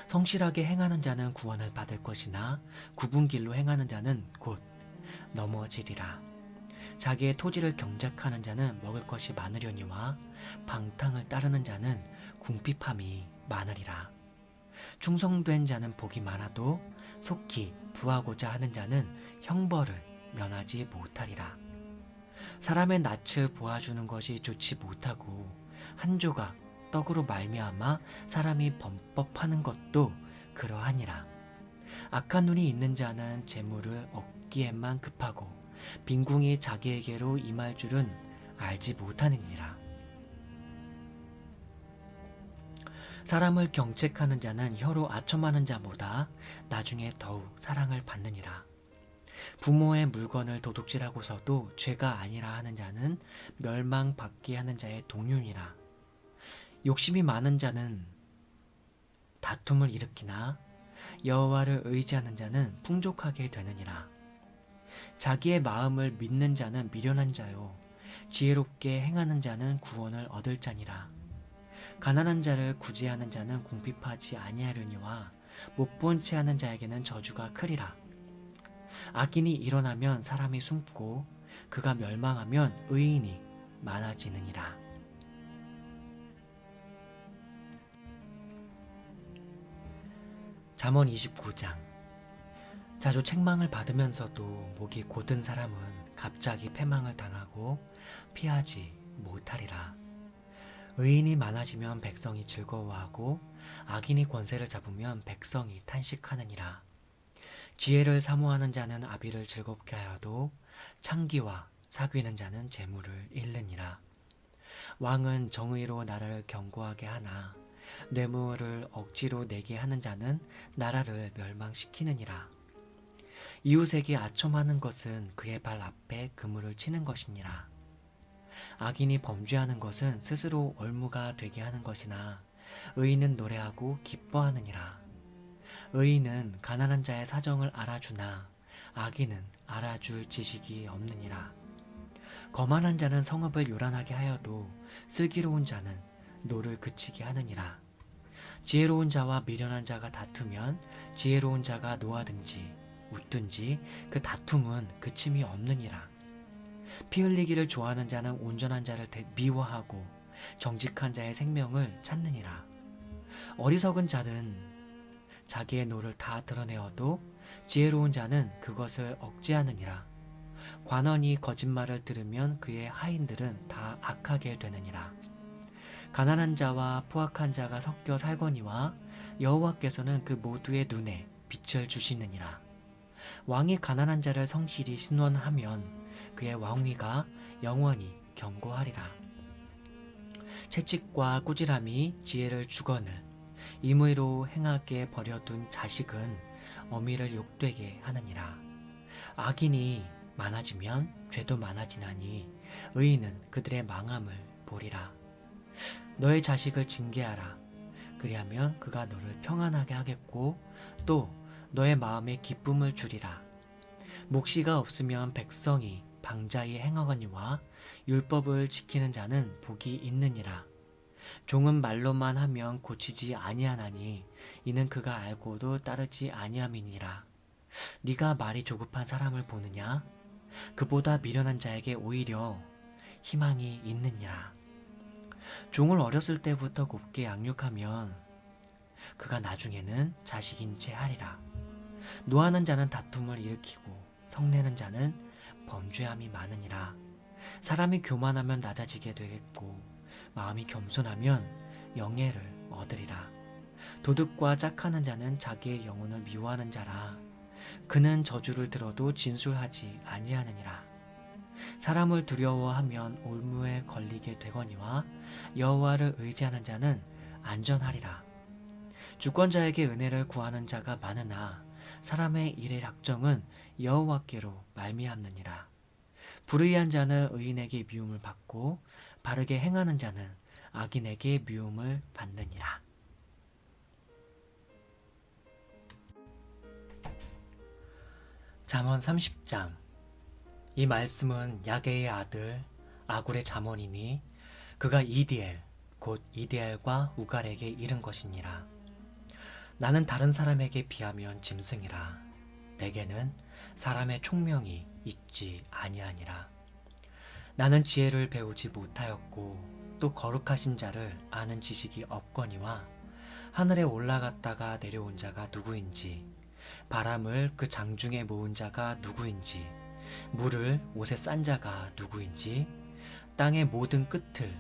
A: 성실하게 행하는 자는 구원을 받을 것이나 굽은 길로 행하는 자는 곧 넘어지리라. 자기의 토지를 경작하는 자는 먹을 것이 많으려니와 방탕을 따르는 자는 궁핍함이 많으리라. 충성된 자는 복이 많아도 속히 부하고자 하는 자는 형벌을 면하지 못하리라. 사람의 낯을 보아주는 것이 좋지 못하고 한 조각 떡으로 말미암아 사람이 범법하는 것도 그러하니라. 악한 눈이 있는 자는 재물을 얻기에만 급하고 빈궁이 자기에게로 임할 줄은 알지 못하느니라. 사람을 경책하는 자는 혀로 아첨하는 자보다 나중에 더욱 사랑을 받느니라. 부모의 물건을 도둑질하고서도 죄가 아니라 하는 자는 멸망받게 하는 자의 동류니라. 욕심이 많은 자는 다툼을 일으키나 여호와를 의지하는 자는 풍족하게 되느니라. 자기의 마음을 믿는 자는 미련한 자요 지혜롭게 행하는 자는 구원을 얻을 자니라. 가난한 자를 구제하는 자는 궁핍하지 아니하려니와 못본 채 하는 자에게는 저주가 크리라. 악인이 일어나면 사람이 숨고 그가 멸망하면 의인이 많아지느니라. 잠언 29장. 자주 책망을 받으면서도 목이 곧은 사람은 갑자기 패망을 당하고 피하지 못하리라. 의인이 많아지면 백성이 즐거워하고 악인이 권세를 잡으면 백성이 탄식하느니라. 지혜를 사모하는 자는 아비를 즐겁게 하여도 창기와 사귀는 자는 재물을 잃느니라. 왕은 정의로 나라를 견고하게 하나 뇌물을 억지로 내게 하는 자는 나라를 멸망시키느니라. 이웃에게 아첨하는 것은 그의 발 앞에 그물을 치는 것이니라. 악인이 범죄하는 것은 스스로 올무가 되게 하는 것이나 의인은 노래하고 기뻐하느니라. 의인은 가난한 자의 사정을 알아주나 악인은 알아줄 지식이 없느니라. 거만한 자는 성읍을 요란하게 하여도 슬기로운 자는 노를 그치게 하느니라. 지혜로운 자와 미련한 자가 다투면 지혜로운 자가 노하든지 웃든지 그 다툼은 그침이 없느니라. 피 흘리기를 좋아하는 자는 온전한 자를 미워하고 정직한 자의 생명을 찾느니라. 어리석은 자는 자기의 노를 다 드러내어도 지혜로운 자는 그것을 억제하느니라. 관원이 거짓말을 들으면 그의 하인들은 다 악하게 되느니라. 가난한 자와 포악한 자가 섞여 살거니와 여호와께서는 그 모두의 눈에 빛을 주시느니라. 왕이 가난한 자를 성실히 신원하면 그의 왕위가 영원히 견고하리라. 채찍과 꾸지람이 지혜를 주거늘 임의로 행하게 버려둔 자식은 어미를 욕되게 하느니라. 악인이 많아지면 죄도 많아지나니 의인은 그들의 망함을 보리라. 너의 자식을 징계하라. 그리하면 그가 너를 평안하게 하겠고 또 너의 마음에 기쁨을 주리라. 묵시가 없으면 백성이 방자히 행하거니와 율법을 지키는 자는 복이 있느니라. 종은 말로만 하면 고치지 아니하나니 이는 그가 알고도 따르지 아니함이니라. 네가 말이 조급한 사람을 보느냐? 그보다 미련한 자에게 오히려 희망이 있느니라. 종을 어렸을 때부터 곱게 양육하면 그가 나중에는 자식인 채 하리라. 노하는 자는 다툼을 일으키고 성내는 자는 범죄함이 많으니라. 사람이 교만하면 낮아지게 되겠고 마음이 겸손하면 영예를 얻으리라. 도둑과 짝하는 자는 자기의 영혼을 미워하는 자라. 그는 저주를 들어도 진술하지 아니하느니라. 사람을 두려워하면 올무에 걸리게 되거니와 여호와를 의지하는 자는 안전하리라. 주권자에게 은혜를 구하는 자가 많으나 사람의 일의 작정은 여호와께로 말미암느니라. 불의한 자는 의인에게 미움을 받고 바르게 행하는 자는 악인에게 미움을 받느니라. 잠언 30장. 이 말씀은 야게의 아들 아굴의 잠언이니 그가 이디엘 곧 이디엘과 우갈에게 이른 것이니라. 나는 다른 사람에게 비하면 짐승이라. 내게는 사람의 총명이 있지 아니하니라. 나는 지혜를 배우지 못하였고 또 거룩하신 자를 아는 지식이 없거니와 하늘에 올라갔다가 내려온 자가 누구인지 바람을 그 장중에 모은 자가 누구인지 물을 옷에 싼 자가 누구인지 땅의 모든 끝을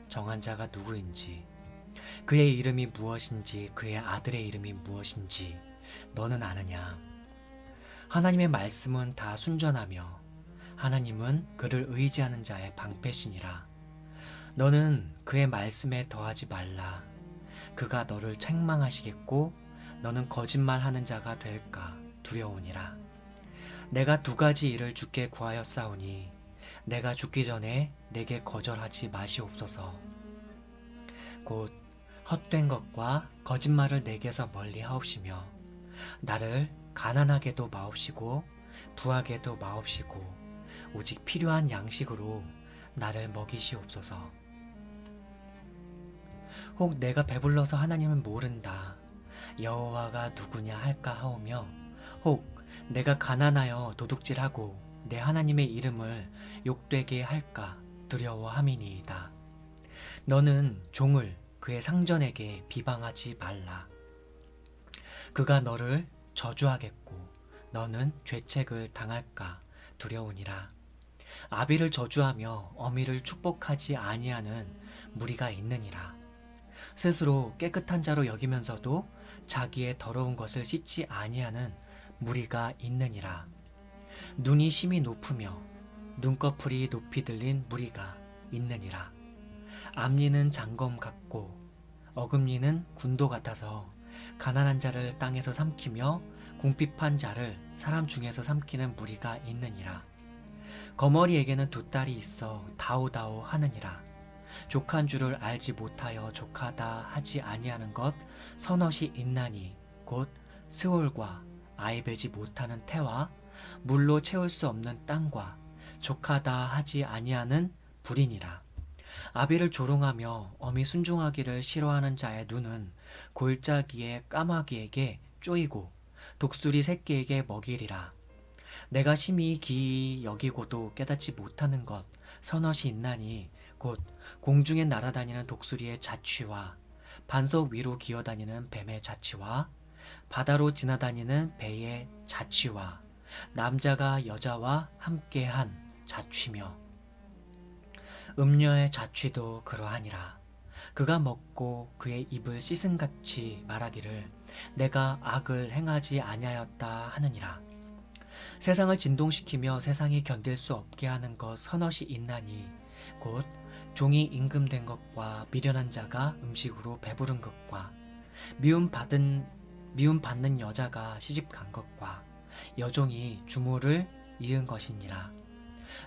A: 정한 자가 누구인지 그의 이름이 무엇인지 그의 아들의 이름이 무엇인지 너는 아느냐? 하나님의 말씀은 다 순전하며 하나님은 그를 의지하는 자의 방패시니라. 너는 그의 말씀에 더하지 말라. 그가 너를 책망하시겠고 너는 거짓말하는 자가 될까 두려우니라. 내가 두 가지 일을 주께 구하였사오니 내가 죽기 전에 내게 거절하지 마시옵소서. 곧 헛된 것과 거짓말을 내게서 멀리 하옵시며 나를 가난하게도 마옵시고 부하게도 마옵시고 오직 필요한 양식으로 나를 먹이시옵소서. 혹 내가 배불러서 하나님은 모른다 여호와가 누구냐 할까 하오며 혹 내가 가난하여 도둑질하고 내 하나님의 이름을 욕되게 할까 두려워함이니이다. 너는 종을 그의 상전에게 비방하지 말라. 그가 너를 저주하겠고 너는 죄책을 당할까 두려우니라. 아비를 저주하며 어미를 축복하지 아니하는 무리가 있느니라. 스스로 깨끗한 자로 여기면서도 자기의 더러운 것을 씻지 아니하는 무리가 있느니라. 눈이 심히 높으며 눈꺼풀이 높이 들린 무리가 있느니라. 앞니는 장검 같고 어금니는 군도 같아서 가난한 자를 땅에서 삼키며 궁핍한 자를 사람 중에서 삼키는 무리가 있느니라. 거머리에게는 두 딸이 있어 다오다오 하느니라. 족한 줄을 알지 못하여 족하다 하지 아니하는 것 서넛이 있나니 곧 스올과 아이 베지 못하는 태와 물로 채울 수 없는 땅과 족하다 하지 아니하는 불이니라. 아비를 조롱하며 어미 순종하기를 싫어하는 자의 눈은 골짜기의 까마귀에게 쪼이고 독수리 새끼에게 먹이리라. 내가 심히 기이 여기고도 깨닫지 못하는 것 서넛이 있나니 곧 공중에 날아다니는 독수리의 자취와 반석 위로 기어다니는 뱀의 자취와 바다로 지나다니는 배의 자취와 남자가 여자와 함께한 자취며 음녀의 자취도 그러하니라. 그가 먹고 그의 입을 씻음같이 말하기를 내가 악을 행하지 아니하였다 하느니라. 세상을 진동시키며 세상이 견딜 수 없게 하는 것 서넛이 있나니 곧 종이 임금된 것과 미련한 자가 음식으로 배부른 것과 미움받는 여자가 시집간 것과 여종이 주모를 이은 것이니라.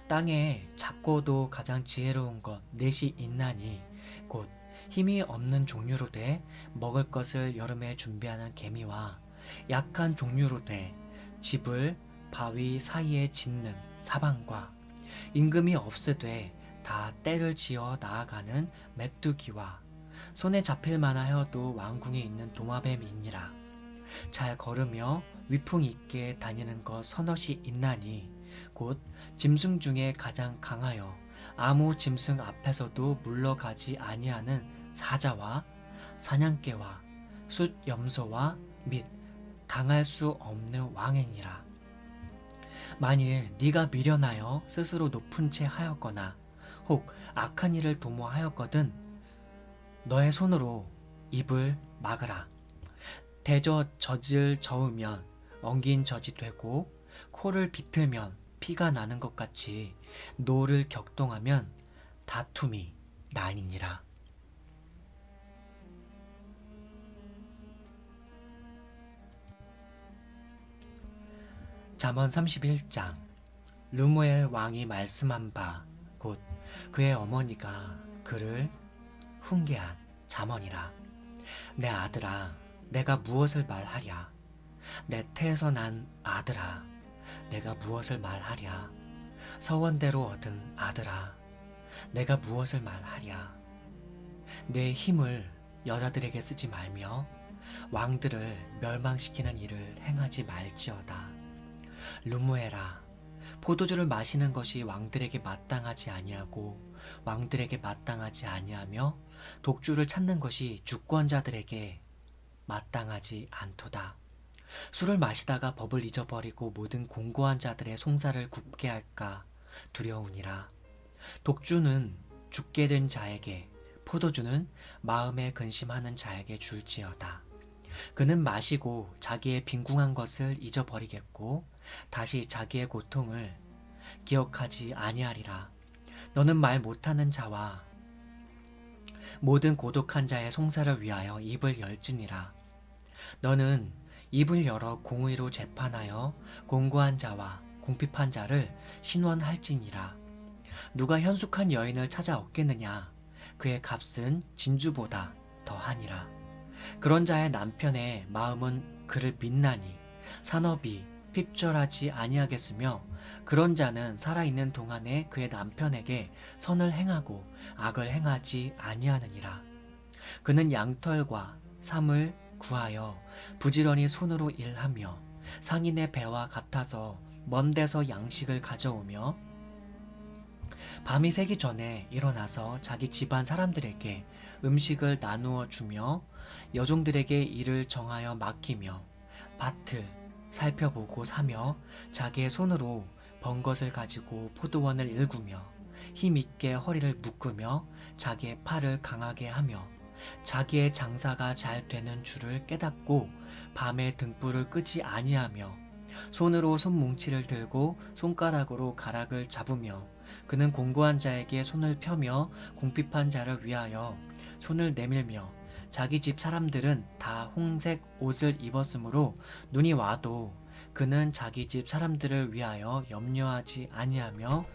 A: 땅에 작고도 가장 지혜로운 것 넷이 있나니 곧 힘이 없는 종류로 돼 먹을 것을 여름에 준비하는 개미와 약한 종류로 돼 집을 바위 사이에 짓는 사방과 임금이 없으되 다 때를 지어 나아가는 메뚜기와 손에 잡힐 만하여도 왕궁에 있는 도마뱀이니라. 잘 걸으며 위풍 있게 다니는 것 서넛이 있나니 곧 짐승 중에 가장 강하여 아무 짐승 앞에서도 물러가지 아니하는 사자와 사냥개와 숫염소와 및 당할 수 없는 왕이니라. 만일 네가 미련하여 스스로 높은 채 하였거나 혹 악한 일을 도모하였거든 너의 손으로 입을 막으라. 대저 젖을 저으면 엉긴 젖이 되고 코를 비틀면 피가 나는 것 같이 노를 격동하면 다툼이 나니니라. 잠언 31장. 르무엘 왕이 말씀한 바 곧 그의 어머니가 그를 훈계한 잠언이라. 내 아들아 내가 무엇을 말하랴. 내 태에서 난 아들아 내가 무엇을 말하랴. 서원대로 얻은 아들아, 내가 무엇을 말하랴. 내 힘을 여자들에게 쓰지 말며 왕들을 멸망시키는 일을 행하지 말지어다. 루무에라, 포도주를 마시는 것이 왕들에게 마땅하지 아니하고 왕들에게 마땅하지 아니하며 독주를 찾는 것이 주권자들에게 마땅하지 않도다. 술을 마시다가 법을 잊어버리고 모든 공고한 자들의 송사를 굽게 할까 두려우니라. 독주는 죽게 된 자에게, 포도주는 마음에 근심하는 자에게 줄지어다. 그는 마시고 자기의 빈궁한 것을 잊어버리겠고 다시 자기의 고통을 기억하지 아니하리라. 너는 말 못하는 자와 모든 고독한 자의 송사를 위하여 입을 열지니라. 너는 입을 열어 공의로 재판하여 공고한 자와 궁핍한 자를 신원할지니라. 누가 현숙한 여인을 찾아 얻겠느냐. 그의 값은 진주보다 더하니라. 그런 자의 남편의 마음은 그를 믿나니 산업이 핍절하지 아니하겠으며 그런 자는 살아있는 동안에 그의 남편에게 선을 행하고 악을 행하지 아니하느니라. 그는 양털과 삼을 구하여 부지런히 손으로 일하며 상인의 배와 같아서 먼 데서 양식을 가져오며 밤이 새기 전에 일어나서 자기 집안 사람들에게 음식을 나누어 주며 여종들에게 일을 정하여 맡기며 밭을 살펴보고 사며 자기의 손으로 번 것을 가지고 포도원을 일구며 힘있게 허리를 묶으며 자기의 팔을 강하게 하며 자기의 장사가 잘 되는 줄을 깨닫고 밤에 등불을 끄지 아니하며 손으로 손뭉치를 들고 손가락으로 가락을 잡으며 그는 공고한 자에게 손을 펴며 궁핍한 자를 위하여 손을 내밀며 자기 집 사람들은 다 홍색 옷을 입었으므로 눈이 와도 그는 자기 집 사람들을 위하여 염려하지 아니하며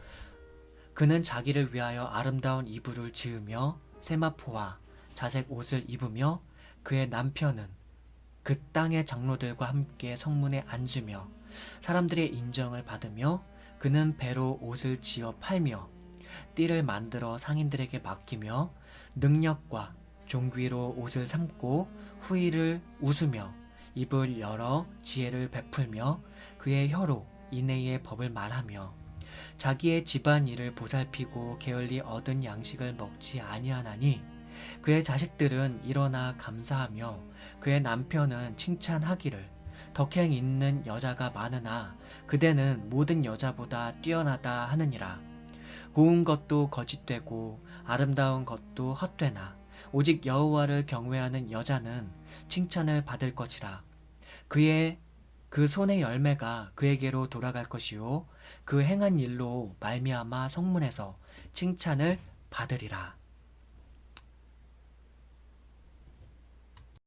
A: 그는 자기를 위하여 아름다운 이불을 지으며 세마포와 자색 옷을 입으며 그의 남편은 그 땅의 장로들과 함께 성문에 앉으며 사람들의 인정을 받으며 그는 배로 옷을 지어 팔며 띠를 만들어 상인들에게 맡기며 능력과 종귀로 옷을 삼고 후의를 웃으며 입을 열어 지혜를 베풀며 그의 혀로 인애의 법을 말하며 자기의 집안 일을 보살피고 게을리 얻은 양식을 먹지 아니하나니 그의 자식들은 일어나 감사하며 그의 남편은 칭찬하기를 덕행 있는 여자가 많으나 그대는 모든 여자보다 뛰어나다 하느니라. 고운 것도 거짓되고 아름다운 것도 헛되나 오직 여호와를 경외하는 여자는 칭찬을 받을 것이라. 그의 그 손의 열매가 그에게로 돌아갈 것이요 그 행한 일로 말미암아 성문에서 칭찬을 받으리라.